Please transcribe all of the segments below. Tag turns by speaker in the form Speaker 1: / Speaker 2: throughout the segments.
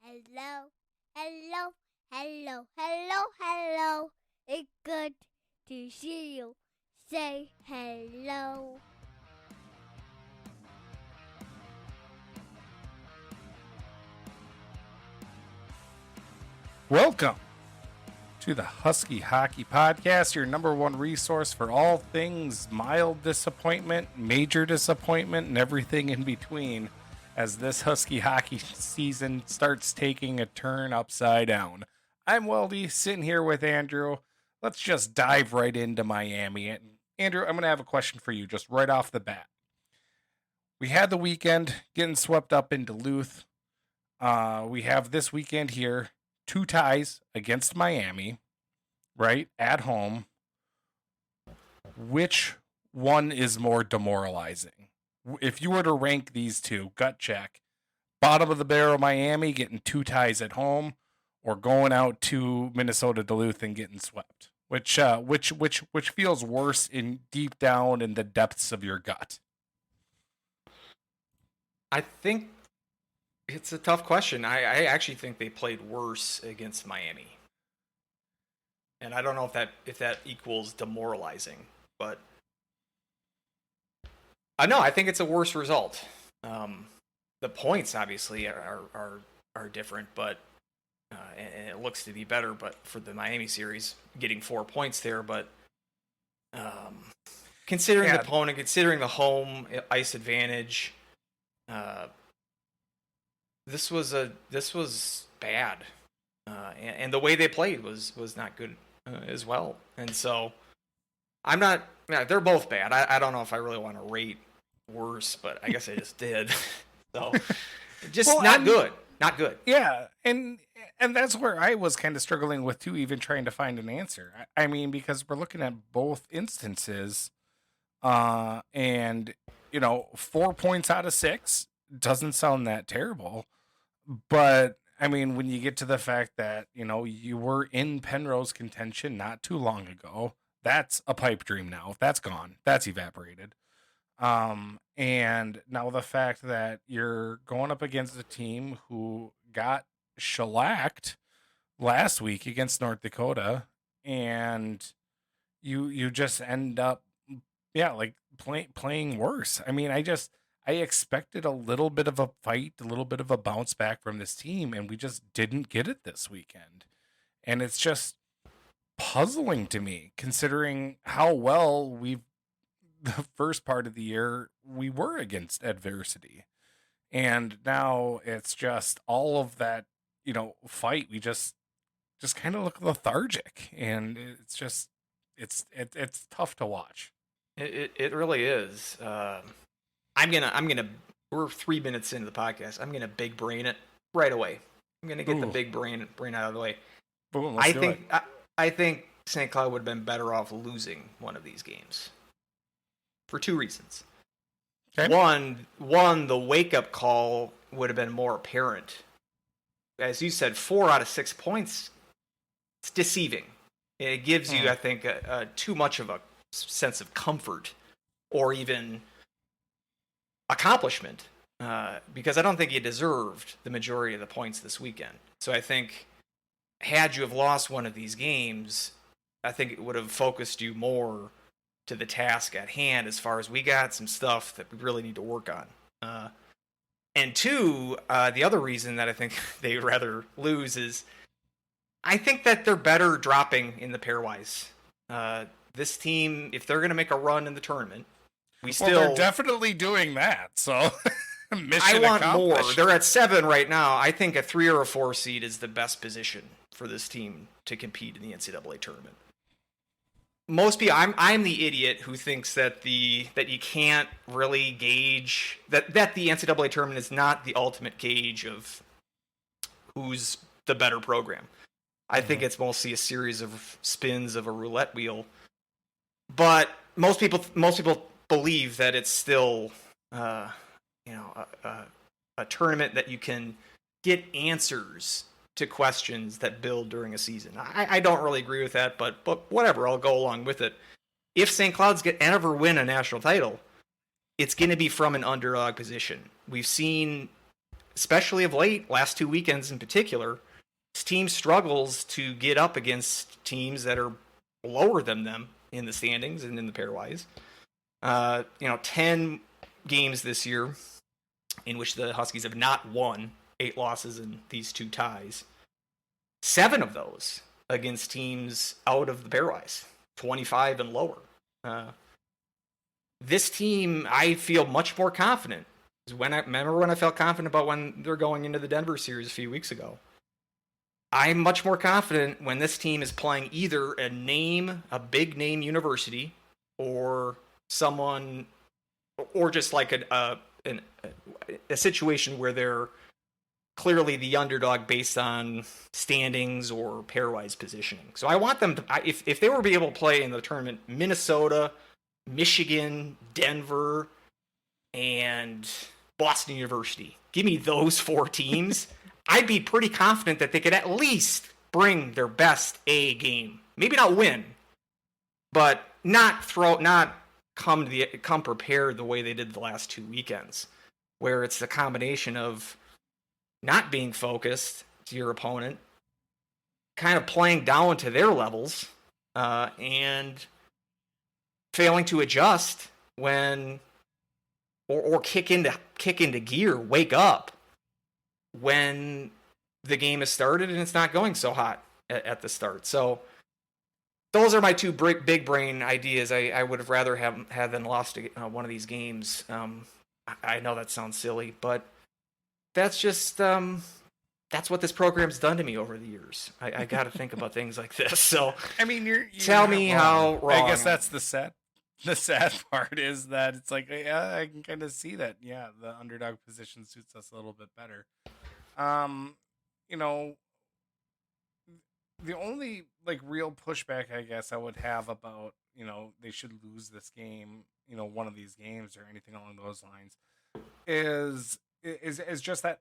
Speaker 1: Hello, hello, hello, hello, hello. It's good to see you. Say hello.
Speaker 2: Welcome to the Husky Hockey Podcast, your number one resource for all things mild disappointment, major disappointment, and everything in between as this Husky hockey season starts taking a turn upside down. I'm Weldie, sitting here with Andrew. Let's just dive right into Miami. Andrew, I'm going to have a question for you just right off the bat. We had the weekend getting swept up in Duluth. We have this weekend here. 2 ties against Miami, right, at home. Which one is more demoralizing? If you were to rank these two, gut check, bottom of the barrel Miami getting 2 ties at home, or going out to Minnesota Duluth and getting swept? Which feels worse in deep down in the depths of your gut?
Speaker 3: I think it's a tough question. I actually think they played worse against Miami, and I don't know if that equals demoralizing, but I think it's a worse result. The points obviously are different, but and it looks to be better. But for the Miami series, getting 4 points there, but considering the opponent, considering the home ice advantage. This was bad, and the way they played was not good as well. And so I'm not. Yeah, they're both bad. I don't know if I really want to rate worse, but I guess I just did. So just not good. Not good.
Speaker 2: Yeah, and that's where I was kind of struggling with too, even trying to find an answer. I mean, because we're looking at both instances, and 4 points out of 6 doesn't sound that terrible. But I mean, when you get to the fact that, you were in Penrose contention not too long ago, that's a pipe dream now. That's gone. That's evaporated. And now the fact that you're going up against a team who got shellacked last week against North Dakota, and you just end up, playing worse. I mean, I expected a little bit of a fight, a little bit of a bounce back from this team, and we just didn't get it this weekend. And it's just puzzling to me, considering how well the first part of the year, we were against adversity. And now it's just all of that, fight. We just kind of look lethargic, and it's tough to watch.
Speaker 3: It really is. I'm gonna. We're 3 minutes into the podcast. I'm gonna big brain it right away. I'm gonna get the big brain out of the way.
Speaker 2: Boom,
Speaker 3: I think St. Cloud would have been better off losing one of these games for 2 reasons. Okay. One, the wake up call would have been more apparent. As you said, 4 out of 6 points. It's deceiving. It gives you, I think, too much of a sense of comfort, or even accomplishment, because I don't think you deserved the majority of the points this weekend. So I think had you have lost one of these games, I think it would have focused you more to the task at hand, as far as we got some stuff that we really need to work on. And 2, the other reason that I think they'd rather lose is I think that they're better dropping in the pairwise. This team, if they're going to make a run in the tournament,
Speaker 2: they're definitely doing that. So
Speaker 3: I want more. They're at 7 right now. I think a 3 or a 4 seed is the best position for this team to compete in the NCAA tournament. Most people, I'm the idiot who thinks that you can't really gauge that the NCAA tournament is not the ultimate gauge of who's the better program. I think it's mostly a series of spins of a roulette wheel. But most people believe that it's still, a tournament that you can get answers to questions that build during a season. I don't really agree with that, but whatever, I'll go along with it. If St. Cloud's ever win a national title, it's going to be from an underdog position. We've seen especially of late, last 2 weekends in particular, this team struggles to get up against teams that are lower than them in the standings and in the pairwise. 10 games this year in which the Huskies have not won, 8 losses and these 2 ties. 7 of those against teams out of the pairwise, 25 and lower. This team, I feel much more confident. Remember when I felt confident about when they're going into the Denver series a few weeks ago. I'm much more confident when this team is playing either a big name university, or someone, or just like a situation where they're clearly the underdog based on standings or pairwise positioning. So I want them to, if they were to be able to play in the tournament, Minnesota, Michigan, Denver, and Boston University, give me those 4 teams. I'd be pretty confident that they could at least bring their best A game. Maybe not win, but not come prepared the way they did the last 2 weekends, where it's the combination of not being focused to your opponent, kind of playing down to their levels, and failing to adjust when, or kick into gear, wake up when the game has started and it's not going so hot at the start. So those are my 2 big brain ideas. I would have rather have than lost one of these games. I know that sounds silly, but that's just that's what this program's done to me over the years. I got to think about things like this. So
Speaker 2: I mean,
Speaker 3: tell me how wrong.
Speaker 2: I guess that's the sad part is that it's like, yeah, I can kind of see that. Yeah, the underdog position suits us a little bit better. The only like real pushback I guess I would have about, they should lose this game, one of these games or anything along those lines is just that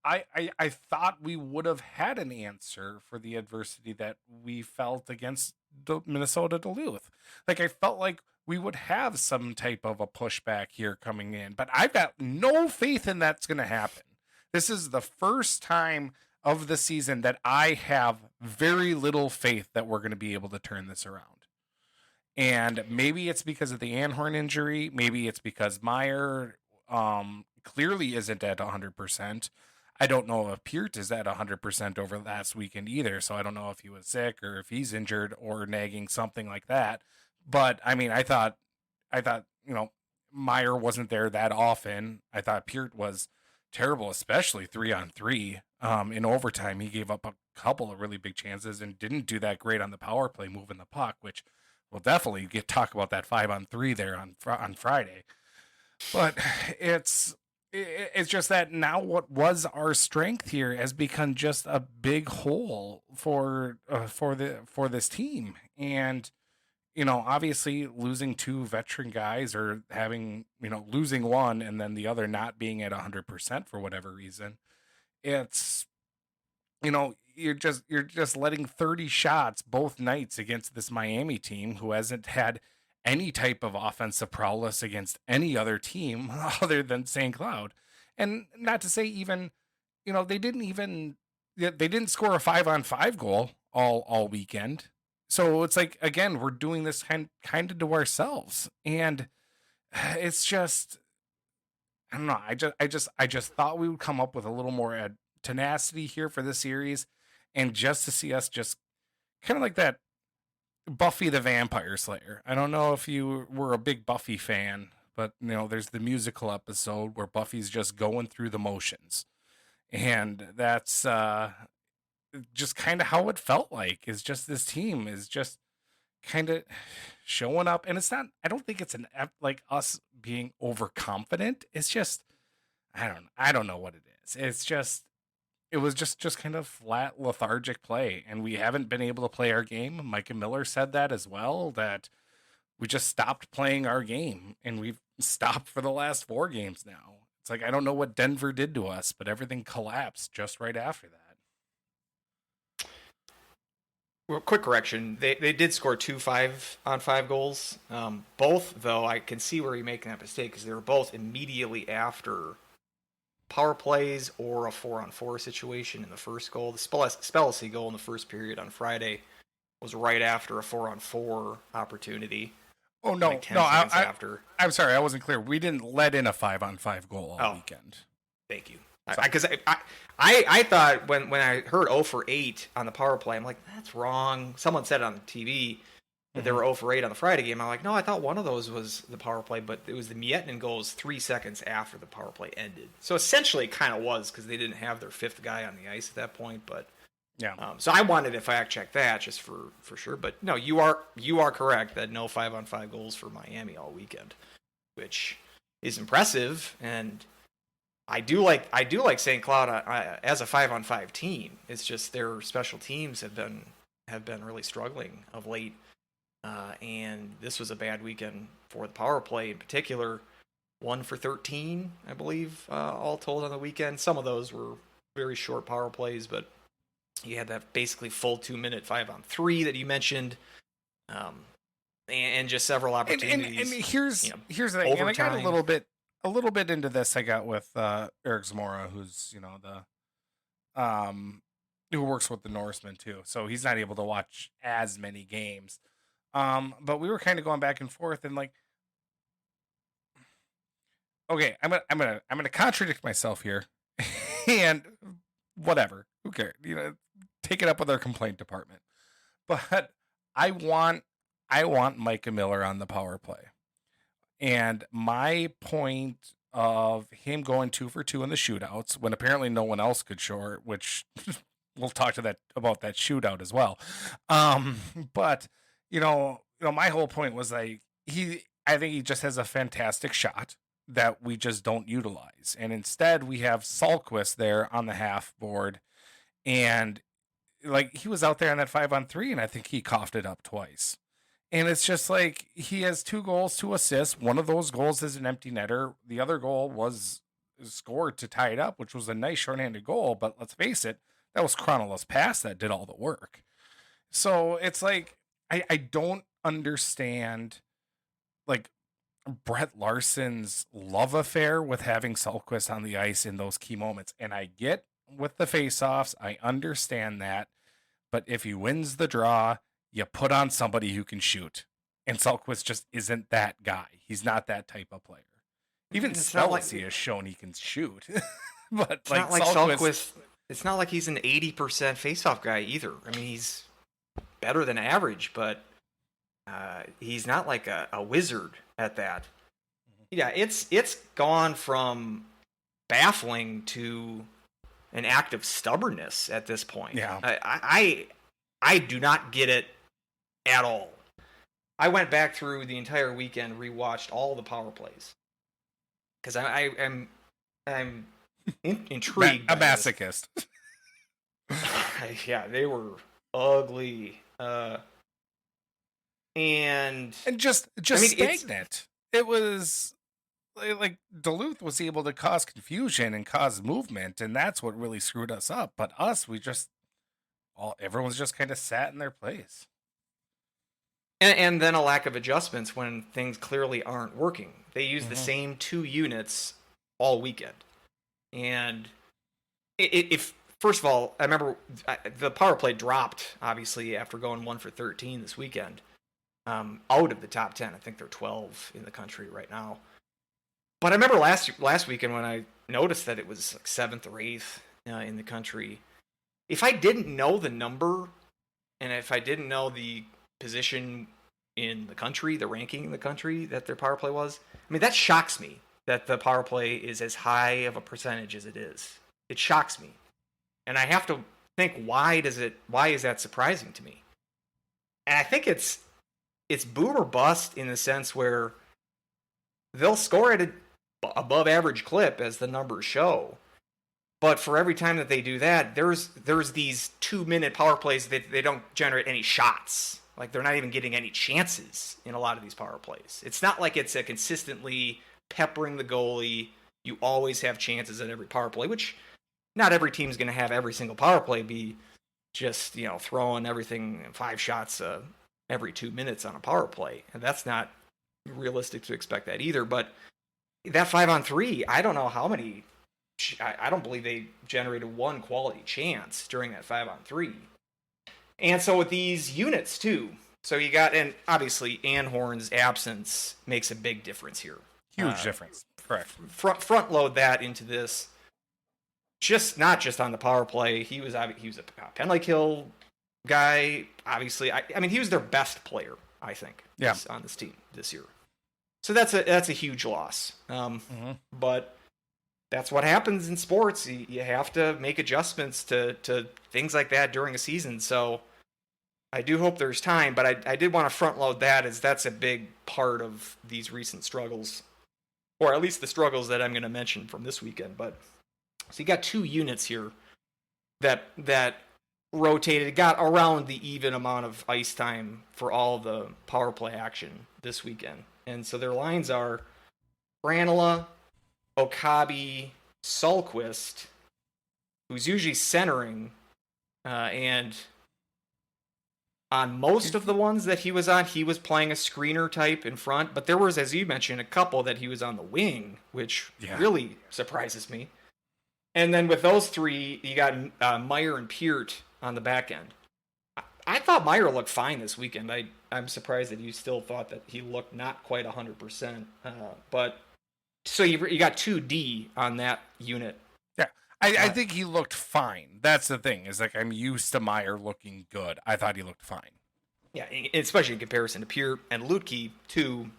Speaker 2: I thought we would have had an answer for the adversity that we felt against Minnesota Duluth. Like I felt like we would have some type of a pushback here coming in, but I've got no faith in that's going to happen. This is the first time of the season that I have very little faith that we're going to be able to turn this around. And maybe it's because of the Anhorn injury. Maybe it's because Meyer clearly isn't at 100%. I don't know if Peart is at 100% over last weekend either. So I don't know if he was sick or if he's injured or nagging, something like that. But I mean, I thought, Meyer wasn't there that often. I thought Peart was terrible, especially 3-on-3. In overtime, he gave up a couple of really big chances and didn't do that great on the power play moving the puck, which we'll definitely talk about that 5-on-3 there on Friday. But it's just that now what was our strength here has become just a big hole for this team. And obviously losing 2 veteran guys or having, losing one and then the other not being at 100% for whatever reason, it's, you're just letting 30 shots both nights against this Miami team who hasn't had any type of offensive prowess against any other team other than St. Cloud. And not to say even, they didn't score a 5-on-5 goal all weekend. So it's like, again, we're doing this kind of to ourselves. And it's just, I don't know. I just thought we would come up with a little more tenacity here for this series. And just to see us just kind of like that Buffy the Vampire Slayer. I don't know if you were a big Buffy fan, but there's the musical episode where Buffy's just going through the motions. And that's, just kind of how it felt like is just this team is just kind of showing up. And it's not, I don't think it's like us being overconfident. It's just, I don't know what it is. It's just, it was just kind of flat lethargic play. And we haven't been able to play our game. Micah Miller said that as well, that we just stopped playing our game and we've stopped for the last 4 games now. It's like, I don't know what Denver did to us, but everything collapsed just right after that.
Speaker 3: Well, quick correction. They did score 2 5-on-5 goals. Both, though, I can see where you're making that mistake because they were both immediately after power plays or a 4-on-4 situation in the first goal. The Spellacy goal in the first period on Friday was right after a 4-on-4 opportunity.
Speaker 2: Oh, no.
Speaker 3: Like 10 seconds after.
Speaker 2: I'm sorry, I wasn't clear. We didn't let in a 5-on-5 goal all weekend.
Speaker 3: Thank you. Because I thought when I heard 0 for 8 on the power play, I'm like, that's wrong. Someone said it on the TV that they were 0 for 8 on the Friday game. I'm like, no, I thought one of those was the power play, but it was the Miettinen goals 3 seconds after the power play ended. So essentially it kind of was because they didn't have their fifth guy on the ice at that point. But
Speaker 2: yeah.
Speaker 3: So I wanted to fact check that just for sure. But no, you are correct that no 5-on-5 goals for Miami all weekend, which is impressive. And I do like St. Cloud as a 5-on-5 team. It's just their special teams have been really struggling of late. And this was a bad weekend for the power play in particular. 1 for 13, I believe, all told on the weekend. Some of those were very short power plays, but you had that basically full 2-minute 5-on-3 that you mentioned, and just several opportunities.
Speaker 2: And here's the thing. And I got a little bit into this. I got with Eric Zamora, who's who works with the Norsemen too, so he's not able to watch as many games. But we were kind of going back and forth, and like, okay, I'm gonna contradict myself here, and whatever, who cares? Take it up with our complaint department. But I want Micah Miller on the power play, and my point of him going 2 for 2 in the shootouts when apparently no one else could short, which we'll talk about that shootout as well. But my whole point was like I think he just has a fantastic shot that we just don't utilize. And instead we have Salquist there on the half board, and like he was out there on that 5-on-3, and I think he coughed it up twice. And it's just like he has 2 goals, 2 assists. One of those goals is an empty netter. The other goal was scored to tie it up, which was a nice shorthanded goal. But let's face it, that was Cronola's pass that did all the work. So it's like, I don't understand like Brett Larson's love affair with having Salquist on the ice in those key moments. And I get with the faceoffs, I understand that. But if he wins the draw, you put on somebody who can shoot. And Salquist just isn't that guy. He's not that type of player. Even Spellacy has shown he can shoot. But
Speaker 3: it's like Salquist, it's not like he's an 80% faceoff guy either. I mean, he's better than average, but he's not like a wizard at that. Yeah, it's gone from baffling to an act of stubbornness at this point.
Speaker 2: Yeah.
Speaker 3: I do not get it at all. I went back through the entire weekend, rewatched all the power plays because I'm intrigued.
Speaker 2: A masochist.
Speaker 3: Yeah, they were ugly. And
Speaker 2: just stagnant. It was like Duluth was able to cause confusion and cause movement, and that's what really screwed us up. But us, everyone's just kind of sat in their place.
Speaker 3: And then a lack of adjustments when things clearly aren't working. They use the same 2 units all weekend. And if first of all, I remember the power play dropped, obviously, after going 1 for 13 this weekend. Out of the top 10. I think they're 12 in the country right now. But I remember last weekend when I noticed that it was like 7th or 8th in the country. If I didn't know the number, and if I didn't know the position in the country, the ranking in the country that their power play was, I mean, that shocks me that the power play is as high of a percentage as it is. It shocks me. And I have to think, why is that surprising to me? And I think it's boom or bust in the sense where they'll score at an above average clip as the numbers show. But for every time that they do that, there's these 2-minute power plays that they don't generate any shots. Like they're not even getting any chances in a lot of these power plays. It's not like it's a consistently peppering the goalie. You always have chances at every power play, which not every team's going to have every single power play be just, throwing everything 5 shots every 2 minutes on a power play. And that's not realistic to expect that either. But that 5-on-3, I don't know how many I don't believe they generated one quality chance during that 5-on-3. And so with these units too, so you got, and obviously Anhorn's absence makes a big difference here.
Speaker 2: Huge difference. Correct.
Speaker 3: Front load that into this. Not just on the power play. He was a penalty kill guy. Obviously, I mean, he was their best player, I think, on this team this year. So that's a huge loss. But that's what happens in sports. You have to make adjustments to things like that during a season. So I do hope there's time, but I did want to front load that, as that's a big part of these recent struggles, or at least the struggles that I'm going to mention from this weekend. But so you got 2 units here that rotated, got around the even amount of ice time for all the power play action this weekend. And so their lines are Granola, Okabe, Sulquist, who's usually centering, and on most of the ones that he was on, he was playing a screener type in front. But there was, as you mentioned, a couple that he was on the wing, which really surprises me. And then with those 3, you got Meyer and Peart on the back end. I thought Meyer looked fine this weekend. I'm surprised that you still thought that he looked not quite 100%. But so you got 2D on that unit.
Speaker 2: Yeah, I think he looked fine. That's the thing. Is like, I'm used to Meyer looking good. I thought he looked fine.
Speaker 3: Yeah, especially in comparison to Peart and Lutke too.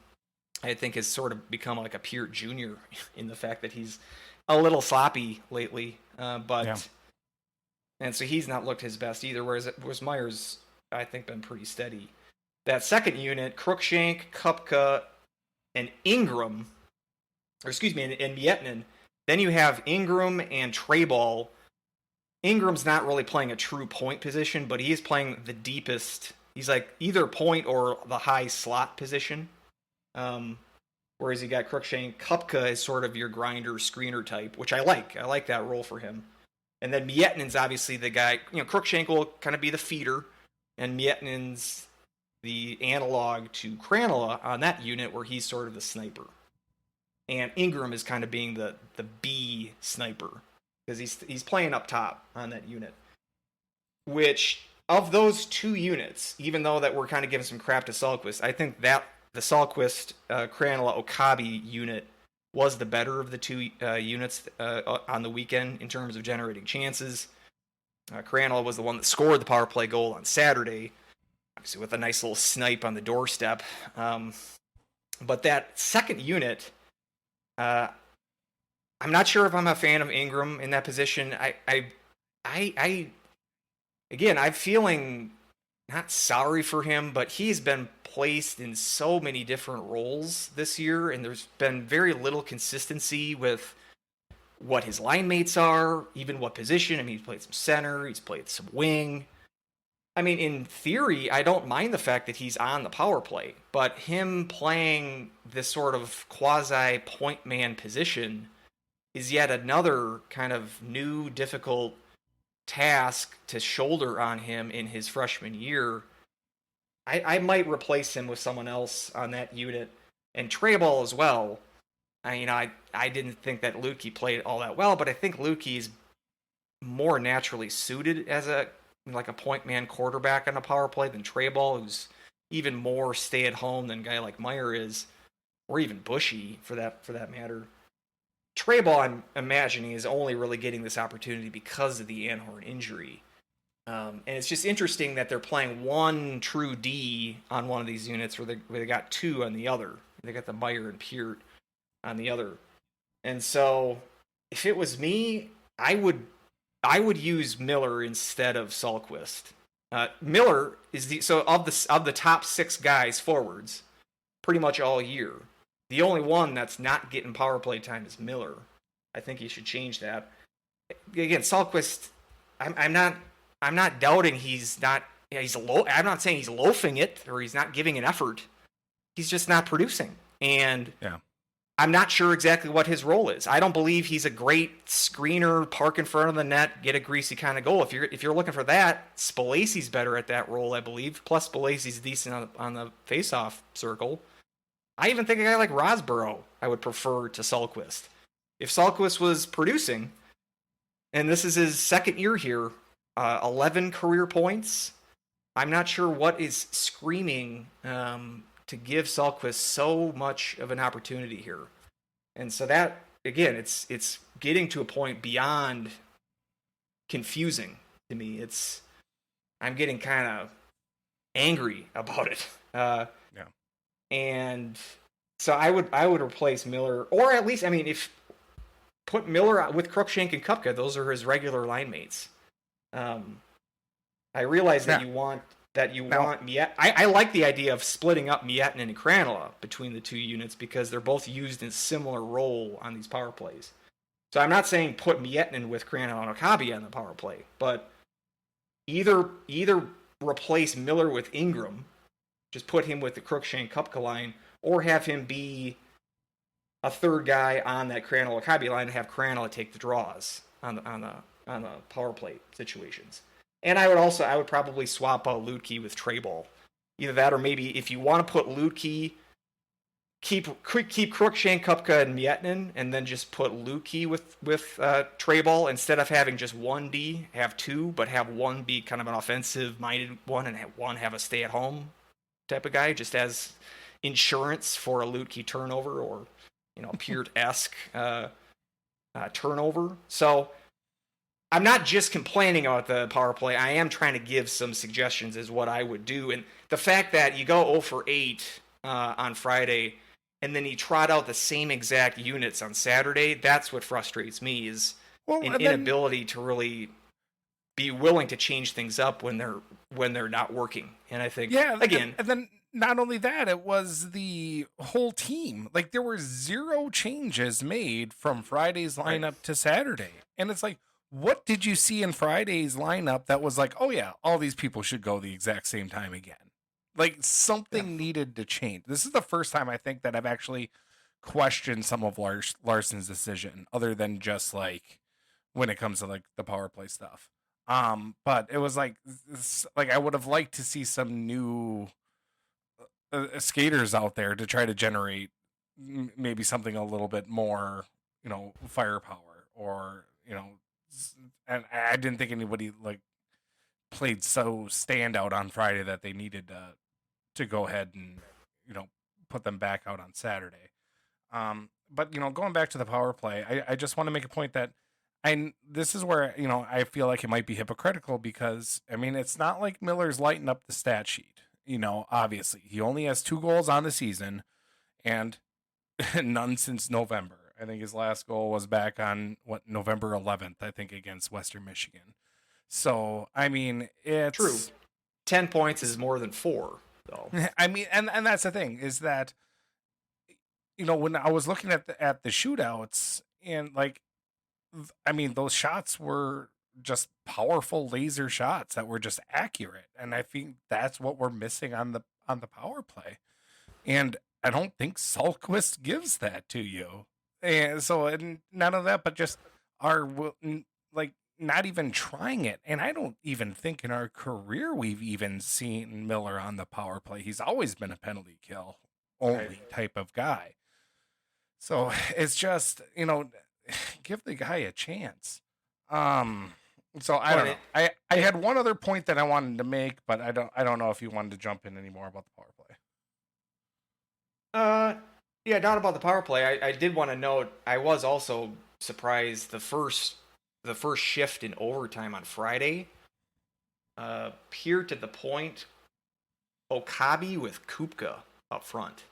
Speaker 3: I think has sort of become like a Peart Jr. in the fact that he's a little sloppy lately. And so he's not looked his best either. Whereas Meyer's, I think, been pretty steady. That second unit, Cruikshank, Kupka, and Ingram, and Miettinen. Then you have Ingram and Treyball. Ingram's not really playing a true point position, but he is playing the deepest. He's like either point or the high slot position. Whereas you got Cruikshank. Kupka is sort of your grinder screener type, which I like. I like that role for him. And then Miettinen's obviously the guy. Cruikshank will kind of be the feeder, and Miettinen's the analog to Granola on that unit, where he's sort of the sniper. And Ingram is kind of being the B sniper, because he's playing up top on that unit. Which, of those 2 units, even though that we're kind of giving some crap to Sulquist, I think that the Sulquist, Granola, Okabe unit was the better of the 2 units on the weekend in terms of generating chances. Granola was the one that scored the power play goal on Saturday, obviously with a nice little snipe on the doorstep. But that second unit, I'm not sure if I'm a fan of Ingram in that position. I'm feeling not sorry for him, but he's been placed in so many different roles this year, and there's been very little consistency with what his line mates are, even what position. I mean, he's played some center, he's played some wing. I mean, in theory, I don't mind the fact that he's on the power play, but him playing this sort of quasi-point man position is yet another kind of new, difficult task to shoulder on him in his freshman year. I might replace him with someone else on that unit, and Treyball as well. I didn't think that Lutke played all that well, but I think Lutke is more naturally suited as a point man quarterback on a power play than Treyball, who's even more stay at home than a guy like Meyer is, or even Bushy for that matter. Treyball, I'm imagining, is only really getting this opportunity because of the Anhorn injury. And it's just interesting that they're playing one true D on one of these units where they got 2 on the other. They got the Meyer and Peart on the other. And so if it was me, I would use Miller instead of Sulquist. Miller is of the top 6 guys forwards pretty much all year. The only one that's not getting power play time is Miller. I think he should change that. Again, Sulquist, I'm not doubting he's not. I'm not saying he's loafing it or he's not giving an effort. He's just not producing, and I'm not sure exactly what his role is. I don't believe he's a great screener, park in front of the net, get a greasy kind of goal. If you're looking for that, Spalacy's better at that role, I believe. Plus, Spalacy's decent on the face-off circle. I even think a guy like Rosborough I would prefer to Sulquist. If Salquist was producing, and this is his second year here, 11 career points, I'm not sure what is screaming to give Salquist so much of an opportunity here. And so that, again, it's getting to a point beyond confusing to me. I'm getting kind of angry about it. And so I would replace Miller, or at least, I mean, if put Miller out with Cruikshank and Kupka, those are his regular line mates. I realize that you want Miet. I like the idea of splitting up Mietin and Krannila between the two units because they're both used in similar role on these power plays. So I'm not saying put Mietin with Krannila and Okabe on the power play, but either replace Miller with Ingram, just put him with the Cruikshank Kupka line, or have him be a third guy on that Krannila Okabe line and have Krannila take the draws on the power play situations. And I would probably swap out Lutke with Treyball. Either that, or maybe if you want to put Lutke, keep Cruikshank, Kupka, and Mietin, and then just put Lutke with Treyball instead of having just one D, have two, but have one be kind of an offensive-minded one and have one have a stay-at-home type of guy, just as insurance for a Lutke turnover or Peart-esque turnover. So I'm not just complaining about the power play. I am trying to give some suggestions as what I would do. And the fact that you go 0 for 8 on Friday, and then you trot out the same exact units on Saturday, that's what frustrates me, is inability to really be willing to change things up when they're not working. And I think, again...
Speaker 2: And then not only that, it was the whole team. Like, there were 0 changes made from Friday's lineup to Saturday. And it's like, what did you see in Friday's lineup that was like, oh yeah, all these people should go the exact same time again? Like, something needed to change. This is the first time I think that I've actually questioned some of Larson's decision, other than just like when it comes to like the power play stuff. But it was like I would have liked to see some new skaters out there to try to generate maybe something a little bit more, firepower, or and I didn't think anybody like played so standout on Friday that they needed to go ahead and put them back out on Saturday. But going back to the power play, I just want to make a point that this is where I feel like it might be hypocritical, because I mean, it's not like Miller's lighting up the stat sheet. Obviously he only has 2 goals on the season, and none since November. I think his last goal was back on November 11th, I think, against Western Michigan. So, I mean, it's
Speaker 3: true. 10 points is more than 4, though.
Speaker 2: I mean, and that's the thing, is that, when I was looking at the shootouts, and like, I mean, those shots were just powerful laser shots that were just accurate. And I think that's what we're missing on the power play. And I don't think Salquist gives that to you. And so, and none of that, but just not even trying it. And I don't even think in our career we've even seen Miller on the power play. He's always been a penalty kill only type of guy. So it's just, give the guy a chance. So I don't know. I had one other point that I wanted to make, but I don't know if you wanted to jump in anymore about the power play.
Speaker 3: Yeah, not about the power play. I did want to note, I was also surprised the first shift in overtime on Friday appeared to the point Okabe with Kupka up front.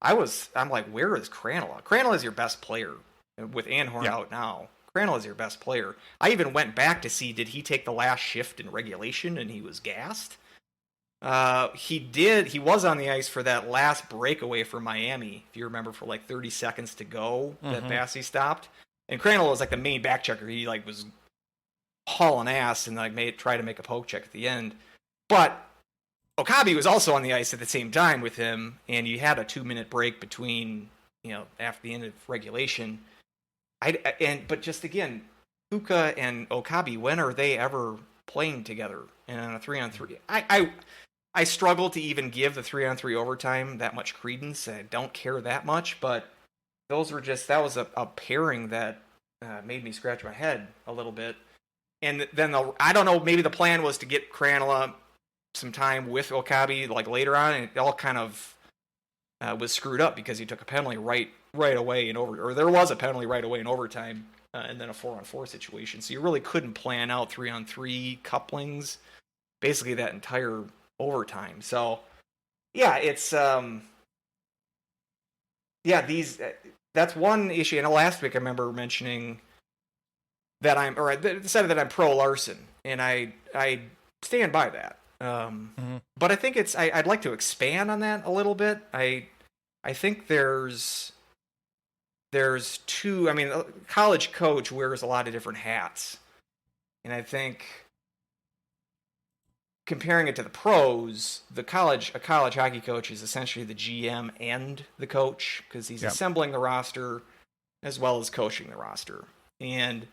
Speaker 3: I'm like, where is Krannila? Krannila is your best player. With Anhorn out now, Krannila is your best player. I even went back to see, did he take the last shift in regulation and he was gassed? He did. He was on the ice for that last breakaway for Miami, if you remember, for like 30 seconds to go that Bassey stopped. And Krannila was like the main back checker. He like was hauling ass and like tried to make a poke check at the end. But Okabe was also on the ice at the same time with him, and you had a 2-minute break between, after the end of regulation. But just again, Kupka and Okabe, when are they ever playing together in a 3-on-3? I struggle to even give the 3-on-3 overtime that much credence. I don't care that much, but that was a pairing that made me scratch my head a little bit. And then I don't know, maybe the plan was to get Cranola some time with Okabe like later on, and it all kind of was screwed up because he took a penalty right away or there was a penalty right away in overtime, and then a 4-on-4 situation. So you really couldn't plan out 3-on-3 couplings basically that entire overtime. So yeah, it's that's one issue. And last week I remember mentioning that I decided that I'm pro Larson, and I stand by that. But I think I'd like to expand on that a little bit. I think there's two. I mean, a college coach wears a lot of different hats, and I think comparing it to the pros, a college hockey coach is essentially the GM and the coach, because he's assembling the roster as well as coaching the roster. And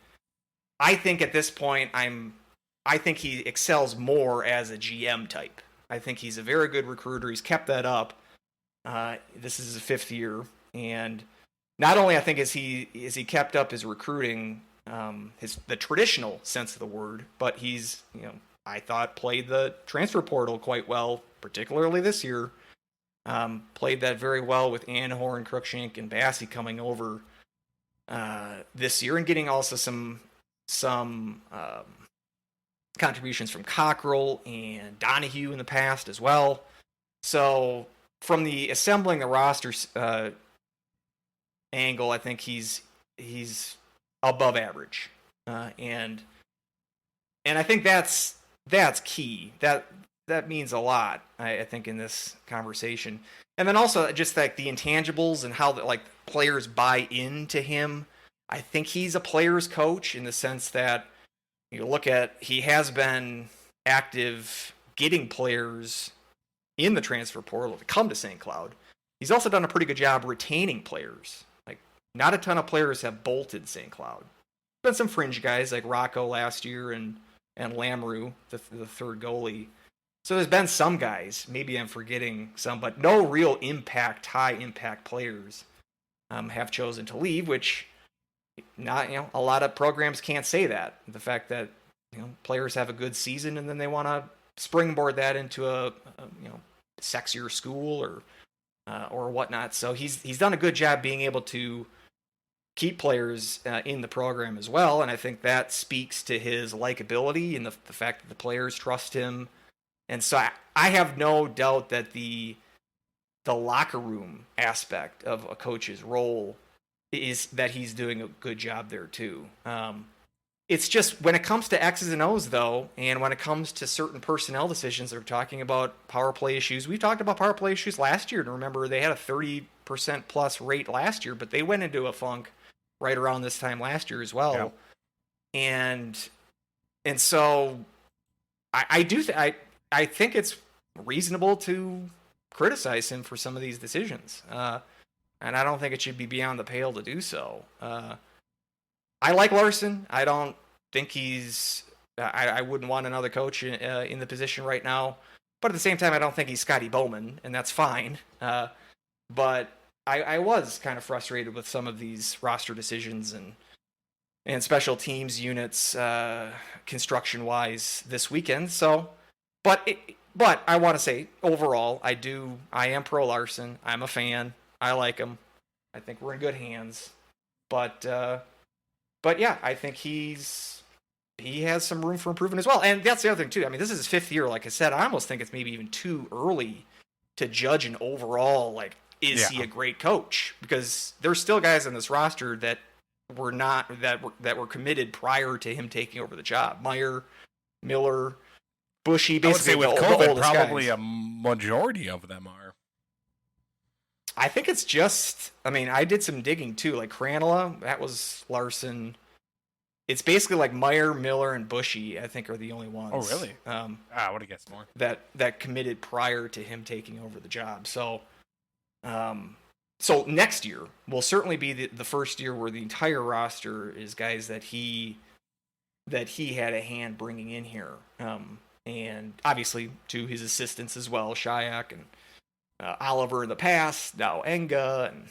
Speaker 3: I think at this point, I think he excels more as a GM type. I think he's a very good recruiter. He's kept that up. This is his 5th year, and not only I think is he kept up his recruiting, the traditional sense of the word, but he's I thought played the transfer portal quite well, particularly this year. Played that very well with Anhorn, Cruikshank, and Bassey coming over this year, and getting also some contributions from Cockrell and Donahue in the past as well. So from the assembling the roster angle, I think he's above average, and I think that's key. That means a lot, I think, in this conversation. And then also just like the intangibles and how players buy into him. I think he's a player's coach in the sense that you look at, he has been active getting players in the transfer portal to come to St. Cloud. He's also done a pretty good job retaining players. Like, not a ton of players have bolted St. Cloud. Been some fringe guys like Rocco last year and Lamrou, the third goalie. So there's been some guys, maybe I'm forgetting some, but no real high impact players have chosen to leave, which a lot of programs can't say that. The fact that players have a good season and then they want to springboard that into a sexier school or whatnot. So he's done a good job being able to keep players in the program as well, and I think that speaks to his likability and the fact that the players trust him. And so I have no doubt that the locker room aspect of a coach's role is that he's doing a good job there too. It's just when it comes to X's and O's, though, and when it comes to certain personnel decisions, they're talking about power play issues. We talked about power play issues last year, and remember they had a 30% plus rate last year, but they went into a funk right around this time last year as well. Yeah. And so I think it's reasonable to criticize him for some of these decisions. And I don't think it should be beyond the pale to do so. I like Larson. I don't think I wouldn't want another coach in the position right now. But at the same time, I don't think he's Scotty Bowman, and that's fine. But I was kind of frustrated with some of these roster decisions and special teams units construction-wise this weekend. So, but I want to say, overall, I am pro Larson. I'm a fan. I like him. I think we're in good hands. But yeah, I think he has some room for improvement as well. And that's the other thing too. I mean, this is his 5th year. Like I said, I almost think it's maybe even too early to judge an overall, is he a great coach? Because there's still guys on this roster that were not, that were committed prior to him taking over the job. Meyer, Miller, Bushy, basically
Speaker 2: I would say with COVID, probably guys. A majority of them are.
Speaker 3: I think it's just, I did some digging too. Like Cranola, that was Larson. It's basically like Meyer, Miller, and Bushy, I think, are the only ones.
Speaker 2: Oh, really? I would have guessed more.
Speaker 3: That committed prior to him taking over the job. So, so next year will certainly be the first year where the entire roster is guys that he had a hand bringing in here. And obviously to his assistants as well, Shayak and Oliver in the past, now Enga, and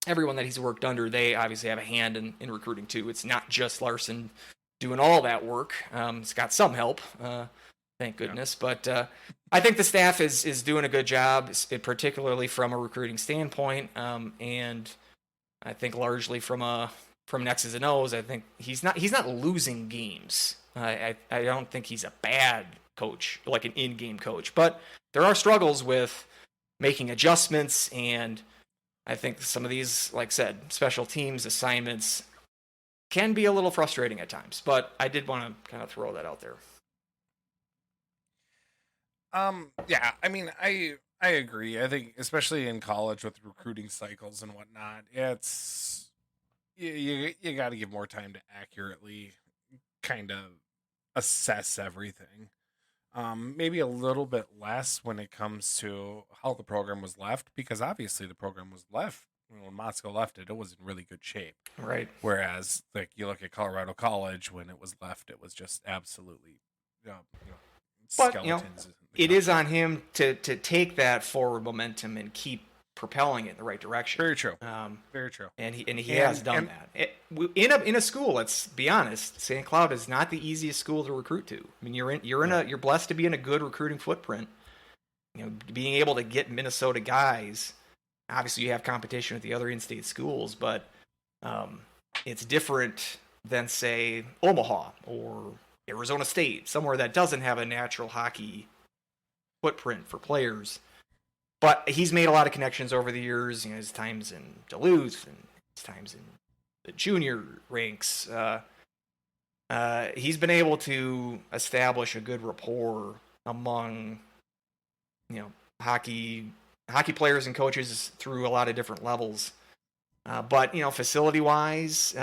Speaker 3: everyone that he's worked under, they obviously have a hand in recruiting too. It's not just Larson doing all that work. It's got some help, thank goodness. Yeah. But I think the staff is doing a good job, particularly from a recruiting standpoint, and I think largely from X's and O's. I think he's not losing games. I don't think he's a bad coach, like an in-game coach, but there are struggles with making adjustments, and I think some of these, like I said, special teams assignments can be a little frustrating at times, but I did want to kind of throw that out there.
Speaker 2: Yeah, I mean, I agree. I think especially in college with recruiting cycles and whatnot, it's you got to give more time to accurately kind of assess everything. Maybe a little bit less when it comes to how the program was left, because obviously the program was left when Motzko left it was in really good shape.
Speaker 3: Right.
Speaker 2: Whereas, like, you look at Colorado College when it was left, it was just absolutely, skeletons.
Speaker 3: But, it is on him to take that forward momentum and keep propelling it in the right direction.
Speaker 2: Very true. Very true.
Speaker 3: And he has done that. In a school, let's be honest, St. Cloud is not the easiest school to recruit to. I mean, you're blessed to be in a good recruiting footprint. Being able to get Minnesota guys. Obviously, you have competition with the other in-state schools, but it's different than, say, Omaha or Arizona State, somewhere that doesn't have a natural hockey footprint for players. But he's made a lot of connections over the years. His times in Duluth and his times in the junior ranks. He's been able to establish a good rapport among, hockey players and coaches through a lot of different levels. But facility-wise,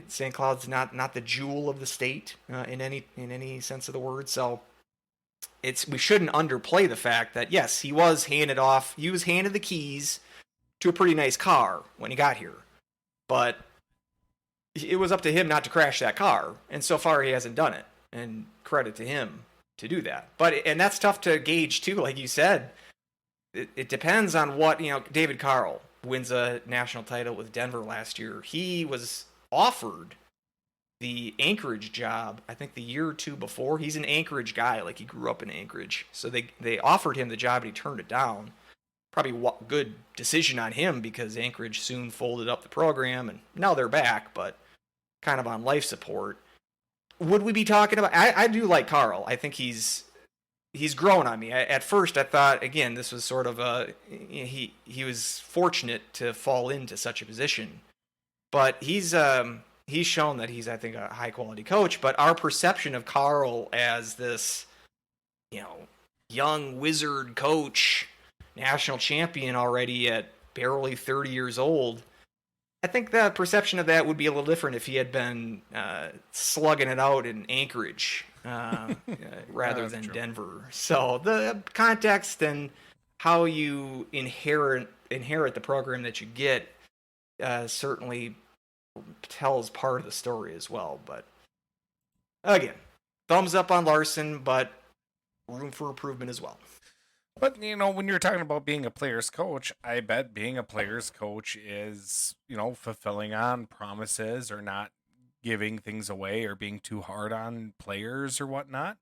Speaker 3: St. Cloud's not the jewel of the state in any sense of the word. So we shouldn't underplay the fact that, yes, he was handed the keys to a pretty nice car when he got here, but it was up to him not to crash that car, and so far he hasn't done it, and credit to him to do that. And that's tough to gauge too, like you said. It depends on what, David Carl wins a national title with Denver last year. He was offered the Anchorage job, I think the year or two before. He's an Anchorage guy, like he grew up in Anchorage. So they offered him the job and he turned it down. Probably a good decision on him, because Anchorage soon folded up the program and now they're back, but kind of on life support. Would we be talking about, I do like Carl. I think he's grown on me. At first I thought, again, this was sort of he was fortunate to fall into such a position, but he's shown that he's, I think, a high-quality coach. But our perception of Carl as this, young wizard coach, national champion already at barely 30 years old, I think the perception of that would be a little different if he had been slugging it out in Anchorage rather than Denver. So the context and how you inherit the program that you get certainly tells part of the story as well. But again, thumbs up on Larson, but room for improvement as well.
Speaker 2: But, when you're talking about being a player's coach, I bet being a player's coach is, fulfilling on promises or not giving things away or being too hard on players or whatnot.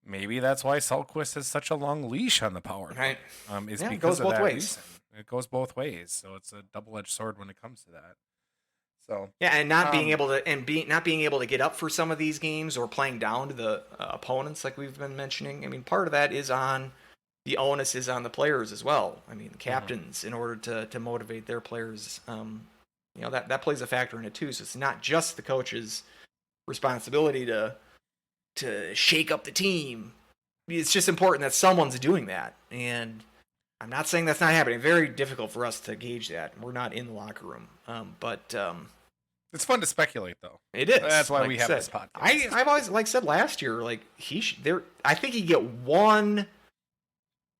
Speaker 2: Maybe that's why Selquist has such a long leash on the power play.
Speaker 3: Right.
Speaker 2: Is
Speaker 3: because
Speaker 2: it goes
Speaker 3: both
Speaker 2: of that
Speaker 3: ways.
Speaker 2: reason. It goes both ways. So it's a double-edged sword when it comes to that. So
Speaker 3: yeah, and not being able to get up for some of these games or playing down to the opponents like we've been mentioning. I mean, part of that is the onus is on the players as well. I mean, the captains, in order to motivate their players, that plays a factor in it too. So it's not just the coach's responsibility to shake up the team. It's just important that someone's doing that. And I'm not saying that's not happening. Very difficult for us to gauge that. We're not in the locker room. But
Speaker 2: it's fun to speculate, though.
Speaker 3: It is.
Speaker 2: That's why we have this podcast.
Speaker 3: I've always, said last year, I think he'd get one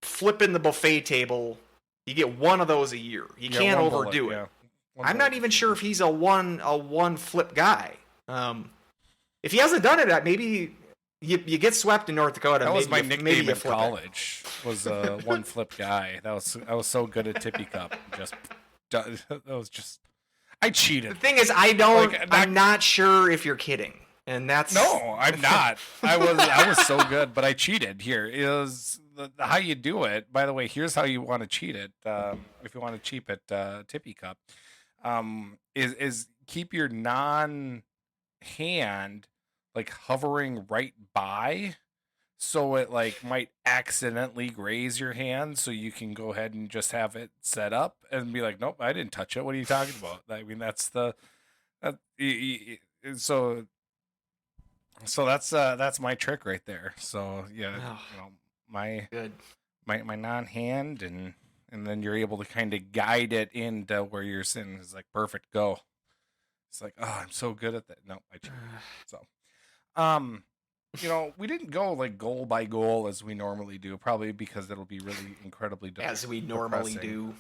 Speaker 3: flipping the buffet table. You get one of those a year. You can't overdo it. Yeah. I'm not even sure if he's a one flip guy. If he hasn't done it, maybe you get swept in North Dakota.
Speaker 2: That was my nickname in
Speaker 3: flip
Speaker 2: college. Was a one flip guy. I was so good at tippy cup. That was just I cheated.
Speaker 3: The thing is, I'm not sure if you're kidding. And that's
Speaker 2: no, I'm not. I was so good, but I cheated. Here is how you do it. By the way, here's how you want to cheat it. If you want to cheap it, Tippy Cup, is keep your non-hand like hovering right by, so it like might accidentally graze your hand, so you can go ahead and just have it set up and be like, nope, I didn't touch it. What are you talking about? I mean, that's so that's my trick right there. So yeah, my non-hand, and then you're able to kind of guide it into where you're sitting. It's like perfect, go. It's like, oh, I'm so good at that. No, I cheated. So, we didn't go like goal by goal as we normally do, probably because it'll be really incredibly
Speaker 3: as we normally do.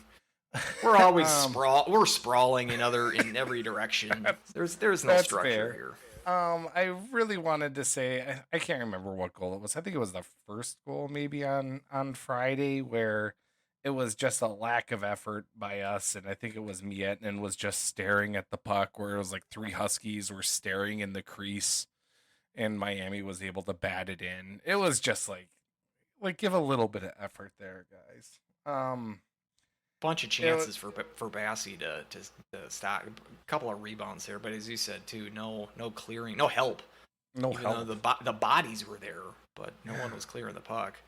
Speaker 3: We're always we're sprawling in every direction. There's no structure here.
Speaker 2: I really wanted to say, I can't remember what goal it was. I think it was the first goal maybe on Friday, where it was just a lack of effort by us. And I think it was Miettinen was just staring at the puck, where it was like 3 Huskies were staring in the crease and Miami was able to bat it in. It was just like give a little bit of effort there, guys.
Speaker 3: Bunch of chances for Bassey to stop. A couple of rebounds there, but as you said too, no clearing, no help.
Speaker 2: No
Speaker 3: Even
Speaker 2: help.
Speaker 3: Though the bodies were there, but no one was clearing the puck.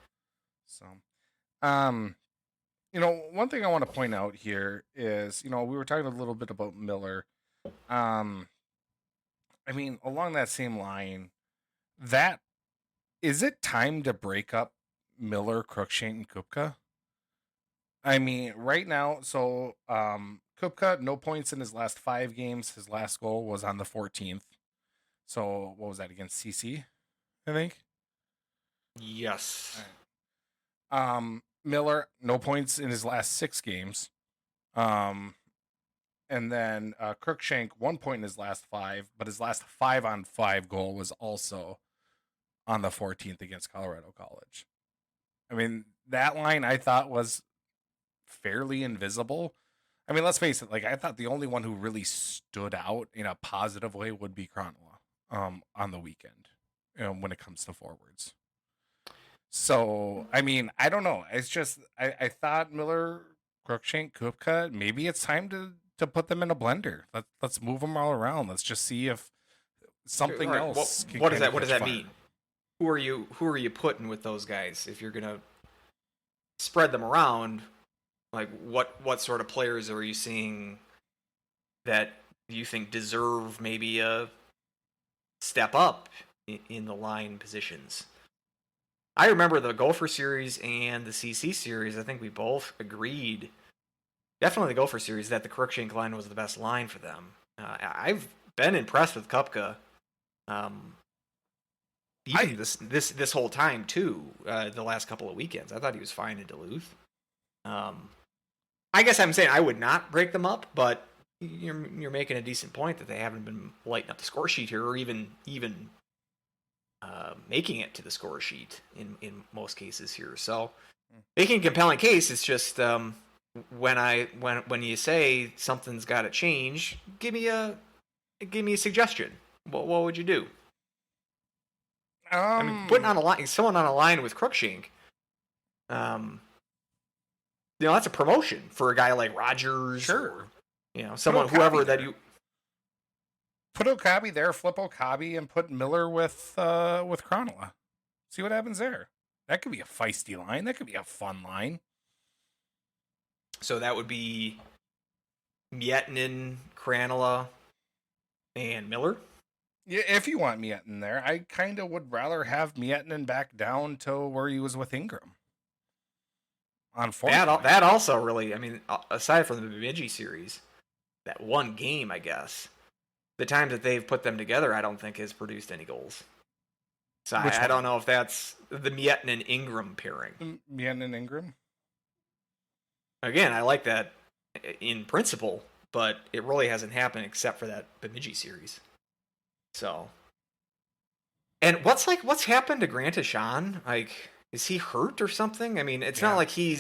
Speaker 2: So, one thing I want to point out here is, we were talking a little bit about Miller. I mean, along that same line, is it time to break up Miller, Cruikshank, and Kupka? I mean, right now, so Kupka, no points in his last 5 games. His last goal was on the 14th. So what was that, against CC, I think?
Speaker 3: Yes.
Speaker 2: Right. Miller, no points in his last 6 games. And then Cruikshank, 1 point in his last 5, but his last 5-on-5 goal was also on the 14th against Colorado College. I mean, that line I thought was fairly invisible. I mean, let's face it, I thought the only one who really stood out in a positive way would be Cronulla on the weekend when it comes to forwards. So, I mean, I don't know. It's just, I thought Miller, Cruikshank, Kupka, maybe it's time to put them in a blender. Let's move them all around. Let's just see if something else.
Speaker 3: What does that mean? Who are you putting with those guys? If you're gonna spread them around, what sort of players are you seeing that you think deserve maybe a step up in the line positions? I remember the Gopher series and the CC series. I think we both agreed, definitely the Gopher series, that the Cruikshank line was the best line for them. I've been impressed with Kupka, even this whole time too. The last couple of weekends, I thought he was fine in Duluth. I guess I'm saying I would not break them up, but you're making a decent point that they haven't been lighting up the score sheet here, or even making it to the score sheet in most cases here. So making a compelling case, it's just when you say something's got to change, give me a suggestion. What would you do? I mean, putting someone on a line with Cruikshank, that's a promotion for a guy like Rogers.
Speaker 2: Sure.
Speaker 3: Or, someone, whoever that you
Speaker 2: put Okabe there, flip Okabe, and put Miller with Cronulla. See what happens there. That could be a feisty line. That could be a fun line.
Speaker 3: So that would be Miettinen, Cronulla, and Miller.
Speaker 2: Yeah, if you want Miettinen there, I kind of would rather have Miettinen back down to where he was with Ingram.
Speaker 3: That also really, I mean, aside from the Bemidji series, that one game, I guess, the time that they've put them together, I don't think has produced any goals. So I don't know if that's the Miettinen Ingram pairing.
Speaker 2: Miettinen Ingram?
Speaker 3: Again, I like that in principle, but it really hasn't happened except for that Bemidji series. So, and what's happened to Grant Ashan? Is he hurt or something? I mean, it's not like he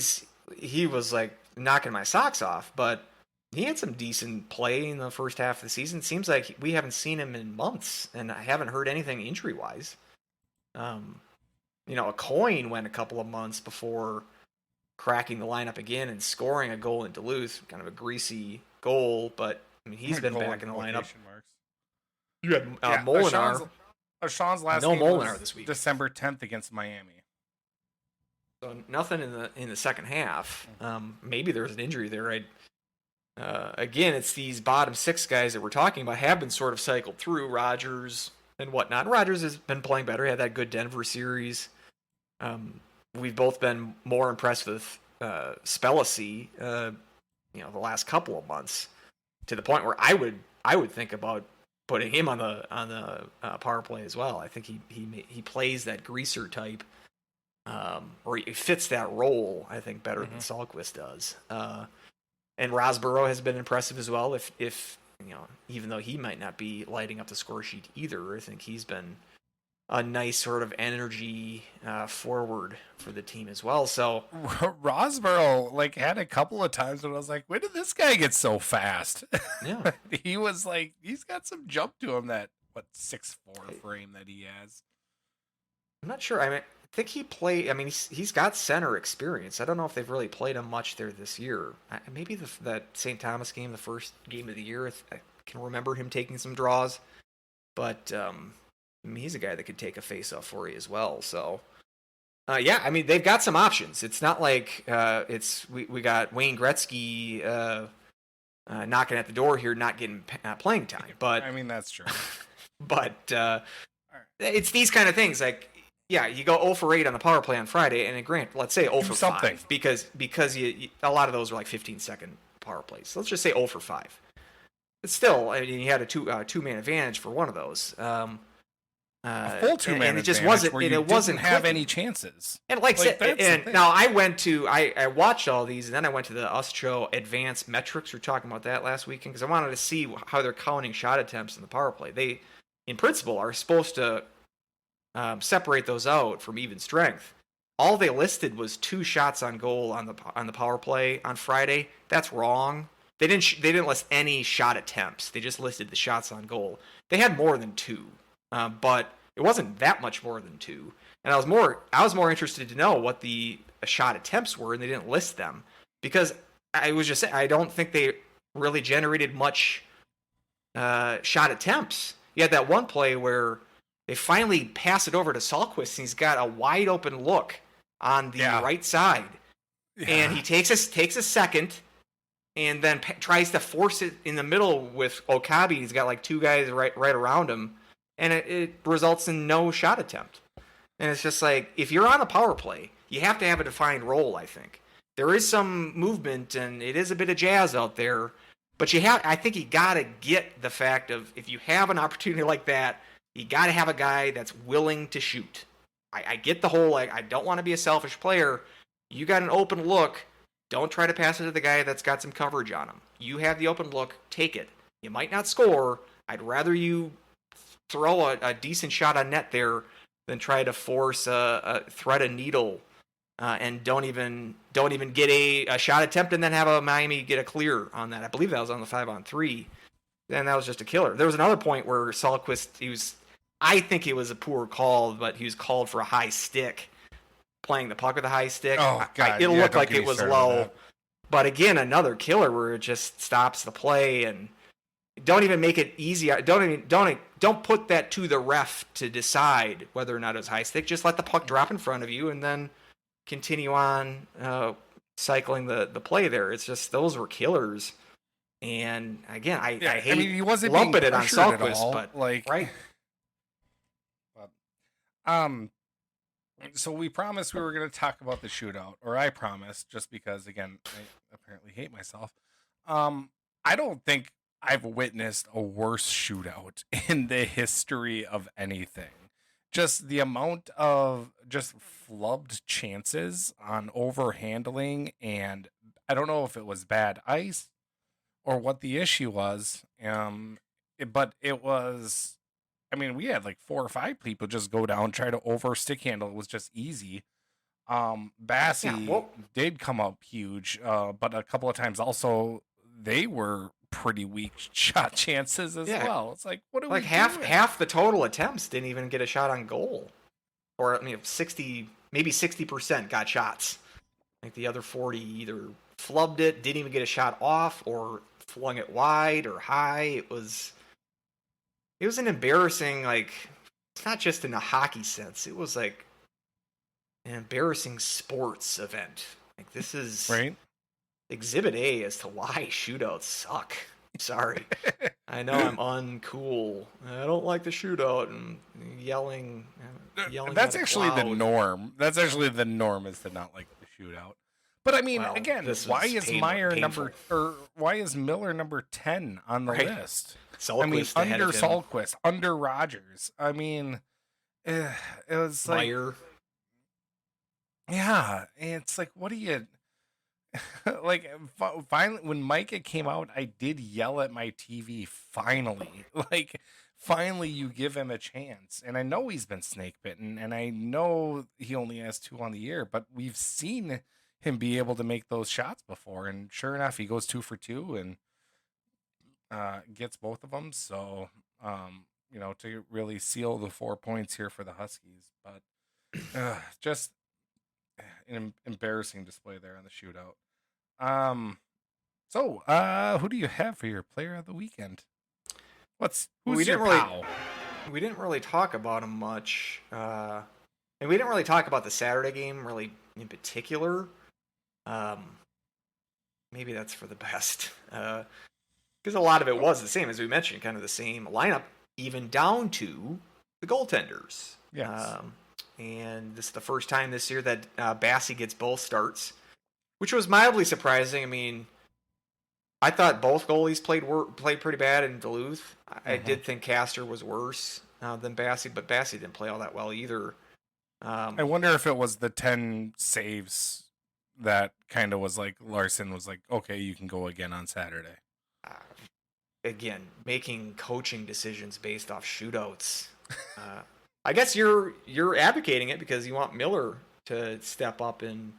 Speaker 3: was knocking my socks off, but he had some decent play in the first half of the season. Seems like we haven't seen him in months, and I haven't heard anything injury-wise. A coin went a couple of months before cracking the lineup again and scoring a goal in Duluth, kind of a greasy goal, but I mean he's been back in the lineup. You had Molinar.
Speaker 2: Sean's last game
Speaker 3: Molinar
Speaker 2: was
Speaker 3: this week.
Speaker 2: December 10th against Miami.
Speaker 3: So nothing in the second half. Maybe there's an injury there. Again, it's these bottom six guys that we're talking about have been sort of cycled through, Rogers and whatnot. Rogers has been playing better. He had that good Denver series. We've both been more impressed with Spellacy, the last couple of months, to the point where I would think about putting him on the power play as well. I think he plays that greaser type, or he fits that role, I think, better than Sahlquist does. And Rosborough has been impressive as well. If even though he might not be lighting up the score sheet either, I think he's been a nice sort of energy forward for the team as well. So
Speaker 2: Rosborough had a couple of times when I was like, when did this guy get so fast?
Speaker 3: Yeah.
Speaker 2: He was he's got some jump to him, that 6'4" frame that he has.
Speaker 3: I'm not sure. I think he played. I mean, he's got center experience. I don't know if they've really played him much there this year. Maybe that St. Thomas game, the first game of the year, I can remember him taking some draws. But he's a guy that could take a face-off for you as well. So, they've got some options. It's not like we got Wayne Gretzky knocking at the door here, not getting playing time. But
Speaker 2: that's true.
Speaker 3: But it's these kind of things you go 0 for 8 on the power play on Friday, and let's say 0 for 5, because a lot of those were 15-second power plays. So let's just say 0 for 5. But still, you had a two-man advantage for one of those.
Speaker 2: A full two-man
Speaker 3: advantage, it just wasn't.
Speaker 2: Where you didn't have any chances.
Speaker 3: And now I watched all these, and then I went to the Ustro advanced metrics. We were talking about that last weekend because I wanted to see how they're counting shot attempts in the power play. They, in principle, are supposed to separate those out from even strength. All they listed was 2 shots on goal on the power play on Friday. That's wrong. They didn't list any shot attempts. They just listed the shots on goal. They had more than 2, but it wasn't that much more than 2. And I was more interested to know what the shot attempts were, and they didn't list them because I was just saying I don't think they really generated much shot attempts. You had that one play where they finally pass it over to Sahlquist, and he's got a wide open look on the right side, and he takes a second, and then tries to force it in the middle with Okabe. He's got 2 guys right around him, and it results in no shot attempt. And it's just if you're on a power play, you have to have a defined role. I think there is some movement, and it is a bit of jazz out there, but I think you got to get the fact of if you have an opportunity like that, you got to have a guy that's willing to shoot. I get the whole, I don't want to be a selfish player. You got an open look. Don't try to pass it to the guy that's got some coverage on him. You have the open look. Take it. You might not score. I'd rather you throw a decent shot on net there than try to force thread a needle and don't even get a shot attempt and then have a Miami get a clear on that. I believe that was on the 5-on-3. And that was just a killer. There was another point where Sahlquist, I think it was a poor call, but he was called for a high stick, playing the puck with a high stick.
Speaker 2: Oh, God.
Speaker 3: It looked like it was low. But again, another killer where it just stops the play and don't even make it easy. Don't put that to the ref to decide whether or not it was high stick. Just let the puck drop in front of you and then continue on cycling the play there. It's just those were killers. And again, I hate
Speaker 2: he wasn't
Speaker 3: lumping
Speaker 2: being
Speaker 3: it on
Speaker 2: pressured at
Speaker 3: Sahlquist,
Speaker 2: all,
Speaker 3: but
Speaker 2: right. So we promised we were going to talk about the shootout, or I promised, just because again I apparently hate myself. I don't think I've witnessed a worse shootout in the history of anything. Just the amount of just flubbed chances on overhandling, and I don't know if it was bad ice or what the issue was. But it was, we had 4 or 5 people just go down, try to over stick handle. It was just easy. Bassey did come up huge, but a couple of times also they were pretty weak shot chances as well. It's like, what are we doing?
Speaker 3: half the total attempts didn't even get a shot on goal, or 60% got shots. Like the other 40 either flubbed it, didn't even get a shot off, or flung it wide or high. It was an embarrassing, like, it's not just in a hockey sense. It was like an embarrassing sports event. Like, this is
Speaker 2: right.
Speaker 3: Exhibit A as to why shootouts suck. Sorry. I know I'm uncool. I don't like the shootout and yelling.
Speaker 2: That's actually the norm. That's actually the norm, is to not like the shootout. But I mean, again, why is Miller number 10 on the list?
Speaker 3: Sahlquist
Speaker 2: under Sahlquist, under Rogers. I mean, it was like
Speaker 3: Meyer.
Speaker 2: Yeah, it's like, what do you like? Finally, when Micah came out, I did yell at my TV. Finally, finally, you give him a chance. And I know he's been snake bitten, and I know he only has 2 on the year, but we've seen him be able to make those shots before. And sure enough, he goes 2 for 2 and gets both of them. So, to really seal the 4 points here for the Huskies, but just an embarrassing display there on the shootout. So who do you have for your player of the weekend? We didn't
Speaker 3: really talk about him much, and we didn't really talk about the Saturday game really in particular. Maybe that's for the best, because a lot of it was the same, as we mentioned, kind of the same lineup, even down to the goaltenders.
Speaker 2: Yes.
Speaker 3: And this is the first time this year that Bassey gets both starts, which was mildly surprising. I mean, I thought both goalies played pretty bad in Duluth. I did think Castor was worse than Bassey, but Bassey didn't play all that well either.
Speaker 2: I wonder if it was the 10 saves that kind of was like Larson was like, okay, you can go again on Saturday.
Speaker 3: Again, making coaching decisions based off shootouts. I guess you're advocating it because you want Miller to step up in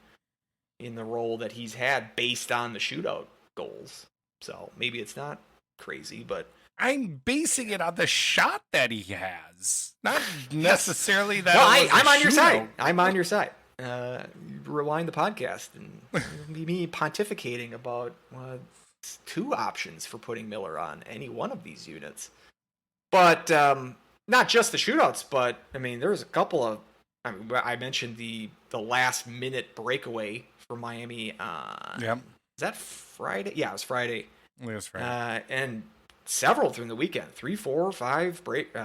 Speaker 3: the role that he's had based on the shootout goals. So maybe it's not crazy, but
Speaker 2: I'm basing it on the shot that he has, not necessarily that.
Speaker 3: No, I'm on your side. I'm on your side. Rewind the podcast and me pontificating about 2 options for putting Miller on any one of these units, but not just the shootouts. But I mean, there's a couple of. I mentioned the last minute breakaway for Miami.
Speaker 2: Yep.
Speaker 3: Is that Friday? Yeah, it was Friday.
Speaker 2: It was Friday.
Speaker 3: And several during the weekend. 3, 4, 5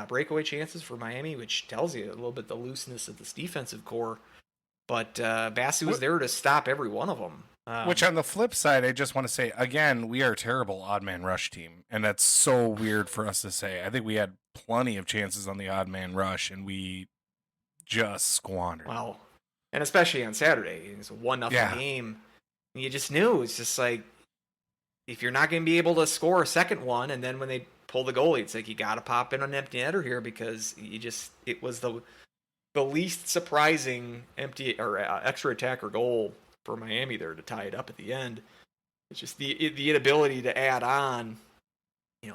Speaker 3: breakaway chances for Miami, which tells you a little bit the looseness of this defensive core. But Bassey was there to stop every one of them.
Speaker 2: Which on the flip side, I just want to say, again, we are a terrible odd man rush team. And that's so weird for us to say. I think we had plenty of chances on the odd man rush, and we just squandered.
Speaker 3: Well, and especially on Saturday. It was a 1-0 game. And you just knew. It's just like, if you're not going to be able to score a second one, and then when they pull the goalie, it's like you got to pop in an empty netter here, because it was the least surprising empty or extra attacker goal for Miami there to tie it up at the end. It's just the inability to add on,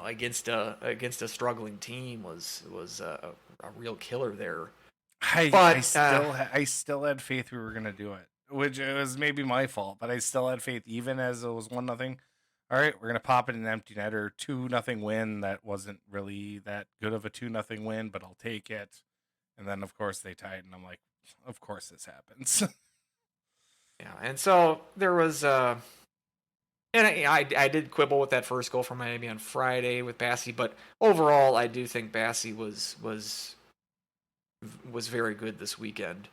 Speaker 3: against a struggling team was a real killer there.
Speaker 2: I still had faith we were going to do it, which was maybe my fault, but I still had faith, even as it was 1-0. All right, we're going to pop it in an empty netter, 2-0 win. That wasn't really that good of a 2-0 win, but I'll take it. And then, of course, they tied, and I'm like, of course this happens.
Speaker 3: Yeah, and so there was, and I did quibble with that first goal from Miami on Friday with Bassey, but overall, I do think Bassey was very good this weekend.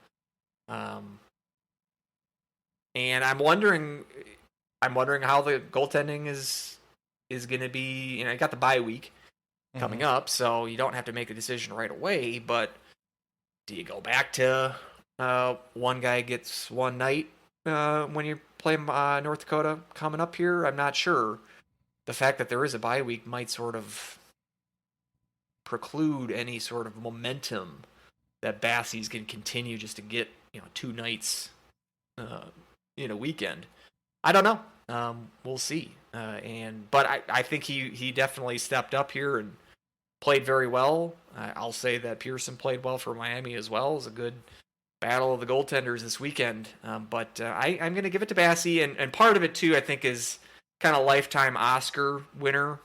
Speaker 3: And I'm wondering how the goaltending is going to be. I got the bye week coming up, so you don't have to make a decision right away, but do you go back to one guy gets one night when you play North Dakota coming up here? I'm not sure. The fact that there is a bye week might sort of preclude any sort of momentum that Bassey's can continue just to get 2 nights in a weekend. I don't know. We'll see. But I think he definitely stepped up here and played very well. I'll say that Pearson played well for Miami as well. It was a good battle of the goaltenders this weekend. But I'm going to give it to Bassey. And part of it, too, I think, is kind of lifetime Oscar winner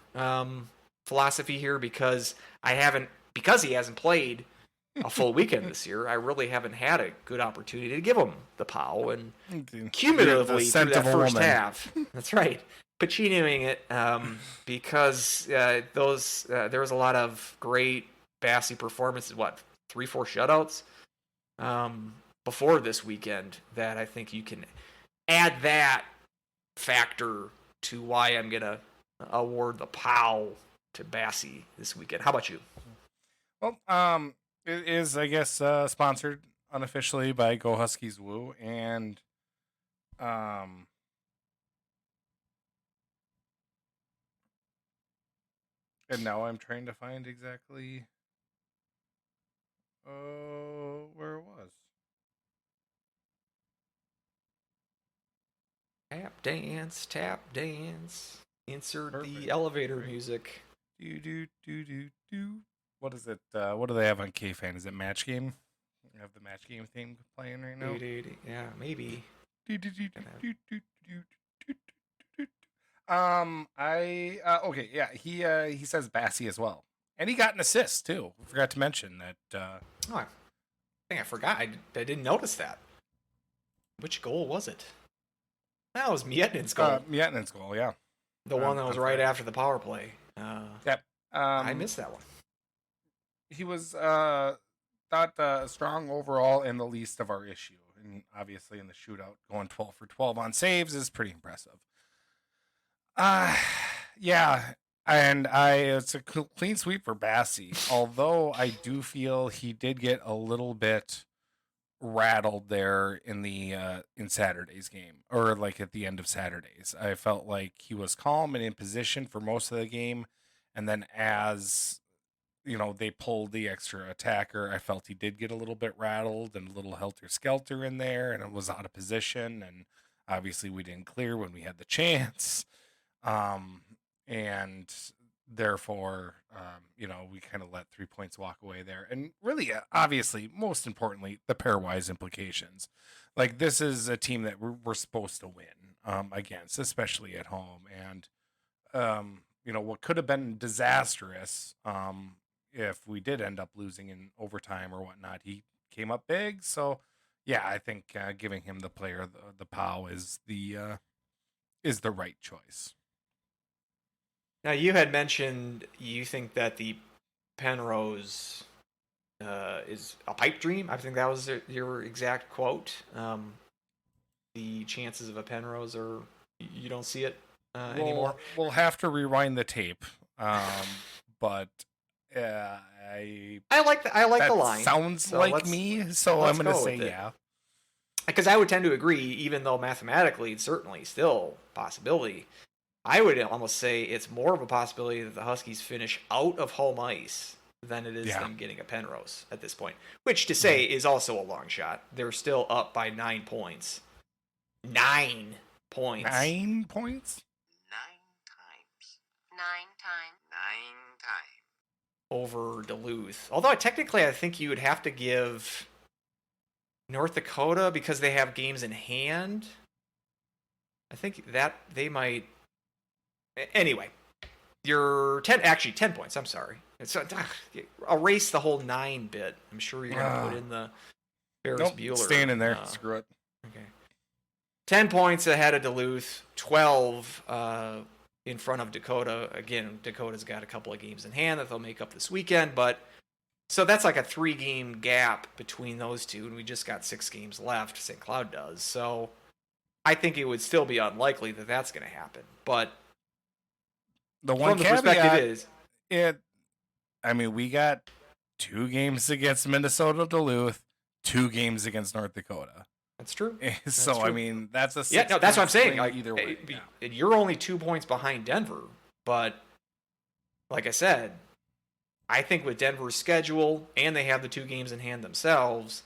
Speaker 3: philosophy here because he hasn't played a full weekend this year. I really haven't had a good opportunity to give him the POW, and cumulatively through that first half. That's right. Pacinoing it because there was a lot of great Bassey performances. 3-4 shutouts before this weekend that I think you can add that factor to why I'm gonna award the POW to Bassey this weekend. How about you?
Speaker 2: Well, it is, I guess, sponsored unofficially by Go Huskies Woo, and now I'm trying to find exactly where it was.
Speaker 3: Tap dance. Insert Perfect. The elevator music.
Speaker 2: Do. What is it? What do they have on K-Fan? Is it Match Game? You have the Match Game theme playing right now?
Speaker 3: Yeah, maybe.
Speaker 2: Okay, yeah, he says Bassey as well. And he got an assist, too. I forgot to mention that.
Speaker 3: I think I forgot. I didn't notice that. Which goal was it? That was Mietinen's goal.
Speaker 2: Mietinen's goal, yeah.
Speaker 3: The one that was right after the power play.
Speaker 2: Yep.
Speaker 3: I missed that one.
Speaker 2: He was thought strong overall and the least of our issue. And obviously in the shootout, going 12 for 12 on saves is pretty impressive. Yeah. And it's a clean sweep for Bassey. Although I do feel he did get a little bit rattled there in Saturday's game, or like at the end of Saturday's. I felt like he was calm and in position for most of the game, and then as they pulled the extra attacker, I felt he did get a little bit rattled and a little helter-skelter in there, and it was out of position, and obviously we didn't clear when we had the chance, and therefore we kind of let 3 points walk away there. And really, obviously, most importantly, the pairwise implications. Like, this is a team that we're supposed to win against, especially at home. And what could have been disastrous if we did end up losing in overtime or whatnot, he came up big. So yeah, I think giving him the player the POW is the right choice.
Speaker 3: Now, you had mentioned you think that the Penrose is a pipe dream. I think that was your exact quote. The chances of a Penrose you don't see it anymore.
Speaker 2: We'll have to rewind the tape. But I
Speaker 3: like the line.
Speaker 2: Sounds so like me, so I'm going to say yeah.
Speaker 3: Because I would tend to agree, even though mathematically it's certainly still a possibility. I would almost say it's more of a possibility that the Huskies finish out of home ice than it is them getting a Penrose at this point. Which to say is also a long shot. They're still up by 9 points. 9 points.
Speaker 2: 9 points?
Speaker 4: 9 times.
Speaker 3: Over Duluth. Although technically I think you would have to give North Dakota, because they have games in hand. I think that they might... Anyway, you're 10 points. I'm sorry. It's erase the whole 9 bit. I'm sure you're going to put in the Ferris Bueller.
Speaker 2: Staying in there. Screw it.
Speaker 3: Okay. 10 points ahead of Duluth. 12 in front of Dakota. Again, Dakota's got a couple of games in hand that they'll make up this weekend. But so that's like a 3-game gap between those two, and we just got 6 games left. St. Cloud does. So I think it would still be unlikely that that's going to happen. But
Speaker 2: the one
Speaker 3: perspective is
Speaker 2: we got 2 games against Minnesota Duluth, 2 games against North Dakota.
Speaker 3: That's true.
Speaker 2: So
Speaker 3: true.
Speaker 2: I mean, that's a
Speaker 3: that's what I'm saying. Like,
Speaker 2: either way,
Speaker 3: you're only 2 points behind Denver, but like I said, I think with Denver's schedule and they have the 2 games in hand themselves,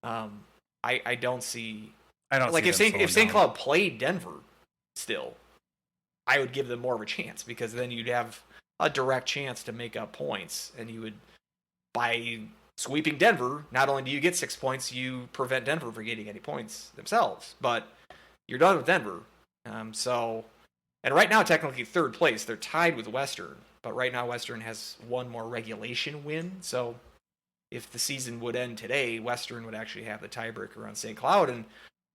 Speaker 3: I don't see.
Speaker 2: I don't
Speaker 3: like
Speaker 2: see
Speaker 3: if St. Cloud played Denver still, I would give them more of a chance, because then you'd have a direct chance to make up points, and you would, by sweeping Denver, not only do you get 6 points, you prevent Denver from getting any points themselves, but you're done with Denver. And right now, technically third place, they're tied with Western, but right now Western has one more regulation win, so if the season would end today, Western would actually have the tiebreaker on St. Cloud, and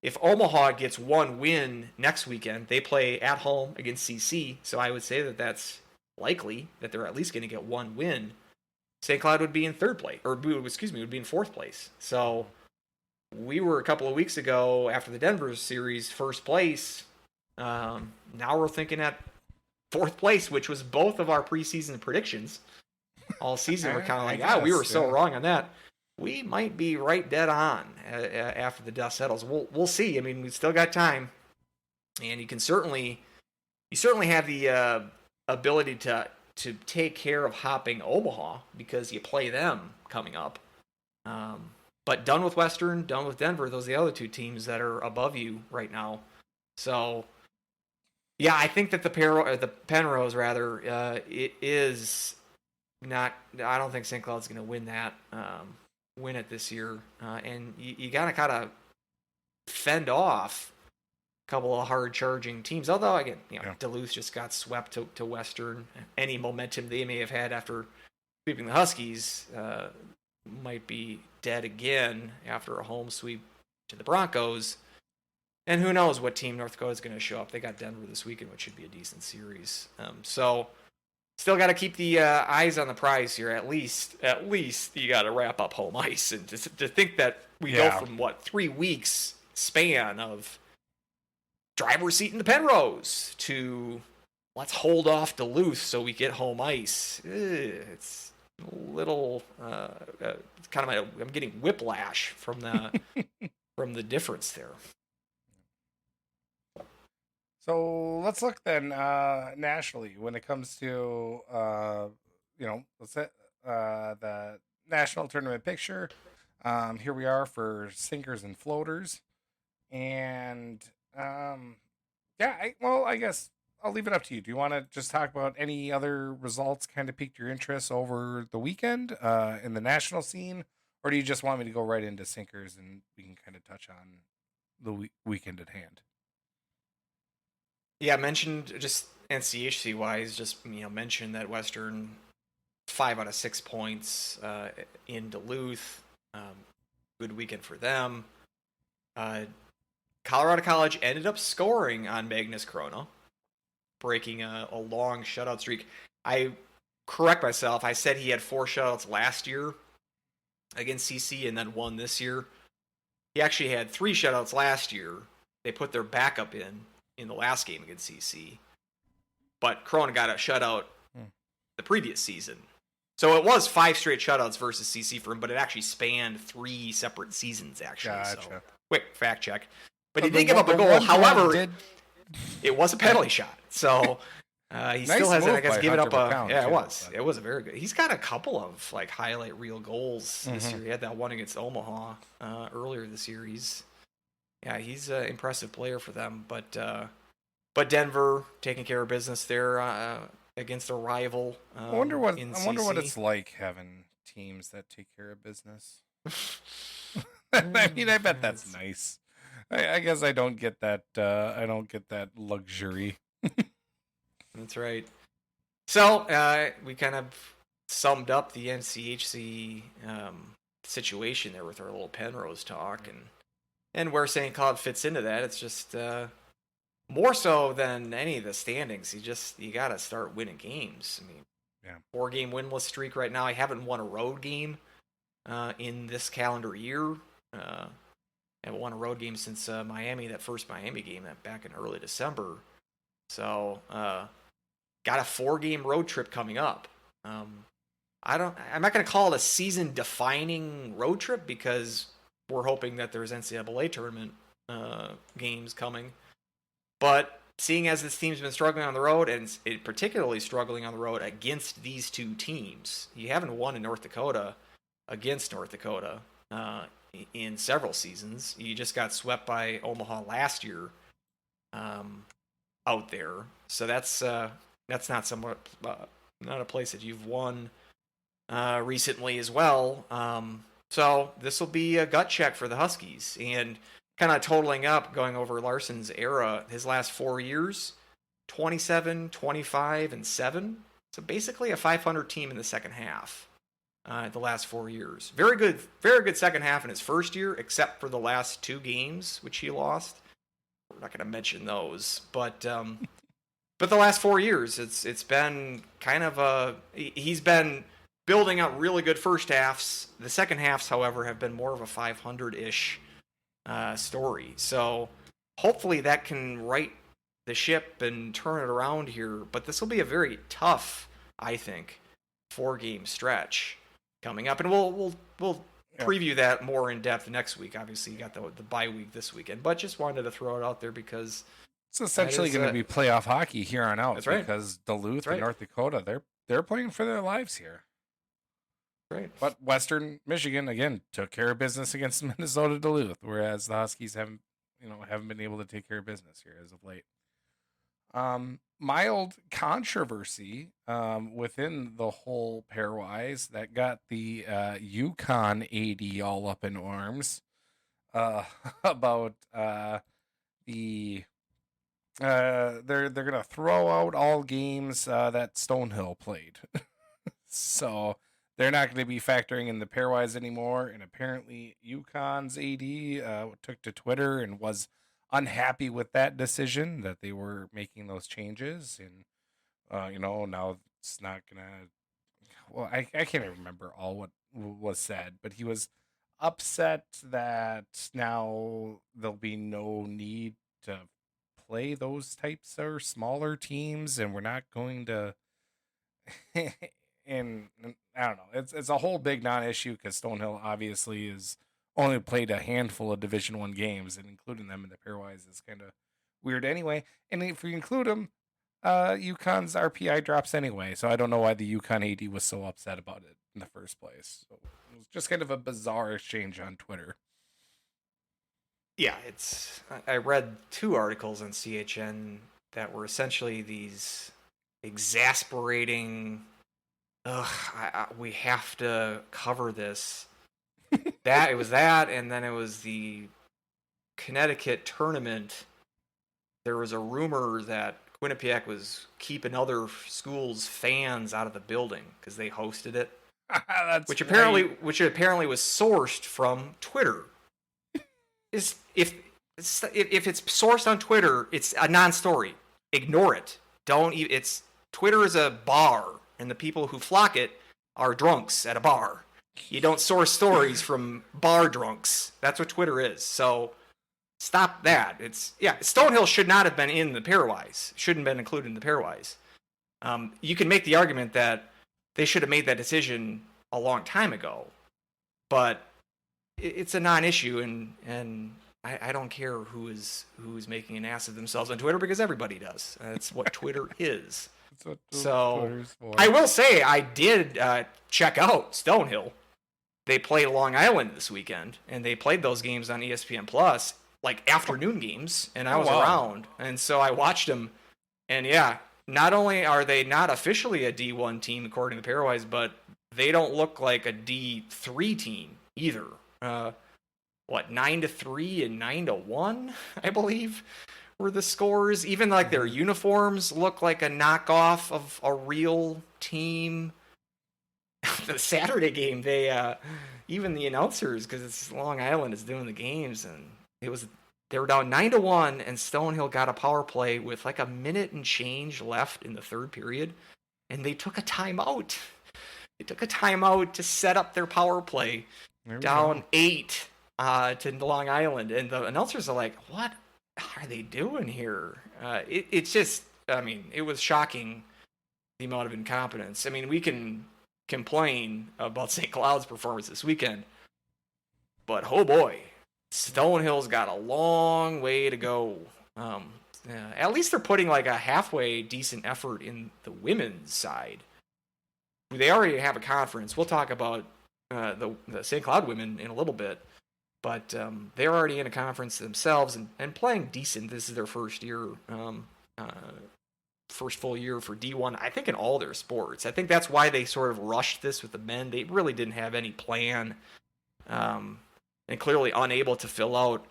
Speaker 3: if Omaha gets one win next weekend, they play at home against CC, so I would say that that's likely that they're at least going to get one win. St. Cloud would be in third place, or would be in fourth place. So we were a couple of weeks ago after the Denver series first place. Now we're thinking at fourth place, which was both of our preseason predictions all season. We're kind of like, we were so wrong on that. We might be right dead on after the dust settles. We'll see. I mean, we've still got time, and you certainly have the ability to take care of hopping Omaha, because you play them coming up. But done with Western, done with Denver. Those are the other two teams that are above you right now. So, yeah, I think that the Penrose, it is not. I don't think St. Cloud's going to win it this year. And you got to kind of fend off a couple of hard-charging teams. Although, again, Duluth just got swept to Western. Any momentum they may have had after sweeping the Huskies might be dead again after a home sweep to the Broncos. And who knows what team North Dakota is going to show up. They got Denver this weekend, which should be a decent series. So still got to keep the eyes on the prize here. At least you got to wrap up home ice. And to think that we go from, 3 weeks span of driver's seat in the Penrose to let's hold off Duluth so we get home ice. It's a little I'm getting whiplash from the from the difference there.
Speaker 2: So let's look then nationally when it comes to the national tournament picture. Here we are for sinkers and floaters, and I guess I'll leave it up to you. Do you want to just talk about any other results kind of piqued your interest over the weekend in the national scene, or do you just want me to go right into sinkers and we can kind of touch on the weekend at hand?
Speaker 3: Yeah, I mentioned just NCHC wise, mentioned that Western 5 out of 6 points in Duluth. Good weekend for them. Colorado College ended up scoring on Magnus Corona, breaking a long shutout streak. I correct myself. I said he had 4 shutouts last year against CC and then 1 this year. He actually had 3 shutouts last year. They put their backup in the last game against CC. But Corona got a shutout the previous season. So it was 5 straight shutouts versus CC for him, but it actually spanned 3 separate seasons, actually. Gotcha. So, quick fact check. But he did give up a goal. However, it was a penalty shot. So he still hasn't, I guess, given up a... Yeah, it was. It was a very good... He's got a couple of highlight reel goals this year. He had that one against Omaha earlier this year. He's an impressive player for them. But Denver taking care of business there against a rival.
Speaker 2: I wonder what it's like having teams that take care of business. I mean, I bet that's nice. I guess I don't get that. I don't get that luxury.
Speaker 3: That's right. So we kind of summed up the NCHC situation there with our little Penrose talk, and where St. Cloud fits into that. It's just more so than any of the standings. You got to start winning games. I mean, 4-game winless streak right now. I haven't won a road game in this calendar year. I haven't won a road game since Miami, that first Miami game back in early December. So, got a 4-game road trip coming up. I'm not going to call it a season-defining road trip because we're hoping that there's NCAA tournament games coming. But seeing as this team's been struggling on the road, and particularly struggling on the road against these two teams, you haven't won in North Dakota against North Dakota in several seasons. You just got swept by Omaha last year. out there. So that's not not a place that you've won recently as well. So this will be a gut check for the Huskies, and kind of totaling up, going over Larson's era, his last 4 years, 27, 25, and 7. So basically a 500 team in the second half. The last 4 years. Very good second half in his first year, except for the last 2 games, which he lost. We're not going to mention those, but the last 4 years, it's been kind of he's been building out really good first halves. The second halves, however, have been more of a 500-ish story. So hopefully that can right the ship and turn it around here. But this will be a very tough, I think, 4-game stretch coming up, and we'll preview that more in depth next week. Obviously, you got the bye week this weekend, but just wanted to throw it out there because
Speaker 2: it's essentially going to be playoff hockey here on out.
Speaker 3: That's right.
Speaker 2: Because Duluth and North Dakota, they're playing for their lives here.
Speaker 3: Right.
Speaker 2: But Western Michigan again took care of business against Minnesota Duluth, whereas the Huskies haven't been able to take care of business here as of late. Mild controversy within the whole pairwise that got the UConn AD all up in arms about they're gonna throw out all games that Stonehill played. So they're not going to be factoring in the pairwise anymore. And apparently UConn's AD took to Twitter and was unhappy with that decision, that they were making those changes. And, now it's not going to, well, I can't even remember all what was said, but he was upset that now there'll be no need to play those types of smaller teams, and we're not going to, and I don't know, it's a whole big non-issue because Stonehill obviously is only played a handful of Division I games, and including them in the pairwise is kind of weird anyway. And if we include them, UConn's RPI drops anyway, so I don't know why the UConn AD was so upset about it in the first place. So it was just kind of a bizarre exchange on Twitter.
Speaker 3: Yeah, I read 2 articles on CHN that were essentially these exasperating, we have to cover this. It was that, and then it was the Connecticut tournament. There was a rumor that Quinnipiac was keeping other schools' fans out of the building because they hosted it, which apparently was sourced from Twitter. If it's sourced on Twitter, it's a non-story. Ignore it. Twitter is a bar, and the people who flock it are drunks at a bar. You don't source stories from bar drunks. That's what Twitter is. So stop that. Stonehill should not have been in the pairwise. Shouldn't have been included in the pairwise. You can make the argument that they should have made that decision a long time ago, but it's a non-issue, and I don't care who is making an ass of themselves on Twitter, because everybody does. That's what Twitter is. So I will say I did check out Stonehill. They played Long Island this weekend, and they played those games on ESPN Plus, like afternoon games, and I was around, and so I watched them. And yeah, not only are they not officially a D1 team according to Pairwise, but they don't look like a D3 team either. 9-3 and 9-1, I believe, were the scores. Even like their uniforms look like a knockoff of a real team. The Saturday game, they even the announcers, because it's Long Island is doing the games, and they were down 9-1, and Stonehill got a power play with like a minute and change left in the third period, and they took a timeout. They took a timeout to set up their power play, down 8 to Long Island, and the announcers are like, "What are they doing here?" It's just, it was shocking, the amount of incompetence. We can complain about St. Cloud's performance this weekend, but oh boy, Stonehill's got a long way to go. At least they're putting like a halfway decent effort in the women's side. They already have a conference. We'll talk about the St. Cloud women in a little bit, but they're already in a conference themselves and playing decent. This is their first year. first full year for D1, I think in all their sports. I think that's why they sort of rushed this with the men. They really didn't have any plan, and clearly unable to fill out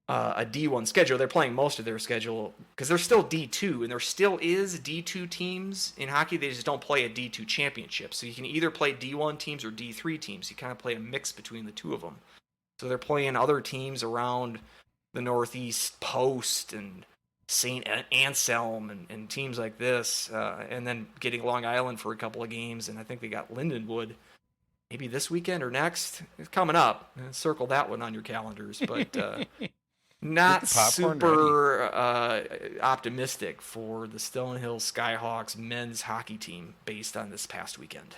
Speaker 3: a D1 schedule. They're playing most of their schedule because they're still D2, and there still is D2 teams in hockey. They just don't play a D2 championship. So you can either play D1 teams or D3 teams. You kind of play a mix between the two of them. So they're playing other teams around the Northeast Post and St. Anselm and teams like this, and then getting Long Island for a couple of games. And I think they got Lindenwood maybe this weekend or next. It's coming up. Circle that one on your calendars. But not super optimistic for the Stonehill Skyhawks men's hockey team based on this past weekend.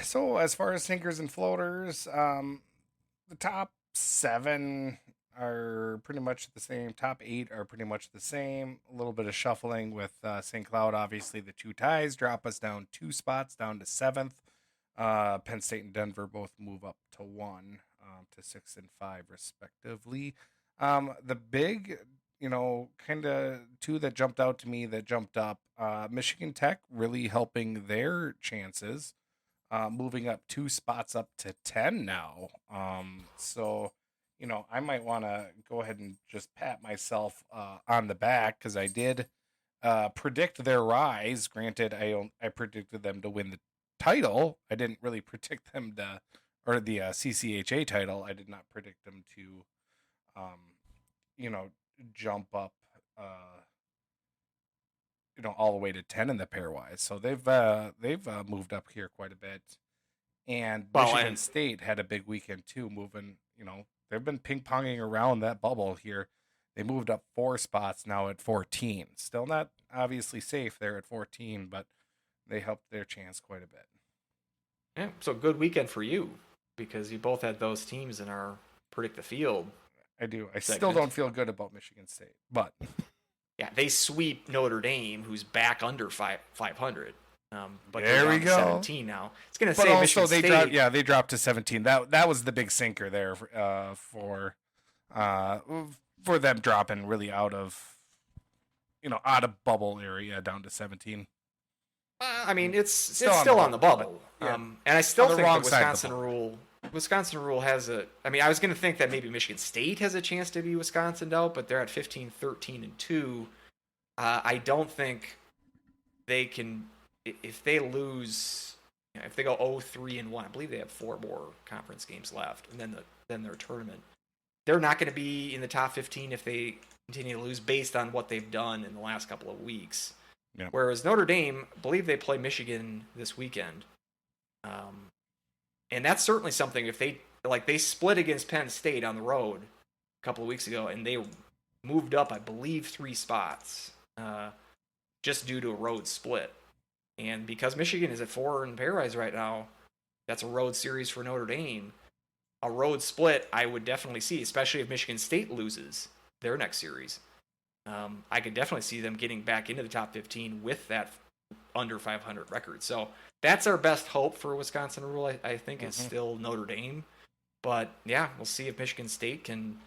Speaker 2: So as far as sinkers and floaters, the top 7 are pretty much the same. Top 8 are pretty much the same. A little bit of shuffling with St. Cloud. Obviously, the 2 ties drop us down 2 spots, down to 7th. Penn State and Denver both move up to 1, to 6 and 5 respectively. The big, kind of 2 that jumped out to me that jumped up. Michigan Tech really helping their chances. Moving up 2 spots up to 10 now. So, I might want to go ahead and just pat myself on the back because I did predict their rise. Granted, I predicted them to win the title. I didn't really predict them or the CCHA title. I did not predict them to, jump up, all the way to 10 in the pairwise. So they've moved up here quite a bit. And Michigan State had a big weekend too, moving, they've been ping-ponging around that bubble here. They moved up 4 spots now at 14. Still not obviously safe there at 14, but they helped their chance quite a bit.
Speaker 3: Yeah, so good weekend for you because you both had those teams in our Predict the Field.
Speaker 2: I do. I still don't feel good about Michigan State, but...
Speaker 3: Yeah, they sweep Notre Dame, who's back under 500. But
Speaker 2: there we go.
Speaker 3: 17 now. It's going to say
Speaker 2: also
Speaker 3: Michigan
Speaker 2: they
Speaker 3: State.
Speaker 2: They dropped to 17. That was the big sinker there for them dropping really out of bubble area down to 17.
Speaker 3: I mean, it's still on the bubble. Yeah. And I still think the Wisconsin rule has I was going to think that maybe Michigan State has a chance to be Wisconsined out, but they're at 15, 13, and 2. I don't think they can, if they lose, if they go 0-3 and 1, I believe they have 4 more conference games left, and then their tournament. They're not going to be in the top 15 if they continue to lose based on what they've done in the last couple of weeks.
Speaker 2: Yeah.
Speaker 3: Whereas Notre Dame, I believe they play Michigan this weekend. And that's certainly something if they split against Penn State on the road a couple of weeks ago, and they moved up, I believe, 3 spots just due to a road split. And because Michigan is at 4 in Pairwise right now, that's a road series for Notre Dame. A road split I would definitely see, especially if Michigan State loses their next series. I could definitely see them getting back into the top 15 with that under 500 record. So that's our best hope for Wisconsin rule, I think, is still Notre Dame. But, yeah, we'll see if Michigan State can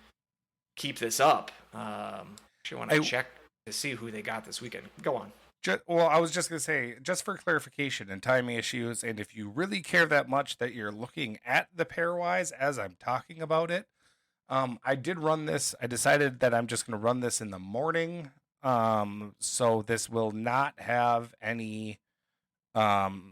Speaker 3: keep this up. Actually, want to check to see who they got this weekend. Go on.
Speaker 2: Well, I was just going to say, just for clarification and timing issues, and if you really care that much that you're looking at the pairwise as I'm talking about it, I did run this. I decided that I'm just going to run this in the morning. So this will not have any Beanpot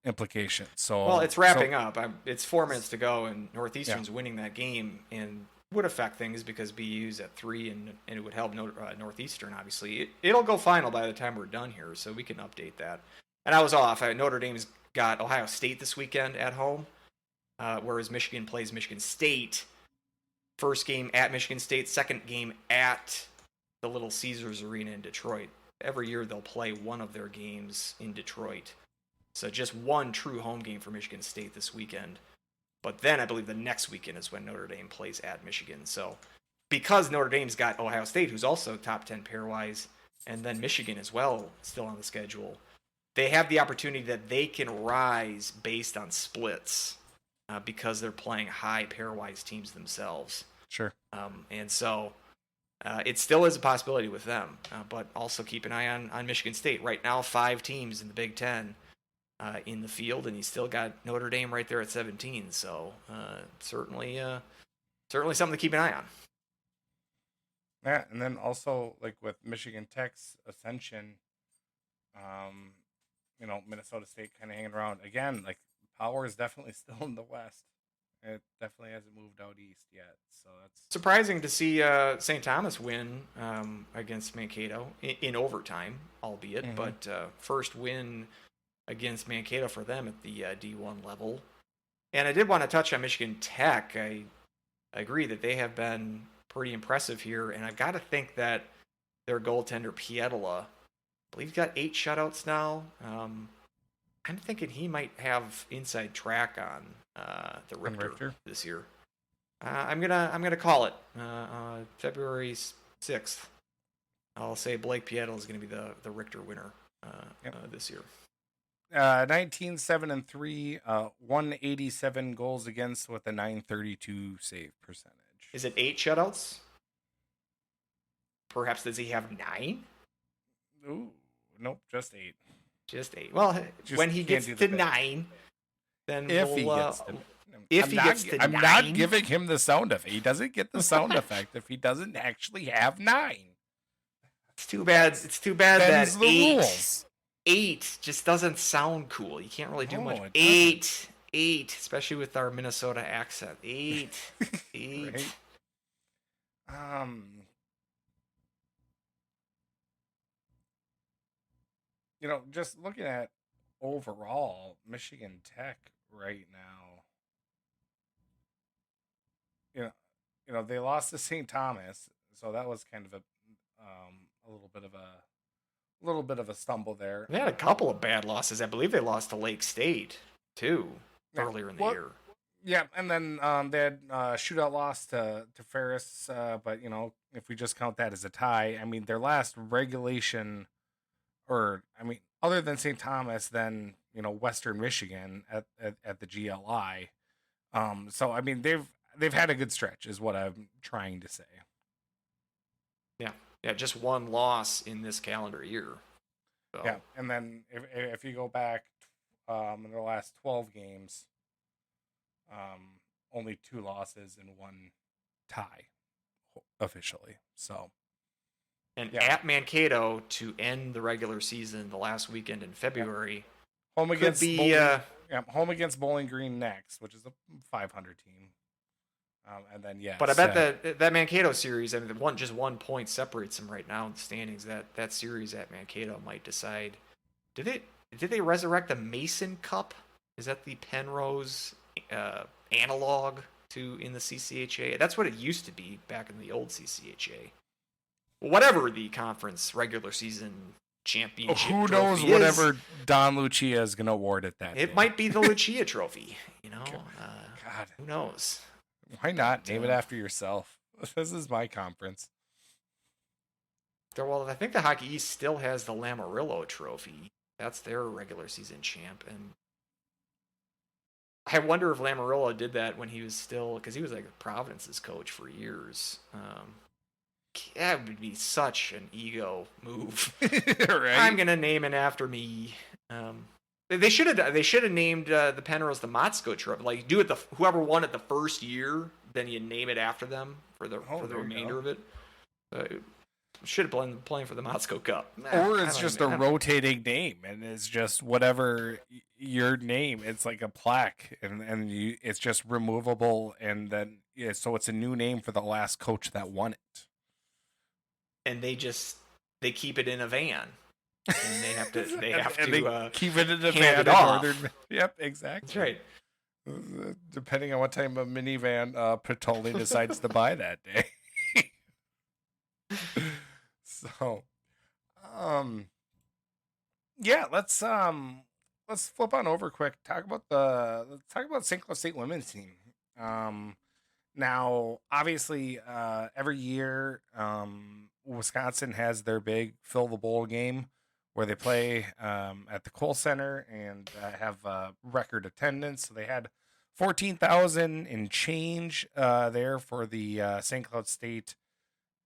Speaker 2: implications. So
Speaker 3: well, it's wrapping up. It's 4 minutes to go, and Northeastern's winning that game, and would affect things because BU's at 3, and it would help Northeastern. Obviously, it'll go final by the time we're done here, so we can update that. And I was off. Notre Dame's got Ohio State this weekend at home, whereas Michigan plays Michigan State. First game at Michigan State, second game at the Little Caesars Arena in Detroit. Every year they'll play one of their games in Detroit. So just one true home game for Michigan State this weekend. But then I believe the next weekend is when Notre Dame plays at Michigan. So because Notre Dame's got Ohio State, who's also top 10 pairwise, and then Michigan as well, still on the schedule, they have the opportunity that they can rise based on splits because they're playing high pairwise teams themselves.
Speaker 2: Sure.
Speaker 3: And so it still is a possibility with them, but also keep an eye on Michigan State. Right now, 5 teams in the Big Ten in the field, and you still got Notre Dame right there at 17. So certainly something to keep an eye on.
Speaker 2: Yeah, and then also like with Michigan Tech's ascension, Minnesota State kind of hanging around again. Like power is definitely still in the West. It definitely hasn't moved out east yet, so that's
Speaker 3: surprising to see St. Thomas win against Mankato in overtime, albeit, but first win against Mankato for them at the D1 level. And I did want to touch on Michigan Tech. I agree that they have been pretty impressive here, and I've got to think that their goaltender Pietola, I believe he's got 8 shutouts now. I'm thinking he might have inside track on the Richter this year. I'm gonna call it February 6th. I'll say Blake Pietola is going to be the Richter winner this year.
Speaker 2: 19-7-3, 187 goals against with a .932 save percentage.
Speaker 3: Is it 8 shutouts? Perhaps does he have 9?
Speaker 2: Ooh, nope, just 8.
Speaker 3: Just 8. Well, when he gets to 9, then
Speaker 2: he gets to 9. I'm not giving him the sound effect. He doesn't get the sound effect if he doesn't actually have 9.
Speaker 3: It's too bad. It's too bad
Speaker 2: Them's
Speaker 3: that
Speaker 2: the
Speaker 3: 8.
Speaker 2: Rules.
Speaker 3: 8 just doesn't sound cool. You can't really do much.
Speaker 2: It
Speaker 3: 8, especially with our Minnesota accent. 8.
Speaker 2: Right? Just looking at overall Michigan Tech right now, they lost to St. Thomas, so that was kind of a little bit of a stumble there.
Speaker 3: They had a couple of bad losses. I believe they lost to Lake State too earlier in the year.
Speaker 2: Yeah, and then they had a shootout loss to Ferris, but if we just count that as a tie, I mean their last regulation, other than St. Thomas, then Western Michigan at the GLI. So I mean they've had a good stretch, is what I'm trying to say.
Speaker 3: Yeah, just one loss in this calendar year. So.
Speaker 2: Yeah, and then if you go back in the last 12 games, only 2 losses and 1 tie officially. So,
Speaker 3: and at Mankato to end the regular season the last weekend in February.
Speaker 2: Home against home against Bowling Green next, which is a 500 team. And then
Speaker 3: but I bet that Mankato series, I mean, just 1 point separates them right now in the standings. That series at Mankato might decide. Did they resurrect the Mason Cup? Is that the Penrose analog to in the CCHA? That's what it used to be back in the old CCHA. Whatever the conference regular season championship.
Speaker 2: Who knows? Whatever Don Lucia is going to award it that.
Speaker 3: It might be the Lucia Trophy.
Speaker 2: God,
Speaker 3: who knows?
Speaker 2: Why not name it after yourself? This is my conference.
Speaker 3: Well, I think the Hockey East still has the Lamarillo Trophy. That's their regular season champ, and I wonder if Lamarillo did that when he was still, because he was like Providence's coach for years. That would be such an ego move.
Speaker 2: Right?
Speaker 3: I'm gonna name it after me. They should have named the Penrose the Motzko Trophy. Like do it whoever won it the first year, then you name it after them for the remainder of it. Should have been playing for the Motzko Cup.
Speaker 2: Or it's just a rotating name, and it's just whatever your name. It's like a plaque, and it's just removable, and then so it's a new name for the last coach that won it.
Speaker 3: And they keep it in a van. And they have to
Speaker 2: keep it in a
Speaker 3: hand
Speaker 2: van
Speaker 3: it off.
Speaker 2: Yep, exactly.
Speaker 3: That's right.
Speaker 2: Depending on what type of minivan Patoli decides to buy that day. So, yeah, let's flip on over quick. Let's talk about St. Cloud State women's team. Now, obviously, every year, Wisconsin has their big fill the bowl game where they play at the Kohl Center and have record attendance. So they had 14,000 and change there for the St. Cloud State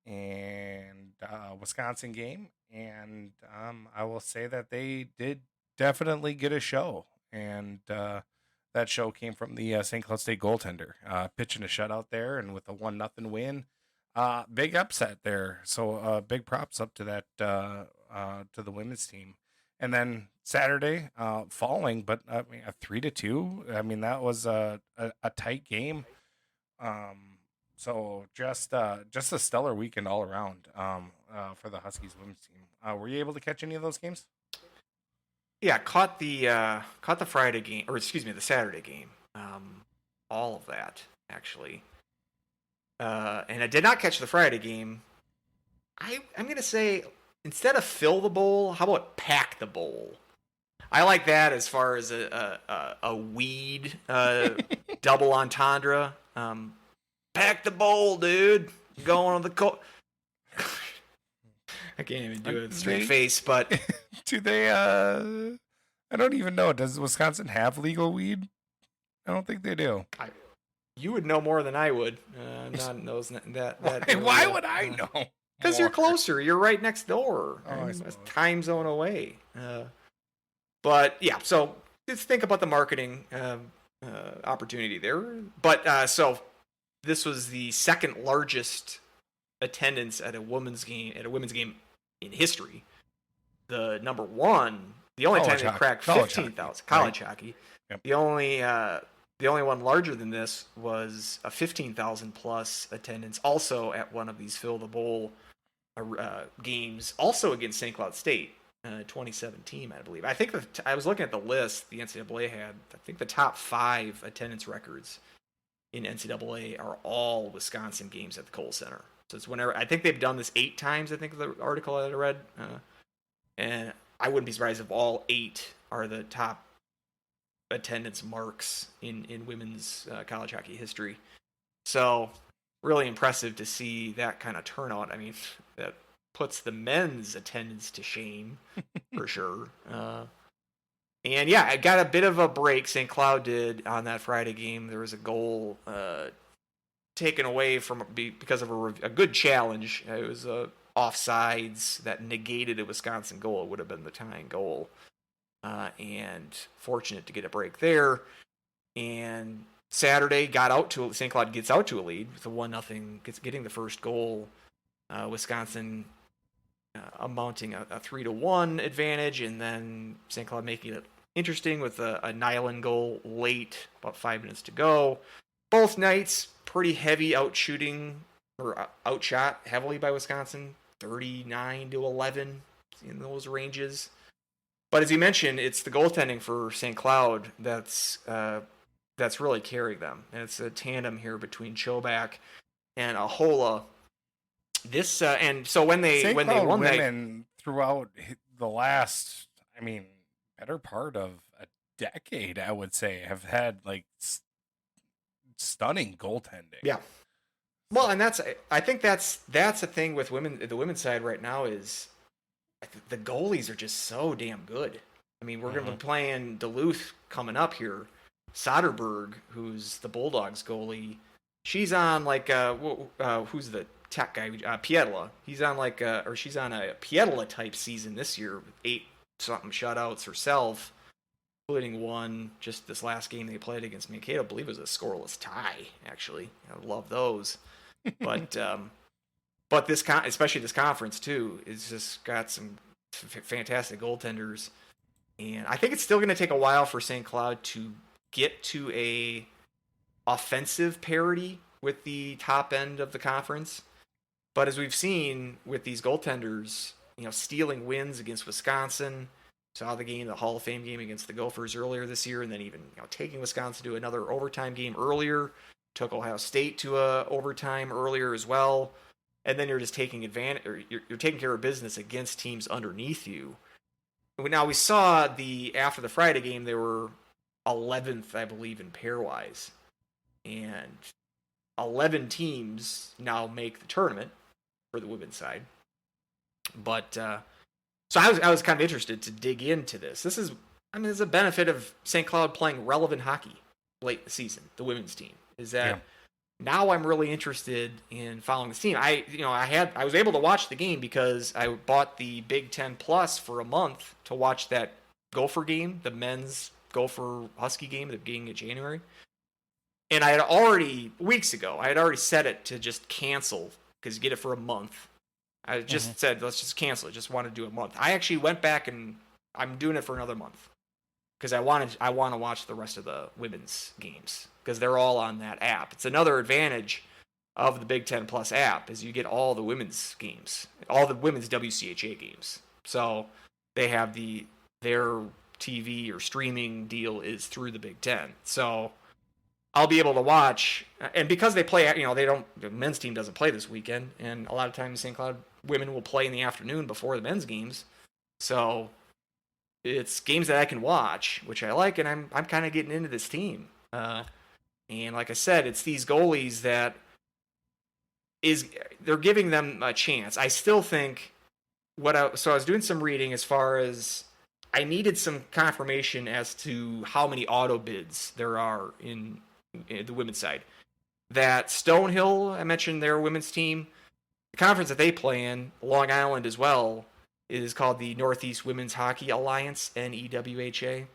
Speaker 2: and Wisconsin game. And I will say that they did definitely get a show. And that show came from the St. Cloud State goaltender, pitching a shutout there and with a 1-0 win. Big upset there. So big props up to that, to the women's team. And then Saturday, falling, but I mean, a 3-2. I mean, that was a tight game. So just a stellar weekend all around for the Huskies women's team. Were you able to catch any of those games?
Speaker 3: Yeah, caught the Friday game, or excuse me, the Saturday game. All of that actually. And I did not catch the Friday game. I'm gonna say, instead of fill the bowl, how about pack the bowl? I like that as far as a weed double entendre. Pack the bowl, dude. Going on the I can't even do it with a straight face, but
Speaker 2: do they? I don't even know. Does Wisconsin have legal weed? I don't think they do.
Speaker 3: You would know more than I would. I'm not in those
Speaker 2: Why would I know?
Speaker 3: Because you're closer. You're right next door.
Speaker 2: Oh,
Speaker 3: time zone away. But yeah, so just think about the marketing opportunity there. But so this was the second largest attendance at a women's game in history. The number one, the only time they cracked 15,000 college hockey.
Speaker 2: Yep.
Speaker 3: The only one larger than this was a 15,000 plus attendance, also at one of these fill the bowl games, also against St. Cloud State, 2017, I believe. I think I was looking at the list the NCAA had. I think the top 5 attendance records in NCAA are all Wisconsin games at the Kohl Center. So it's whenever, I think they've done this 8 times. I think the article that I read, and I wouldn't be surprised if all 8 are the top attendance marks in women's college hockey history. So really impressive to see that kind of turnout. I mean, that puts the men's attendance to shame for sure. And yeah, I got a bit of a break. St. Cloud did on that Friday game. There was a goal taken away from because of a good challenge. It was offsides that negated a Wisconsin goal. It would have been the tying goal. And fortunate to get a break there. And Saturday St. Cloud gets out to a lead with a 1-0, getting the first goal. Wisconsin amounting a 3-1 advantage, and then St. Cloud making it interesting with a Nyland goal late, about 5 minutes to go. Both nights pretty heavy outshot heavily by Wisconsin, 39-11 in those ranges. But as you mentioned, it's the goaltending for St. Cloud that's really carrying them, and it's a tandem here between Chobak and Ahola. This and so when they won
Speaker 2: women throughout the last, I mean, better part of a decade, I would say, have had like stunning goaltending.
Speaker 3: Yeah. Well, and I think that's a thing with the women's side right now is the goalies are just so damn good. I mean, we're going to be playing Duluth coming up here. Soderberg, who's the Bulldogs goalie, she's on like who's the tech guy? Pietla. He's on she's on a Pietla type season this year with 8-something shutouts herself, including one just this last game they played against Mankato. I believe it was a scoreless tie. Actually, I love those. But this especially this conference too, is just got some fantastic goaltenders, and I think it's still going to take a while for St. Cloud to get to a offensive parity with the top end of the conference. But as we've seen with these goaltenders, stealing wins against Wisconsin, saw the Hall of Fame game against the Gophers earlier this year, and then even taking Wisconsin to another overtime game earlier, took Ohio State to a overtime earlier as well. And then you're just taking advantage, or you're taking care of business against teams underneath you. Now we saw after the Friday game, they were 11th, I believe, in Pairwise, and 11 teams now make the tournament for the women's side. But so I was kind of interested to dig into this. This is a benefit of St. Cloud playing relevant hockey. late in the season, the women's team, is that now I'm really interested in following this team. I was able to watch the game because I bought the Big Ten Plus for a month to watch that Gopher game, the men's Gopher Husky game at the beginning of January. And I had already, weeks ago, set it to just cancel because you get it for a month. I just said, let's just cancel it. Just want to do a month. I actually went back and I'm doing it for another month because I want to watch the rest of the women's games because they're all on that app. It's another advantage of the Big Ten Plus app is you get all the women's games, all the women's WCHA games. So they have their TV or streaming deal is through the Big Ten. So I'll be able to watch, and because they play, the men's team doesn't play this weekend, and a lot of times St. Cloud women will play in the afternoon before the men's games. So it's games that I can watch, which I like, and I'm kind of getting into this team. And like I said, it's these goalies that they're giving them a chance. I still think so I was doing some reading as far as I needed some confirmation as to how many auto bids there are in the women's side. That Stonehill, I mentioned their women's team, the conference that they play in, Long Island as well, is called the Northeast Women's Hockey Alliance, NEWHA.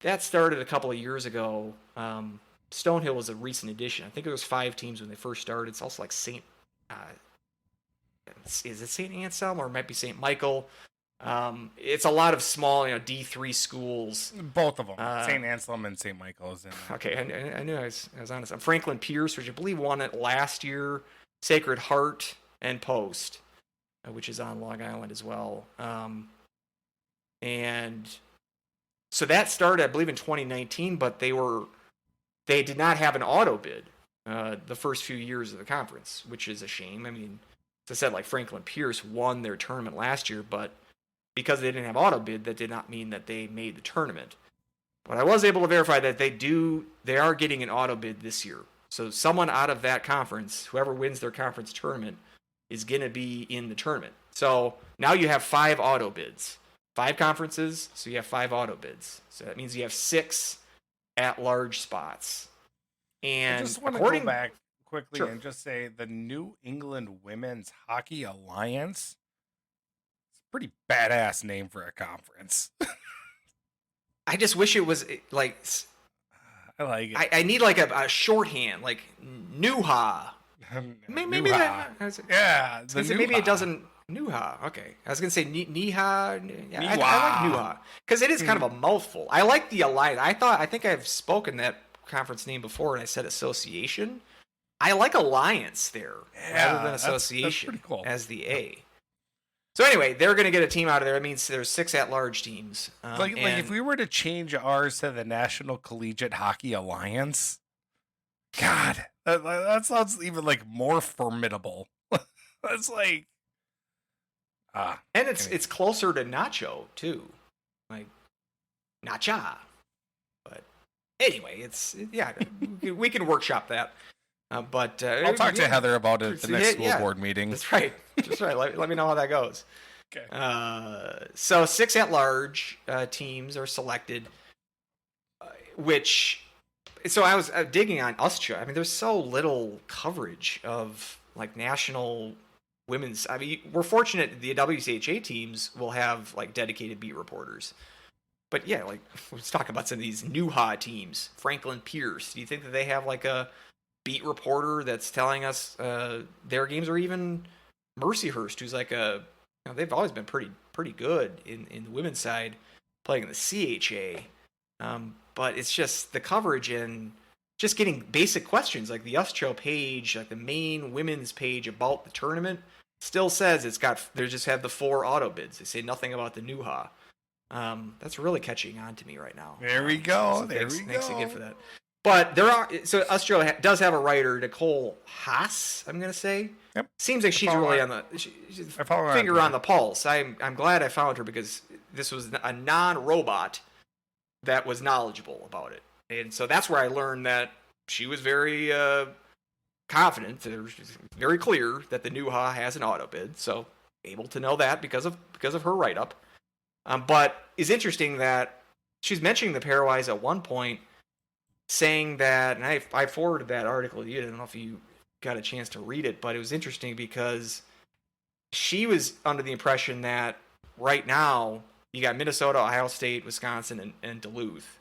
Speaker 3: That started a couple of years ago. Stonehill was a recent addition. I think it was 5 teams when they first started. It's also like is it St. Anselm or it might be St. Michael? It's a lot of small, D3 schools.
Speaker 2: Both of them, St. Anselm and St. Michael's.
Speaker 3: Okay, I knew I was honest. Franklin Pierce, which I believe won it last year. Sacred Heart and Post, which is on Long Island as well. And so that started, I believe, in 2019, but they did not have an auto bid the first few years of the conference, which is a shame. I mean, as I said, like Franklin Pierce won their tournament last year, but because they didn't have auto bid, that did not mean that they made the tournament. But I was able to verify that they are getting an auto bid this year. So someone out of that conference, whoever wins their conference tournament, is going to be in the tournament. So now you have 5 auto bids. 5 conferences, so you have 5 auto bids. So that means you have 6 at-large spots. And
Speaker 2: I just want to go back quickly and just say the New England Women's Hockey Alliance. It's a pretty badass name for a conference.
Speaker 3: I just wish it was like...
Speaker 2: I like it.
Speaker 3: I need like a shorthand, like NUHA. Maybe that.
Speaker 2: Yeah,
Speaker 3: maybe it doesn't. NUHA. Okay, I was gonna say NIHA. Yeah, I like NUHA because it is kind of a mouthful. I like the alliance. I think I've spoken that conference name before, and I said association. I like alliance there rather than association.
Speaker 2: That's pretty cool.
Speaker 3: As the A. So anyway, they're going to get a team out of there. It means there's 6 at-large teams.
Speaker 2: Like if we were to change ours to the National Collegiate Hockey Alliance, God, that sounds even like more formidable. That's like,
Speaker 3: and it's closer to Nacho too, like Nacha. But anyway, we can workshop that. But
Speaker 2: I'll talk to Heather about it at the next school board meeting.
Speaker 3: That's right. Let me know how that goes.
Speaker 2: Okay.
Speaker 3: So 6 at-large teams are selected, so I was digging on USCHA. I mean, there's so little coverage of like national women's. I mean, we're fortunate the WCHA teams will have like dedicated beat reporters. But yeah, like let's talk about some of these NUHA teams. Franklin Pierce. Do you think that they have like a beat reporter that's telling us their games, or even Mercyhurst, who's like they've always been pretty good in the women's side, playing in the CHA. But it's just the coverage and just getting basic questions like the USCHO page, like the main women's page about the tournament, still says they just have the 4 auto bids. They say nothing about the NUHA. That's really catching on to me right now.
Speaker 2: There we go.
Speaker 3: So thanks again for that. But USCHO does have a writer, Nicole Haas, I'm going to say.
Speaker 2: Yep.
Speaker 3: Seems like she's really on finger on the pulse. I'm glad I found her because this was a non-robot that was knowledgeable about it. And so that's where I learned that she was very confident, very clear that the NUHA has an auto bid. So able to know that because of her write-up. But it's interesting that she's mentioning the Pairwise at one point, saying that, and I forwarded that article to you. I don't know if you got a chance to read it, but it was interesting because she was under the impression that right now you got Minnesota, Ohio State, Wisconsin, and Duluth.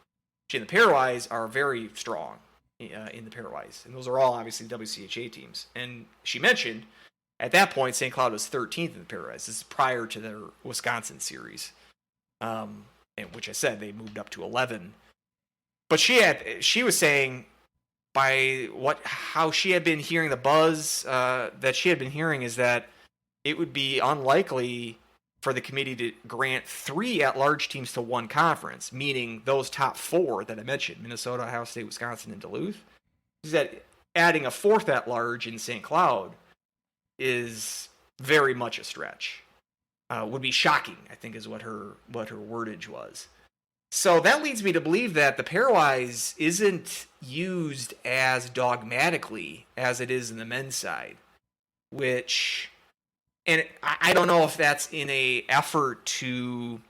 Speaker 3: And the Pairwise are very strong in the Pairwise, and those are all obviously WCHA teams. And she mentioned at that point St. Cloud was 13th in the Pairwise. This is prior to their Wisconsin series, and which I said they moved up to 11. But she was saying how she had been hearing the buzz that she had been hearing is that it would be unlikely for the committee to grant 3 at-large teams to one conference, meaning those top 4 that I mentioned, Minnesota, Ohio State, Wisconsin, and Duluth. Is that adding a 4th at-large in St. Cloud is very much a stretch. Would be shocking, I think, is what her wordage was. So that leads me to believe that the Pairwise isn't used as dogmatically as it is in the men's side, and I don't know if that's in a effort to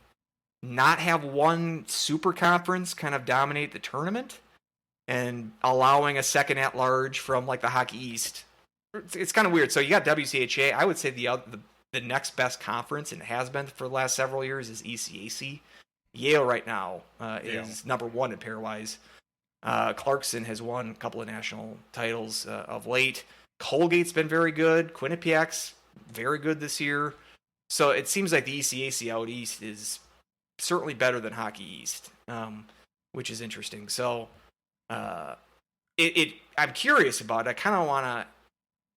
Speaker 3: not have one super conference kind of dominate the tournament and allowing a second at large from like the Hockey East. It's kind of weird. So you got WCHA. I would say the next best conference, and it has been for the last several years, is ECAC. Yale right now is number 1 in Pairwise. Clarkson has won a couple of national titles of late. Colgate's been very good. Quinnipiac's very good this year. So it seems like the ECAC out east is certainly better than Hockey East, which is interesting. So I'm curious about it. I kind of want to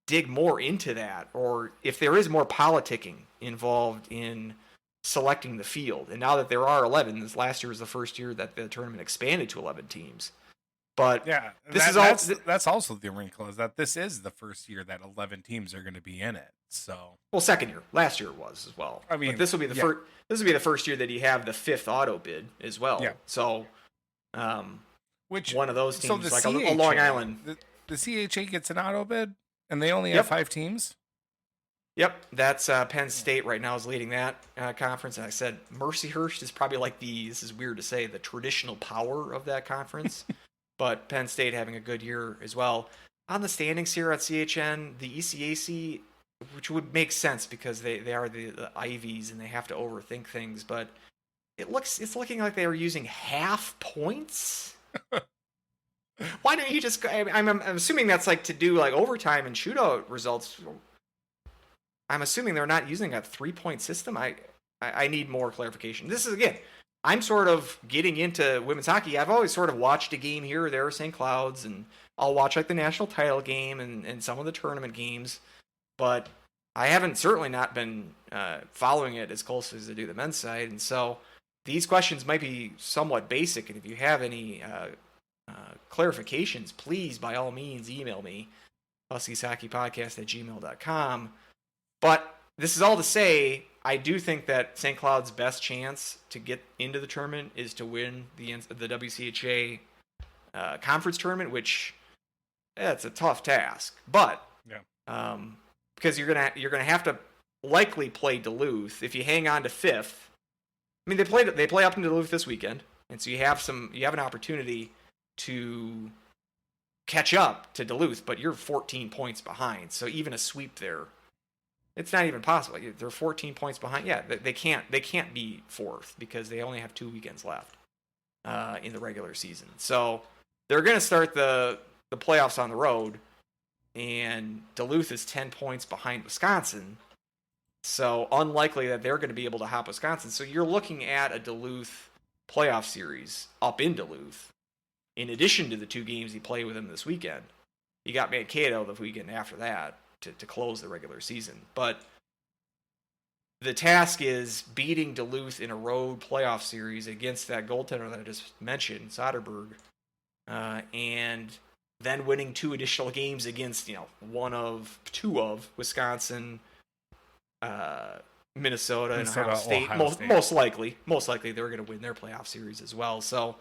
Speaker 3: dig more into that, or if there is more politicking involved in selecting the field. And now that there are 11, this last year was the first year that the tournament expanded to 11 teams. But
Speaker 2: yeah, that's also the wrinkle, is that this is the first year that 11 teams are going to be in it. So,
Speaker 3: well, second year, last year was as well. I mean, but this will be the first. This will be the first year that you have the 5th auto bid as well. Yeah. So, which one of those teams, like CHA, a Long Island,
Speaker 2: the CHA gets an auto bid, and they only have 5 teams.
Speaker 3: Yep, that's Penn State right now is leading that conference. And I said Mercyhurst is probably like this is weird to say, the traditional power of that conference. But Penn State having a good year as well. On the standings here at CHN, the ECAC, which would make sense because they are the Ivies and they have to overthink things, but it's looking like they are using half points. Why don't you just? I'm assuming that's like to do like overtime and shootout results. I'm assuming they're not using a 3-point system. I need more clarification. This is, again, I'm sort of getting into women's hockey. I've always sort of watched a game here or there, St. Cloud's, and I'll watch like the national title game and some of the tournament games, but I haven't certainly not been following it as closely as I do the men's side. And so these questions might be somewhat basic, and if you have any clarifications, please, by all means, email me, huskieshockeypodcast@gmail.com. But this is all to say, I do think that St. Cloud's best chance to get into the tournament is to win the WCHA conference tournament, which it's a tough task. But because you're gonna have to likely play Duluth if you hang on to 5th. I mean, they play up in Duluth this weekend, and so you have an opportunity to catch up to Duluth, but you're 14 points behind. So even a sweep there, it's not even possible. They're 14 points behind. Yeah, they can't be 4th because they only have 2 weekends left in the regular season. So they're going to start the playoffs on the road, and Duluth is 10 points behind Wisconsin. So unlikely that they're going to be able to hop Wisconsin. So you're looking at a Duluth playoff series up in Duluth, in addition to the 2 games you play with them this weekend. You got Mankato the weekend after that to close the regular season. But the task is beating Duluth in a road playoff series against that goaltender that I just mentioned, Soderberg, and then winning 2 additional games against, 2 of Wisconsin, Minnesota, and Ohio State. Most likely they're going to win their playoff series as well. So,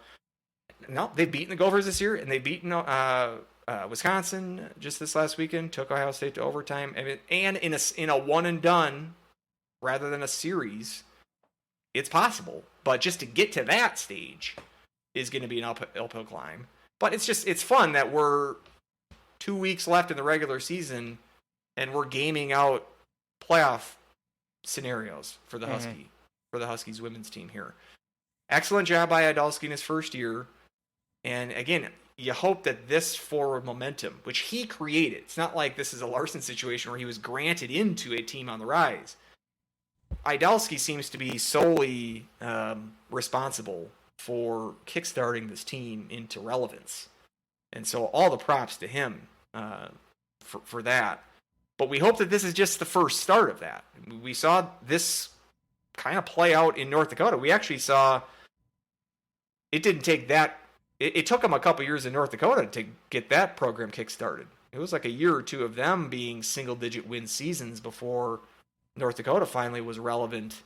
Speaker 3: no, they've beaten the Gophers this year, and they've beaten Wisconsin just this last weekend. Took Ohio State to overtime, and in a one and done rather than a series. It's possible, but just to get to that stage is going to be an uphill climb. But it's fun that we're 2 weeks left in the regular season and we're gaming out playoff scenarios for the Huskies women's team here. Excellent job by Adolski in his first year. And again, you hope that this forward momentum, which he created, it's not like this is a Larson situation where he was granted into a team on the rise. Idalski seems to be solely responsible for kickstarting this team into relevance. And so all the props to him for that. But we hope that this is just the first start of that. We saw this kind of play out in North Dakota. We actually saw it didn't take that. It took them a couple years in North Dakota to get that program kickstarted. It was like a year or two of them being single-digit win seasons before North Dakota finally was relevant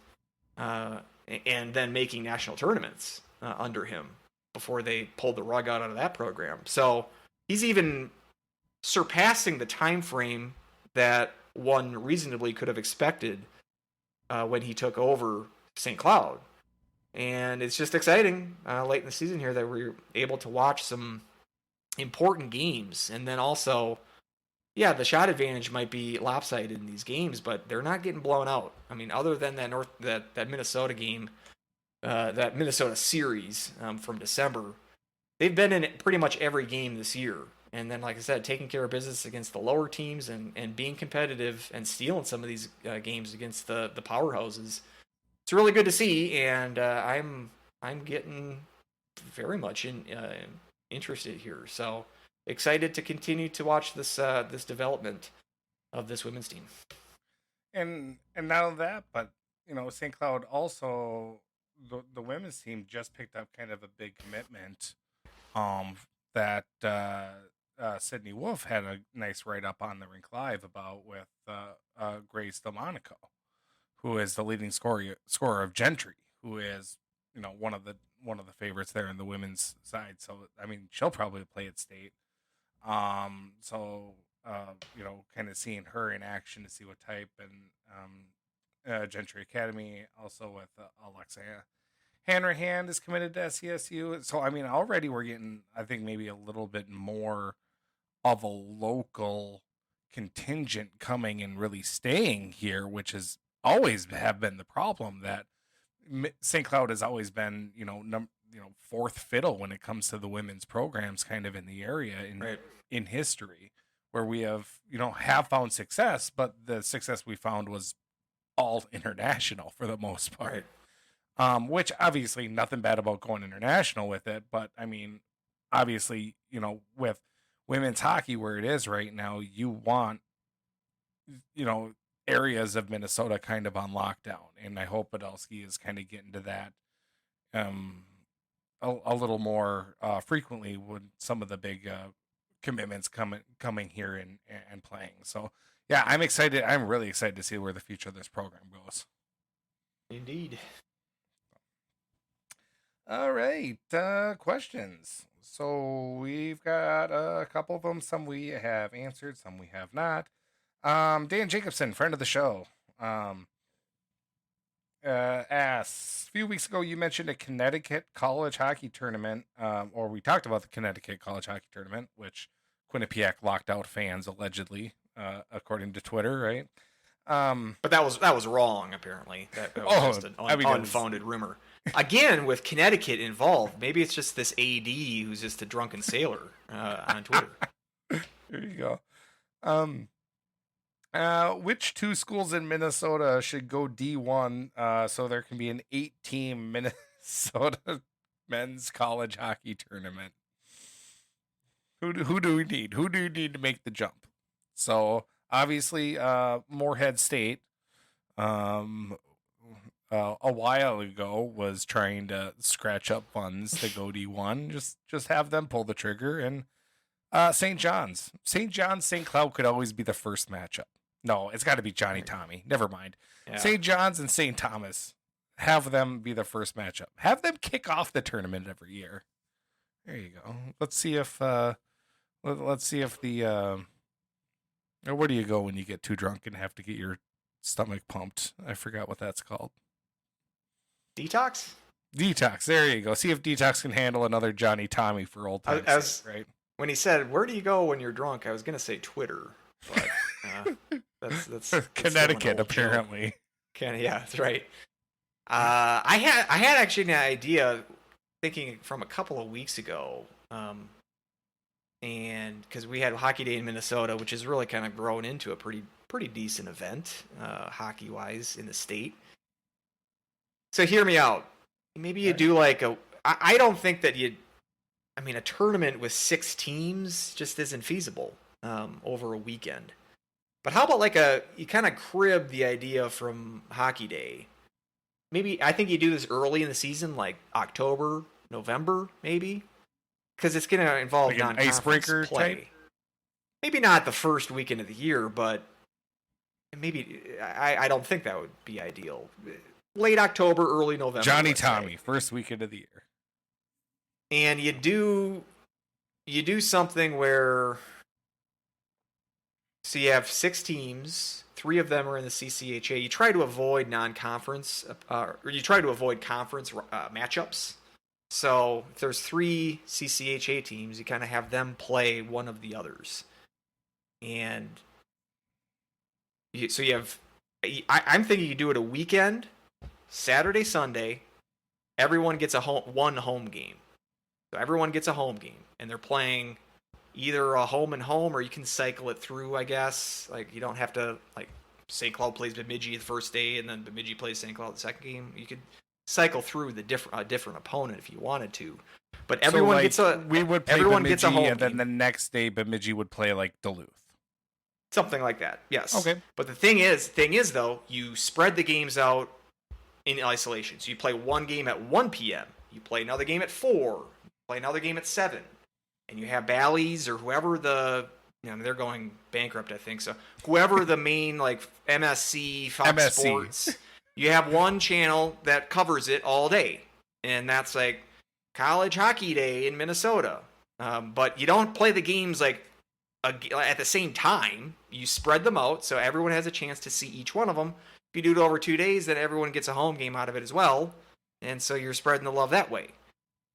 Speaker 3: and then making national tournaments under him before they pulled the rug out of that program. So he's even surpassing the time frame that one reasonably could have expected when he took over St. Cloud. And it's just exciting late in the season here that we're able to watch some important games. And then also, yeah, the shot advantage might be lopsided in these games, but they're not getting blown out. I mean, other than that Minnesota game, that Minnesota series from December, they've been in pretty much every game this year. And then, like I said, taking care of business against the lower teams and being competitive and stealing some of these games against the powerhouses. It's really good to see, and I'm getting very much interested here. So excited to continue to watch this this development of this women's team.
Speaker 2: And not only that, but St. Cloud also the women's team just picked up kind of a big commitment. That Sydney Wolf had a nice write up on the Rink Live about with Grace Delmonico, who is the leading scorer of Gentry, who is one of the favorites there in the women's side. So I mean, she'll probably play at state. So kind of seeing her in action to see what type, and Gentry Academy also with Alexa Hanrahan is committed to SCSU. So I mean, already we're getting, I think, maybe a little bit more of a local contingent coming and really staying here, which is always have been the problem, that St. Cloud has always been, fourth fiddle when it comes to the women's programs kind of in the area in history, where we have found success, but the success we found was all international for the most part. Which obviously nothing bad about going international with it. But I mean, obviously, with women's hockey where it is right now, you want, areas of Minnesota kind of on lockdown, and I hope Podolsky is kind of getting to that a little more frequently with some of the big commitments coming here and playing. So yeah, I'm excited. I'm really excited to see where the future of this program goes.
Speaker 3: Indeed.
Speaker 2: All right, questions. So we've got a couple of them. Some we have answered, some we have not. Dan Jacobson, friend of the show, asks, a few weeks ago you mentioned a Connecticut college hockey tournament, or we talked about the Connecticut college hockey tournament, which Quinnipiac locked out fans allegedly, according to Twitter, right?
Speaker 3: But that was wrong, apparently. That was just an unfounded rumor. Again, with Connecticut involved, maybe it's just this AD who's just a drunken sailor on Twitter.
Speaker 2: There you go. Which two schools in Minnesota should go D1 so there can be an 8-team Minnesota men's college hockey tournament? Who do we need? Who do you need to make the jump? So obviously, Moorhead State, a while ago was trying to scratch up funds to go D1. Just have them pull the trigger. And St. John's, St. Cloud could always be the first matchup. No, it's got to be Johnny Tommy. Never mind. Yeah. St. John's and St. Thomas, have them be the first matchup. Have them kick off the tournament every year. There you go. Let's see if the where do you go when you get too drunk and have to get your stomach pumped? I forgot what that's called.
Speaker 3: Detox?
Speaker 2: Detox. There you go. See if Detox can handle another Johnny Tommy for old time's sake, right?
Speaker 3: When he said, "Where do you go when you're drunk?" I was gonna say Twitter, but that's
Speaker 2: Connecticut apparently.
Speaker 3: Yeah, that's right. I had actually an idea, thinking from a couple of weeks ago, and because we had Hockey Day in Minnesota, which has really kind of grown into a pretty decent event, hockey wise, in the state. So hear me out. Maybe you do like I don't think that a tournament with 6 teams just isn't feasible over a weekend. But how about you kind of crib the idea from Hockey Day? Maybe I think you do this early in the season, like October, November, maybe, because it's going to involve
Speaker 2: like an icebreaker
Speaker 3: play.
Speaker 2: Type?
Speaker 3: Maybe not the first weekend of the year, but maybe I don't think that would be ideal. Late October, early November.
Speaker 2: Johnny Tommy, first weekend of the year.
Speaker 3: And you do something where, so you have 6 teams, 3 of them are in the CCHA. You try to avoid non-conference, or you try to avoid conference matchups. So if there's 3 CCHA teams, you kind of have them play one of the others. And so you have, I'm thinking you do it a weekend, Saturday, Sunday, everyone gets one home game. So everyone gets a home game, and they're playing either a home and home, or you can cycle it through, I guess. Like, you don't have to, like, St. Cloud plays Bemidji the first day, and then Bemidji plays St. Cloud the second game. You could cycle through a different opponent if you wanted to. But everyone gets a
Speaker 2: we would play
Speaker 3: everyone
Speaker 2: Bemidji,
Speaker 3: gets a home
Speaker 2: and then
Speaker 3: game.
Speaker 2: the next day Bemidji would play like Duluth.
Speaker 3: Something like that, yes.
Speaker 2: Okay.
Speaker 3: But the thing is though, you spread the games out in isolation. So you play one game at 1 p.m. You play another game at 4. Play another game at 7, and you have Bally's or whoever they're going bankrupt, I think. So whoever the main like MSC, Fox Sports, you have one channel that covers it all day, and that's like College Hockey Day in Minnesota. But you don't play the games like at the same time. You spread them out so everyone has a chance to see each one of them. If you do it over 2 days, then everyone gets a home game out of it as well, and so you're spreading the love that way.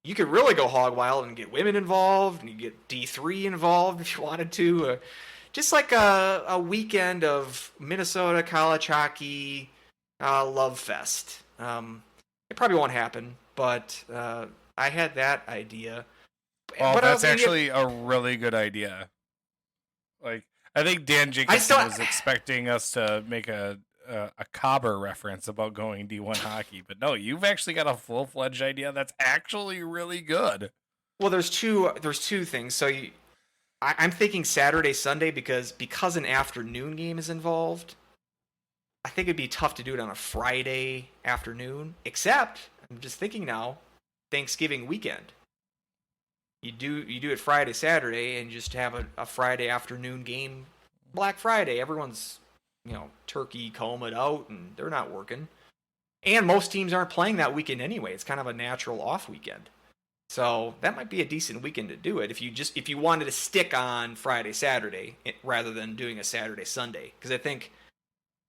Speaker 3: You could really go hog wild and get women involved, and you get D3 involved if you wanted to. Just like a weekend of Minnesota college hockey love fest. It probably won't happen, but I had that idea.
Speaker 2: Oh, that's actually a really good idea. Like, I think Dan Jacobson was expecting us to make a Cobber reference about going D1 hockey, but no, you've actually got a full-fledged idea that's actually really good.
Speaker 3: Well, there's two things. So I'm thinking Saturday, Sunday because an afternoon game is involved. I think it'd be tough to do it on a Friday afternoon, except I'm just thinking now, Thanksgiving weekend. You do it Friday, Saturday, and just have a Friday afternoon game. Black Friday, everyone's turkey comb it out, and they're not working. And most teams aren't playing that weekend anyway. It's kind of a natural off weekend. So that might be a decent weekend to do it if you wanted to stick on Friday, Saturday, rather than doing a Saturday, Sunday. Because I think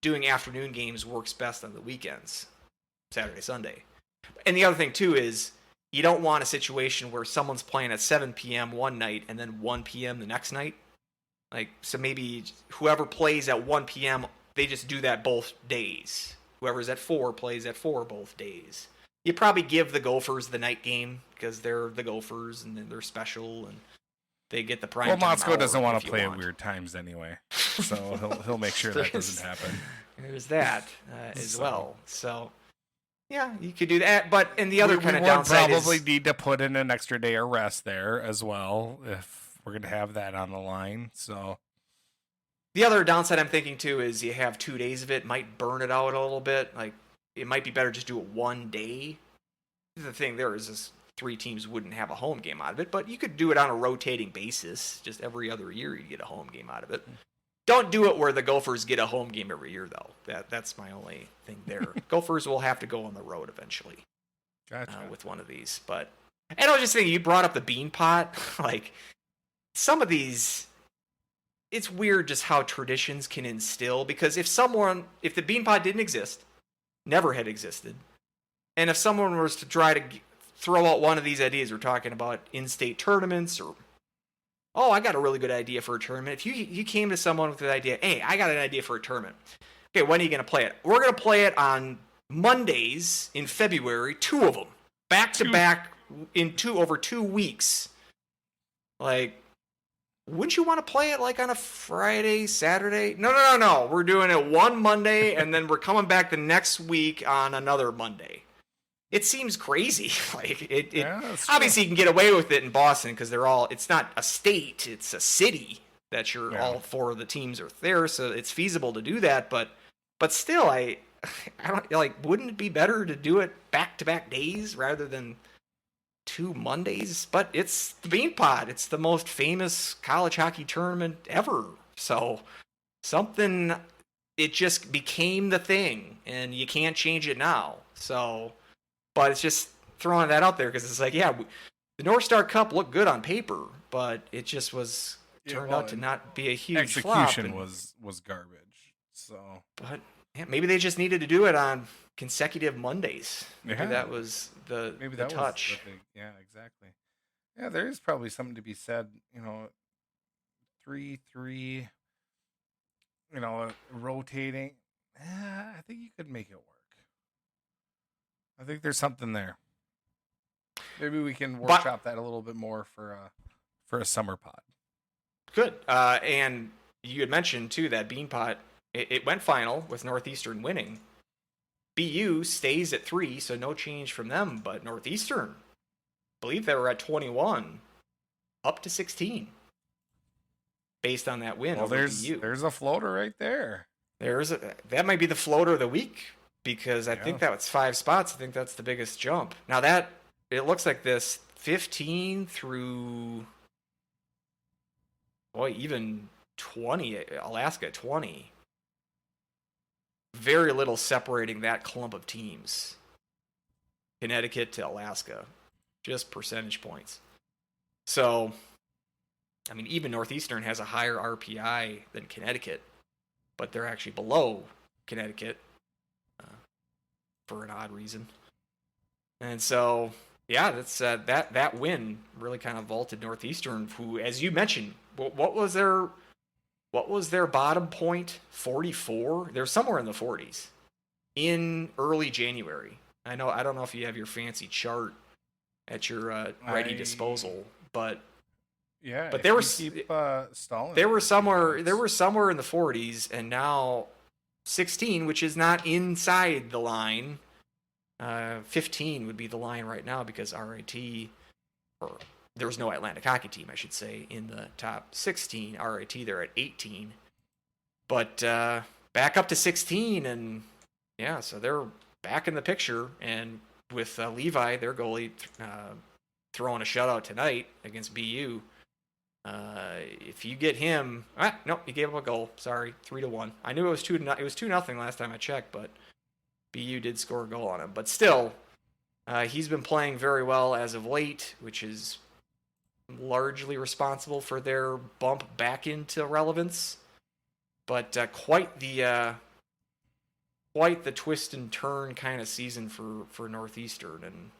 Speaker 3: doing afternoon games works best on the weekends, Saturday, Sunday. And the other thing, too, is you don't want a situation where someone's playing at 7 p.m. one night and then 1 p.m. the next night. Like, so maybe whoever plays at 1 p.m., they just do that both days. Whoever's at 4 plays at 4 both days. You probably give the Gophers the night game because they're the Gophers and they're special and they get the prime time.
Speaker 2: Well, Motzko doesn't want to play at weird times anyway, so he'll make sure that doesn't happen.
Speaker 3: There's that as well. So, yeah, you could do that. But and the other kind of downside
Speaker 2: probably need to put in an extra day of rest there as well if we're going to have that on the line. So
Speaker 3: the other downside I'm thinking too is you have 2 days of it, might burn it out a little bit. Like, it might be better just do it one day. The thing there is 3 teams wouldn't have a home game out of it, but you could do it on a rotating basis. Just every other year you get a home game out of it. Don't do it where the Gophers get a home game every year, though. That's my only thing there. Gophers will have to go on the road eventually.
Speaker 2: Gotcha.
Speaker 3: With one of these. And I was just thinking, you brought up the bean pot. Like, some of these, it's weird just how traditions can instill, because if the bean pot didn't exist, never had existed, And if someone was to try to throw out one of these ideas, we're talking about in-state tournaments or, oh, I got a really good idea for a tournament. If you came to someone with the idea, hey, I got an idea for a tournament. Okay, when are you going to play it? We're going to play it on Mondays in February, 2 of them, back to back over 2 weeks. Like, wouldn't you want to play it like on a Friday, Saturday? No. We're doing it one Monday, and then we're coming back the next week on another Monday. It seems crazy. Like obviously you can get away with it in Boston because it's not a state, it's a city that all 4 of the teams are there, so it's feasible to do that. But still, I don't like. Wouldn't it be better to do it back-to-back days rather than 2 Mondays? But it's the Bean Pod. It's the most famous college hockey tournament ever. So it just became the thing, and you can't change it now. So, but it's just throwing that out there because it's like, the North Star Cup looked good on paper, but it just turned out to not be a huge flop.
Speaker 2: Execution was garbage. So,
Speaker 3: but maybe they just needed to do it on consecutive Mondays. Maybe that was the touch.
Speaker 2: Yeah, exactly. Yeah, there is probably something to be said. 3-3. Rotating. I think you could make it work. I think there's something there. Maybe we can workshop that a little bit more for a summer pod.
Speaker 3: Good. And you had mentioned too that Bean Pot. It went final with Northeastern winning. BU stays at 3, so no change from them. But Northeastern, I believe they were at 21, up to 16, based on that win.
Speaker 2: Well,
Speaker 3: over BU.
Speaker 2: There's a floater right there.
Speaker 3: That might be the floater of the week because I think that was 5 spots. I think that's the biggest jump. Now it looks like this 15 through, even 20. Alaska 20. Very little separating that clump of teams. Connecticut to Alaska. Just percentage points. So, even Northeastern has a higher RPI than Connecticut, but they're actually below Connecticut for an odd reason. And so, that's that win really kind of vaulted Northeastern, who, as you mentioned, what was their bottom point? 44? They're somewhere in the 40s in early January. I don't know if you have your fancy chart at your ready disposal, but they were
Speaker 2: stalling.
Speaker 3: They were somewhere in the 40s, and now 16, which is not inside the line. 15 would be the line right now because RIT, or there was no Atlantic hockey team, I should say, in the top 16. RIT, they're at 18. But back up to 16, and so they're back in the picture. And with Levi, their goalie, throwing a shutout tonight against BU, if you get him, he gave up a goal. Sorry, 3-1. I knew it was 2-0 last time I checked, but BU did score a goal on him. But still, he's been playing very well as of late, which is largely responsible for their bump back into relevance. But quite the twist and turn kind of season for Northeastern, and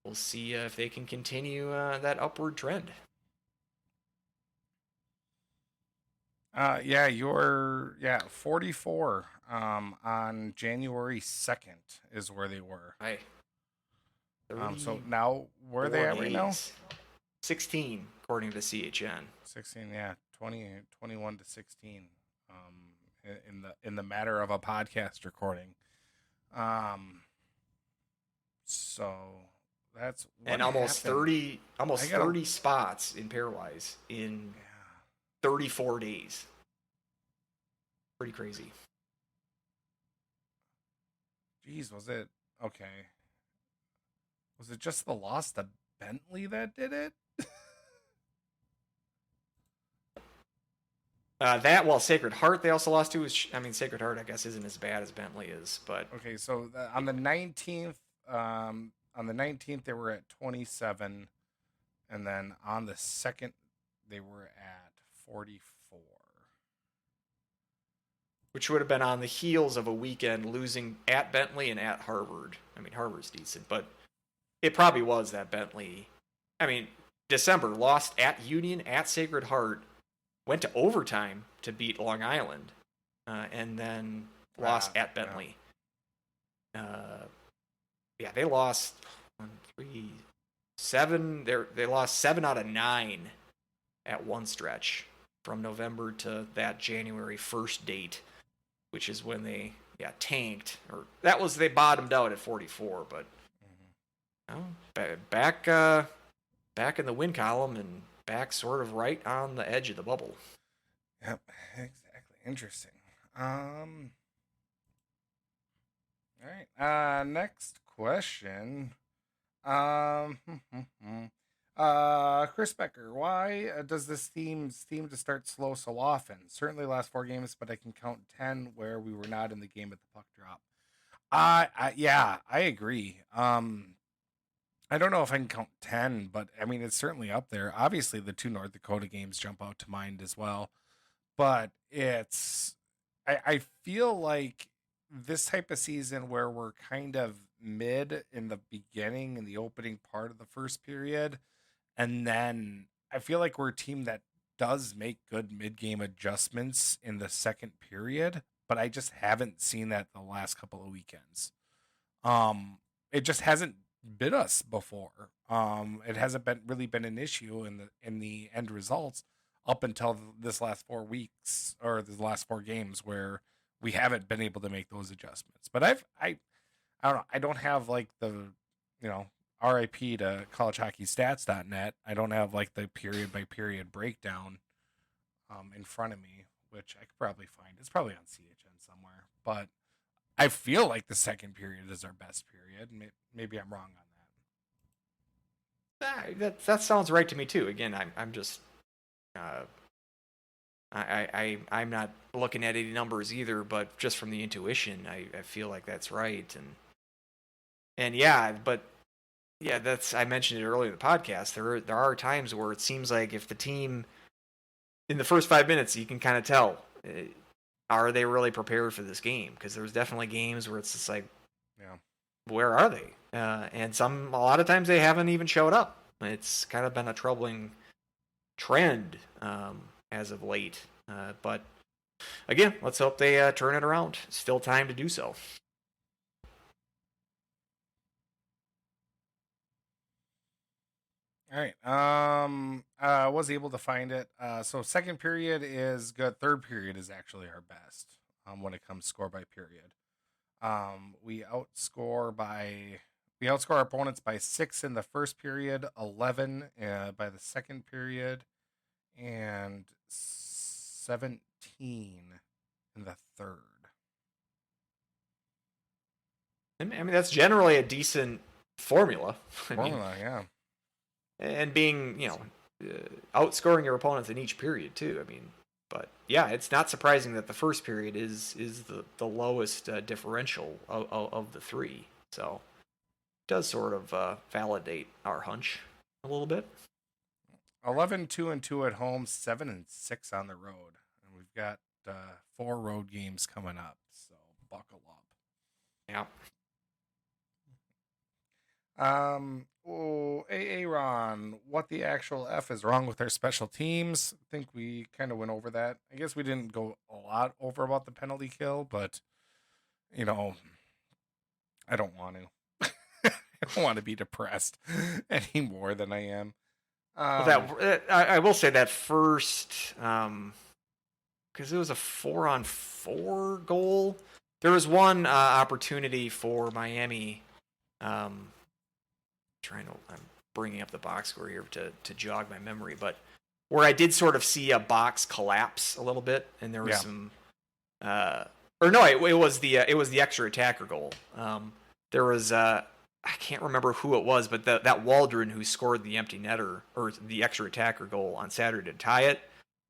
Speaker 3: we'll see if they can continue that upward trend.
Speaker 2: You're 44 on January 2nd is where they were.
Speaker 3: Right.
Speaker 2: So now where are they at right now?
Speaker 3: 16 according to CHN.
Speaker 2: 16, 21 to 16. In the matter of a podcast recording. So that's
Speaker 3: and almost happened. 30 spots in Pairwise in 34 days. Pretty crazy.
Speaker 2: Jeez, was it okay? Was it just the loss to Bentley that did it?
Speaker 3: Sacred Heart they also lost to. Sacred Heart I guess isn't as bad as Bentley is, but
Speaker 2: okay. So on the 19th, they were at 27, and then on the 2nd they were at 44.
Speaker 3: which would have been on the heels of a weekend losing at Bentley and at Harvard. I mean, Harvard's decent, but it probably was that Bentley. I mean, December lost at Union, at Sacred Heart, went to overtime to beat Long Island, and then lost at Bentley. Yeah, they lost 1, 3, 7. They lost 7 out of 9 at one stretch from November to that January 1st date, which is when they tanked. Or that was, they bottomed out at 44, but back in the win column and back sort of right on the edge of the bubble.
Speaker 2: Yep, exactly. Interesting. All right. Next question. Chris Becker, why does this team seem to start slow so often? Certainly last 4 games, but I can count 10 where we were not in the game at the puck drop. Yeah, I agree. I don't know if I can count 10, but I mean, it's certainly up there. Obviously, the 2 North Dakota games jump out to mind as well. But I feel like this type of season where we're kind of mid in the beginning, in the opening part of the first period, and then I feel like we're a team that does make good mid-game adjustments in the second period, but I just haven't seen that the last couple of weekends. It just hasn't bit us before. It hasn't really been an issue in the end results up until this last 4 weeks or the last 4 games where we haven't been able to make those adjustments. But I don't know. I don't have like the, RIP to collegehockeystats.net. I don't have like the period by period breakdown in front of me, which I could probably find. It's probably on CHN somewhere, but I feel like the second period is our best period. Maybe I'm wrong on that.
Speaker 3: That sounds right to me too. Again, I'm just I'm not looking at any numbers either, but just from the intuition, I feel like that's right. And that's, I mentioned it earlier in the podcast. There are times where it seems like if the team in the first 5 minutes, you can kind of tell, are they really prepared for this game? Because there's definitely games where it's just like, where are they? And a lot of times they haven't even showed up. It's kind of been a troubling trend as of late. But again, let's hope they turn it around. Still time to do so.
Speaker 2: All right. I was able to find it. So second period is good. Third period is actually our best when it comes score by period. We outscore our opponents by 6 in the first period, 11 by the second period, and 17 in the third.
Speaker 3: I mean, that's generally a decent formula.
Speaker 2: Yeah.
Speaker 3: And being, outscoring your opponents in each period too. I mean, but yeah, it's not surprising that the first period is the lowest differential of the 3. So it does sort of validate our hunch a little bit.
Speaker 2: 11-2-2 at home, 7-6 on the road, and we've got 4 road games coming up. So buckle up.
Speaker 3: Yeah.
Speaker 2: Aaron, what the actual F is wrong with our special teams? I think we kind of went over that. I guess we didn't go a lot over about the penalty kill, but I don't want to. I don't want to be depressed any more than I am.
Speaker 3: I will say that first, because it was a 4-on-4 goal. There was one opportunity for Miami. I'm bringing up the box score here to jog my memory, but where I did sort of see a box collapse a little bit, and there was some, it was the extra attacker goal. There was I can't remember who it was, but that Waldron who scored the empty netter or the extra attacker goal on Saturday to tie it,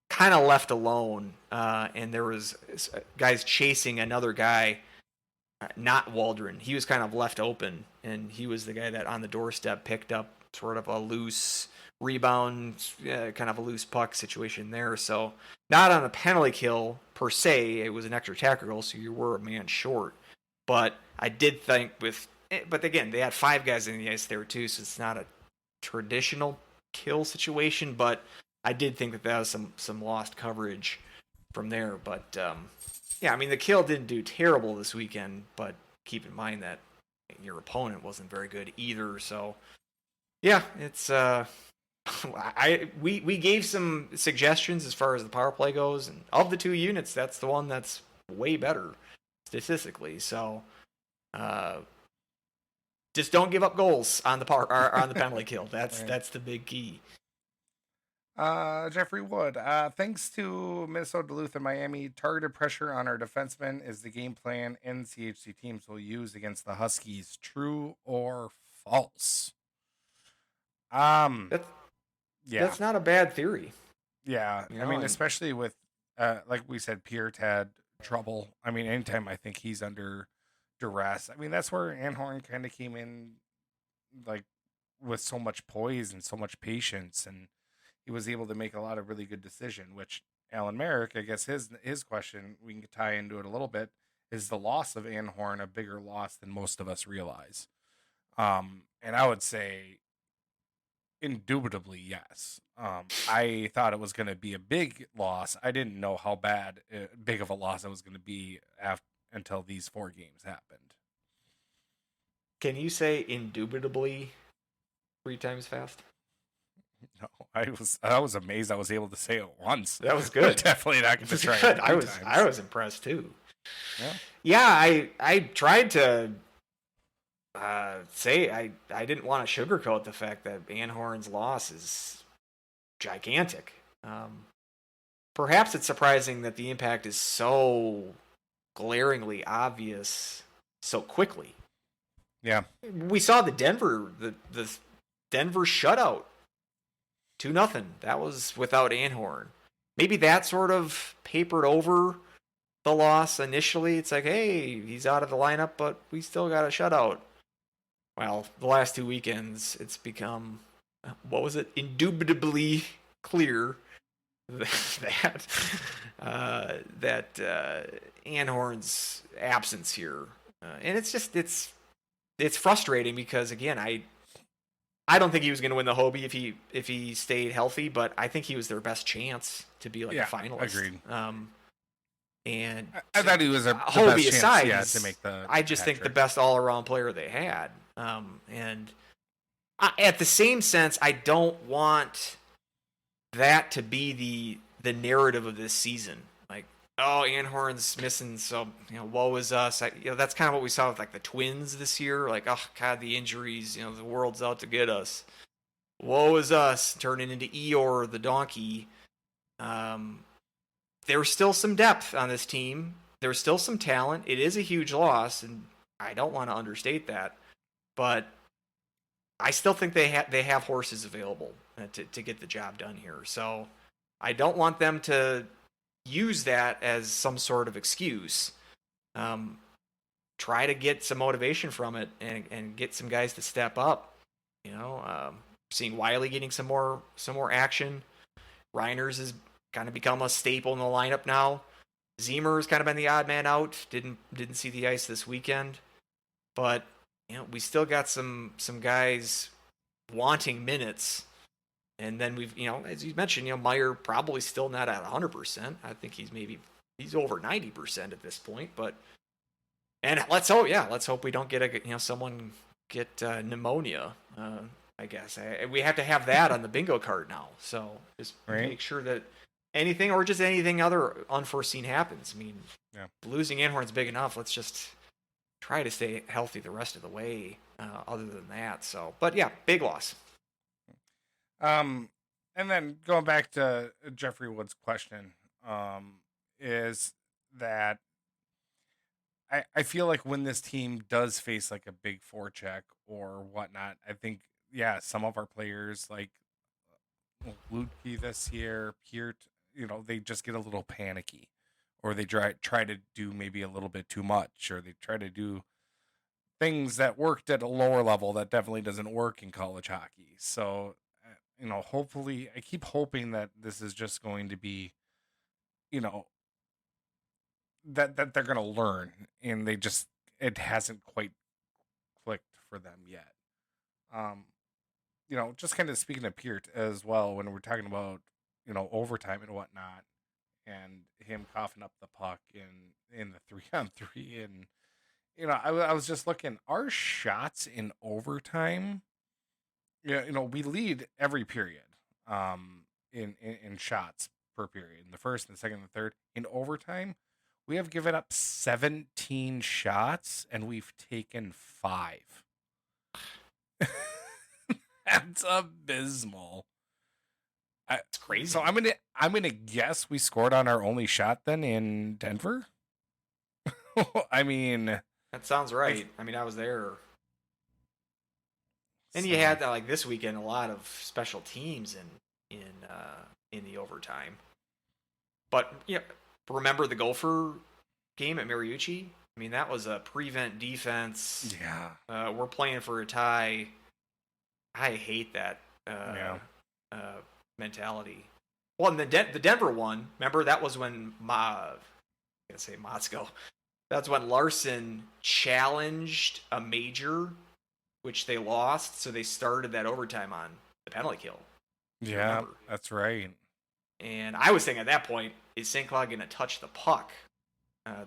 Speaker 3: kind of left alone, and there was guys chasing another guy. Not Waldron. He was kind of left open, and he was the guy that on the doorstep picked up sort of a loose rebound, kind of a loose puck situation there. So not on a penalty kill per se. It was an extra tackle, so you were a man short. But I did think but again, they had 5 guys in the ice there too, so it's not a traditional kill situation. But I did think that was some lost coverage from there. But yeah, I mean, the kill didn't do terrible this weekend, but keep in mind that your opponent wasn't very good either. So yeah, it's we gave some suggestions as far as the power play goes, and of the 2 units, that's the one that's way better statistically. So just don't give up goals on the penalty kill. That's
Speaker 2: Right.
Speaker 3: that's the big key.
Speaker 2: Jeffrey Wood, thanks to Minnesota, Duluth, and Miami, targeted pressure on our defensemen is the game plan NCHC teams will use against the Huskies. True or false?
Speaker 3: That's not a bad theory.
Speaker 2: Yeah.
Speaker 3: You
Speaker 2: I
Speaker 3: know,
Speaker 2: mean,
Speaker 3: and-
Speaker 2: especially with, like we said, Peart had trouble. I mean, anytime I think he's under duress, I mean, that's where Anhorn kind of came in, like, with so much poise and so much patience, and he was able to make a lot of really good decision, which Alan Merrick, I guess his question, we can tie into it a little bit, is the loss of Anhorn a bigger loss than most of us realize? And I would say indubitably yes. I thought it was going to be a big loss. I didn't know how big of a loss it was going to be until these 4 games happened.
Speaker 3: Can you say indubitably 3 times fast?
Speaker 2: No, I was amazed I was able to say it once.
Speaker 3: That was good.
Speaker 2: Definitely not going to try
Speaker 3: Good.
Speaker 2: it
Speaker 3: I
Speaker 2: 3
Speaker 3: was
Speaker 2: times.
Speaker 3: impressed too.
Speaker 2: Yeah.
Speaker 3: Yeah, I tried to say I didn't want to sugarcoat the fact that Anhorn's loss is gigantic. Perhaps it's surprising that the impact is so glaringly obvious so quickly.
Speaker 2: Yeah.
Speaker 3: We saw the Denver shutout, 2-0. That was without Anhorn. Maybe that sort of papered over the loss initially. It's like, hey, he's out of the lineup, but we still got a shutout. Well, the last 2 weekends, it's become, what was it, indubitably clear that Anhorn's absence here, and it's just it's frustrating because again, I don't think he was going to win the Hobie if he stayed healthy, but I think he was their best chance to be like a finalist.
Speaker 2: Agreed.
Speaker 3: And
Speaker 2: I thought he was the
Speaker 3: Hobie
Speaker 2: best
Speaker 3: aside,
Speaker 2: chance, to make the.
Speaker 3: I just think the best all-around player they had. And at the same sense, I don't want that to be the narrative of this season. Like, oh, Anhorn's missing, so woe is us. That's kind of what we saw with like the Twins this year. Like, oh God, the injuries. The world's out to get us. Woe is us, turning into Eeyore the donkey. There's still some depth on this team. There's still some talent. It is a huge loss, and I don't want to understate that. But I still think they have horses available to get the job done here. So I don't want them to use that as some sort of excuse. Try to get some motivation from it and get some guys to step up. Seeing Wiley getting some more action. Reiners has kind of become a staple in the lineup now. Zemer's kind of been the odd man out. Didn't see the ice this weekend, but we still got some guys wanting minutes. And then we've, as you mentioned, Meyer probably still not at 100%. I think he's over 90% at this point. And let's hope we don't get someone get pneumonia. I guess we have to have that on the bingo card now. So just make sure that anything other unforeseen happens. I mean, losing Anhorn's big enough. Let's just try to stay healthy the rest of the way. Other than that, but yeah, big loss.
Speaker 2: And then going back to Jeffrey Wood's question, is that I feel like when this team does face like a big forecheck or whatnot, I think some of our players like Ludke this year, Peart, they just get a little panicky, or they try to do maybe a little bit too much, or they try to do things that worked at a lower level that definitely doesn't work in college hockey. So hopefully, I keep hoping that this is just going to be, you know, that they're going to learn, and it hasn't quite clicked for them yet. Just kind of speaking of Peart as well, when we're talking about, overtime and whatnot, and him coughing up the puck in the 3-on-3, and I was just looking, our shots in overtime. Yeah, we lead every period, in shots per period, in the first and the second and the third. In overtime, we have given up 17 shots and we've taken 5. That's abysmal.
Speaker 3: It's crazy.
Speaker 2: So I'm gonna guess we scored on our only shot then in Denver. I mean,
Speaker 3: that sounds right. I mean, I was there. And you had that, like, this weekend, a lot of special teams in the overtime. But remember the Gopher game at Mariucci? I mean, that was a prevent defense.
Speaker 2: Yeah.
Speaker 3: We're playing for a tie. I hate that mentality. Well, and the Denver one, remember, that was when Motzko. That's when Larson challenged a major, which they lost, so they started that overtime on the penalty kill.
Speaker 2: Yeah,
Speaker 3: remember?
Speaker 2: That's right.
Speaker 3: And I was thinking at that point, is St. Cloud going to touch the puck?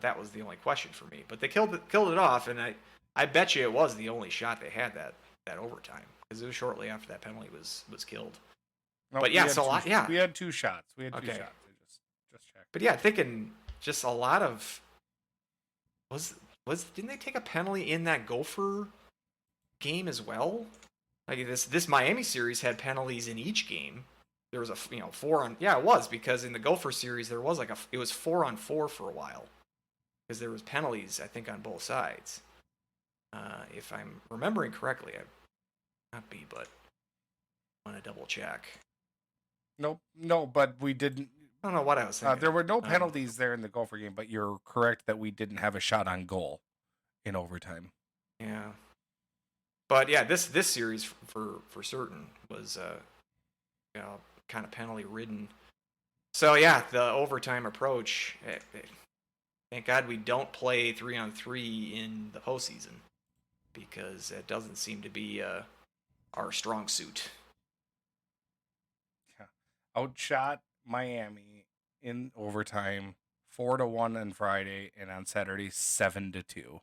Speaker 3: That was the only question for me. But they killed it off, and I bet you it was the only shot they had that overtime, because it was shortly after that penalty was killed.
Speaker 2: No,
Speaker 3: but yeah, so
Speaker 2: we had 2 shots. We had 2 shots. I just checked.
Speaker 3: But yeah, thinking just a lot of didn't they take a penalty in that Gopher game as well? Like this Miami series had penalties in each game. There was a 4 on, it was, because in the Gopher series there was it was 4-on-4 for a while, because there was penalties, I think, on both sides. If I'm remembering correctly, I not be, but I want to double check.
Speaker 2: No, but we didn't.
Speaker 3: I don't know what I was thinking.
Speaker 2: There were no penalties there in the Gopher game, but you're correct that we didn't have a shot on goal in overtime.
Speaker 3: Yeah. But yeah, this series for certain was kind of penalty ridden. So yeah, the overtime approach. Thank God we don't play 3-on-3 in the postseason, because it doesn't seem to be our strong suit.
Speaker 2: Yeah. Outshot Miami in overtime 4-1 on Friday, and on Saturday 7-2.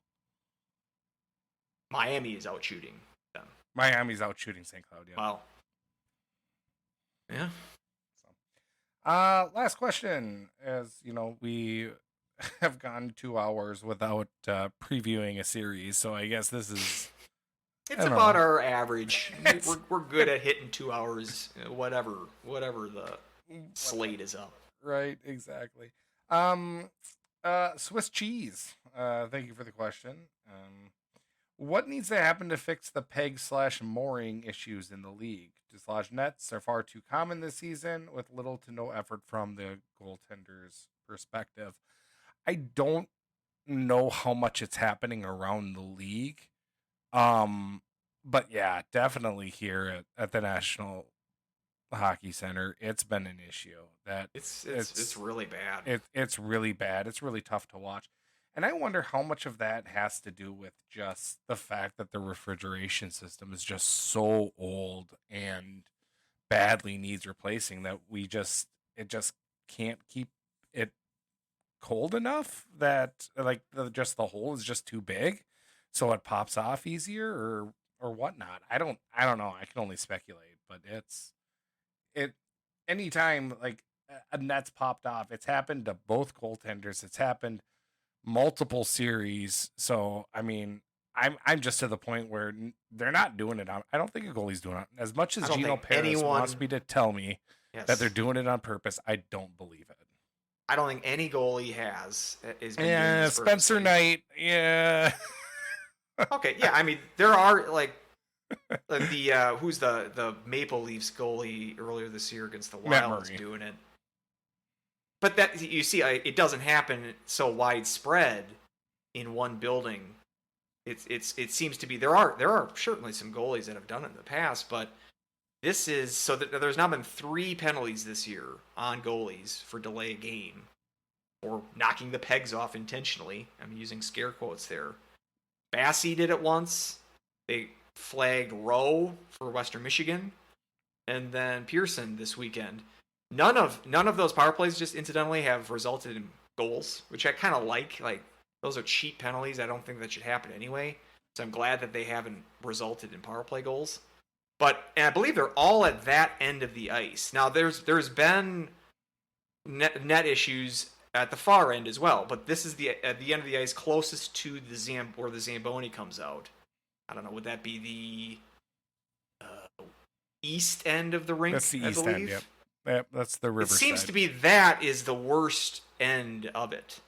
Speaker 3: Miami is out shooting them.
Speaker 2: Miami's out shooting St. Cloud. Yeah.
Speaker 3: Wow. Yeah.
Speaker 2: So, last question. As we have gone 2 hours without previewing a series, so I guess this is.
Speaker 3: It's about our average. We're good at hitting 2 hours, whatever the slate is up.
Speaker 2: Right. Exactly. Swiss cheese. Thank you for the question. What needs to happen to fix the peg/mooring issues in the league? Dislodge nets are far too common this season, with little to no effort from the goaltender's perspective. I don't know how much it's happening around the league. But yeah, definitely here at the National Hockey Center, it's been an issue. That
Speaker 3: it's really bad.
Speaker 2: It's really bad. It's really tough to watch. And I wonder how much of that has to do with just the fact that the refrigeration system is just so old and badly needs replacing, that it just can't keep it cold enough, that just the hole is just too big, so it pops off easier, or whatnot. I don't know. I can only speculate, but anytime like a net's popped off, it's happened to both goaltenders. It's happened multiple series. So I mean, I'm just to the point where they're not doing it on. I don't think a goalie's doing it as much as Gino Paris wants me to tell me that they're doing it on purpose. I don't believe it.
Speaker 3: I don't think any goalie is.
Speaker 2: Yeah, Spencer Knight. Yeah.
Speaker 3: Okay. Yeah. I mean, there are like the who's the Maple Leafs goalie earlier this year against the Wild is doing it. But that, you see, it doesn't happen so widespread in one building. It seems to be there are certainly some goalies that have done it in the past, but there's now been 3 penalties this year on goalies for delay a game or knocking the pegs off intentionally. I'm using scare quotes there. Bassey did it once. They flagged Rowe for Western Michigan, and then Pearson this weekend. None of those power plays just incidentally have resulted in goals, which I kind of like. Like, those are cheap penalties. I don't think that should happen anyway. So I'm glad that they haven't resulted in power play goals. And I believe they're all at that end of the ice. Now, there's been net issues at the far end as well, but this is at the end of the ice closest to where the Zamboni comes out. I don't know, would that be the east end of the rink?
Speaker 2: That's the east end, yep. Yep, that's the river.
Speaker 3: It seems to be that is the worst end of it.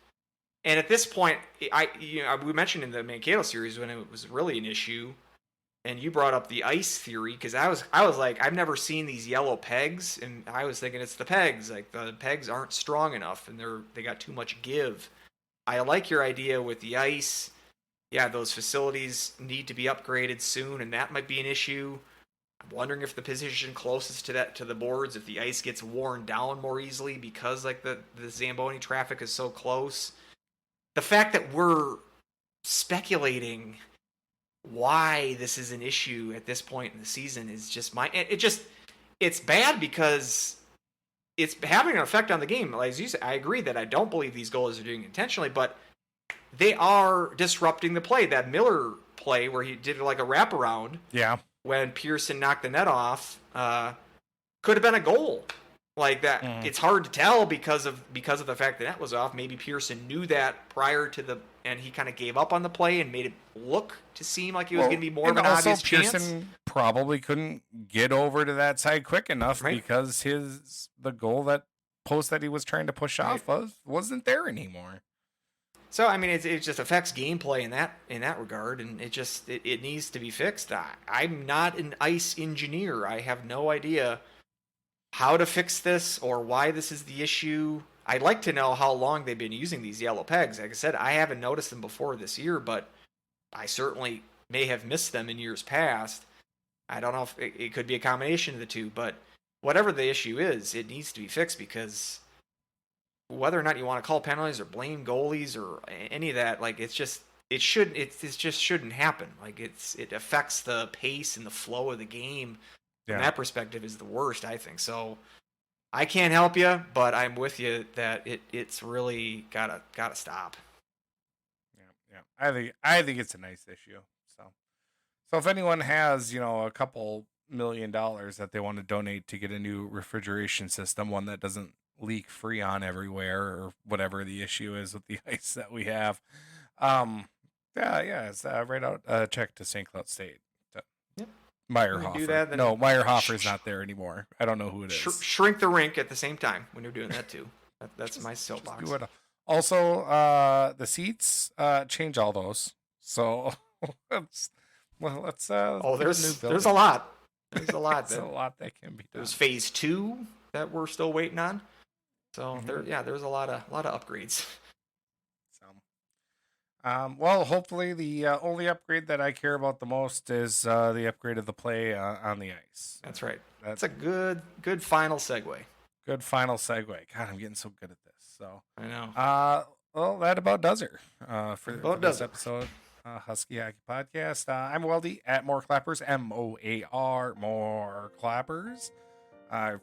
Speaker 3: And at this point, we mentioned in the Mankato series when it was really an issue, and you brought up the ice theory, because I was like, I've never seen these yellow pegs, and I was thinking it's the pegs. Like, the pegs aren't strong enough, and they got too much give. I like your idea with the ice. Yeah, those facilities need to be upgraded soon, and that might be an issue. I'm wondering if the position closest to the boards, if the ice gets worn down more easily because like the Zamboni traffic is so close. The fact that we're speculating why this is an issue at this point in the season is just it's bad because it's having an effect on the game. Like, as you said, I agree that I don't believe these goalies are doing it intentionally, but they are disrupting the play. That Miller play where he did like a wraparound.
Speaker 2: Yeah.
Speaker 3: When Pearson knocked the net off, could have been a goal. Like that, It's hard to tell because of the fact the net was off. Maybe Pearson knew that prior to and he kind of gave up on the play and made it look to seem like it was going to be more of an obvious chance.
Speaker 2: Pearson probably couldn't get over to that side quick enough because the goal that post that he was trying to push off wasn't there anymore.
Speaker 3: So I mean, it just affects gameplay in that regard, and it needs to be fixed. I'm not an ice engineer. I have no idea how to fix this or why this is the issue. I'd like to know how long they've been using these yellow pegs. Like I said, I haven't noticed them before this year, but I certainly may have missed them in years past. I don't know if it could be a combination of the two, but whatever the issue is, it needs to be fixed because whether or not you want to call penalties or blame goalies or any of that, like it just shouldn't happen. Like it affects the pace and the flow of the game. From that perspective is the worst, I think. So I can't help you, but I'm with you that it's really gotta stop.
Speaker 2: Yeah. I think it's a nice issue. So if anyone has, a couple $1 million that they want to donate to get a new refrigeration system, one that doesn't leak Freon everywhere or whatever the issue is with the ice that we have, it's right out check to St. Cloud State.
Speaker 3: Yep.
Speaker 2: Meyerhofer. No, Meyerhofer's not there anymore. I don't know who it is.
Speaker 3: Shrink the rink at the same time when you're doing that too. That's my soapbox.
Speaker 2: Also, the seats, change all those. So let's
Speaker 3: there's a lot. There's a lot.
Speaker 2: There's a lot that can be done.
Speaker 3: There's phase 2 that we're still waiting on. So there's a lot of upgrades.
Speaker 2: Well, hopefully the only upgrade that I care about the most is the upgrade of the play on the ice.
Speaker 3: That's right. That's a good final segue.
Speaker 2: Good final segue. God, I'm getting so good at this. So
Speaker 3: I know.
Speaker 2: Well, that about does it for this episode. Husky Hockey Podcast. I'm Weldie at More Clappers, MOAR More Clappers.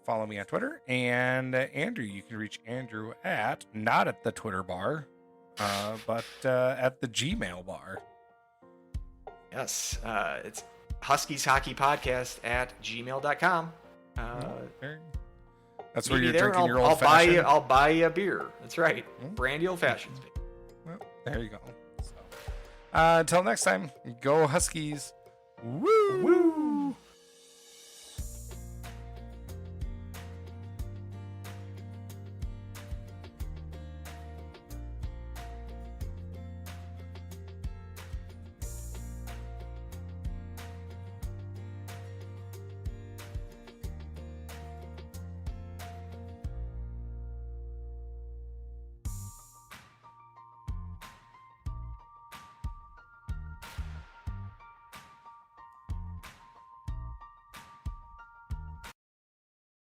Speaker 2: Follow me on Twitter, and Andrew, you can reach Andrew not at the Twitter bar, but at the Gmail bar.
Speaker 3: Yes, it's Huskies Hockey Podcast at gmail.com.
Speaker 2: That's where you're drinking your old fashioned.
Speaker 3: I'll buy you a beer. That's right, brandy old fashions.
Speaker 2: Well, there you go. So, until next time, go Huskies. Woo! Woo!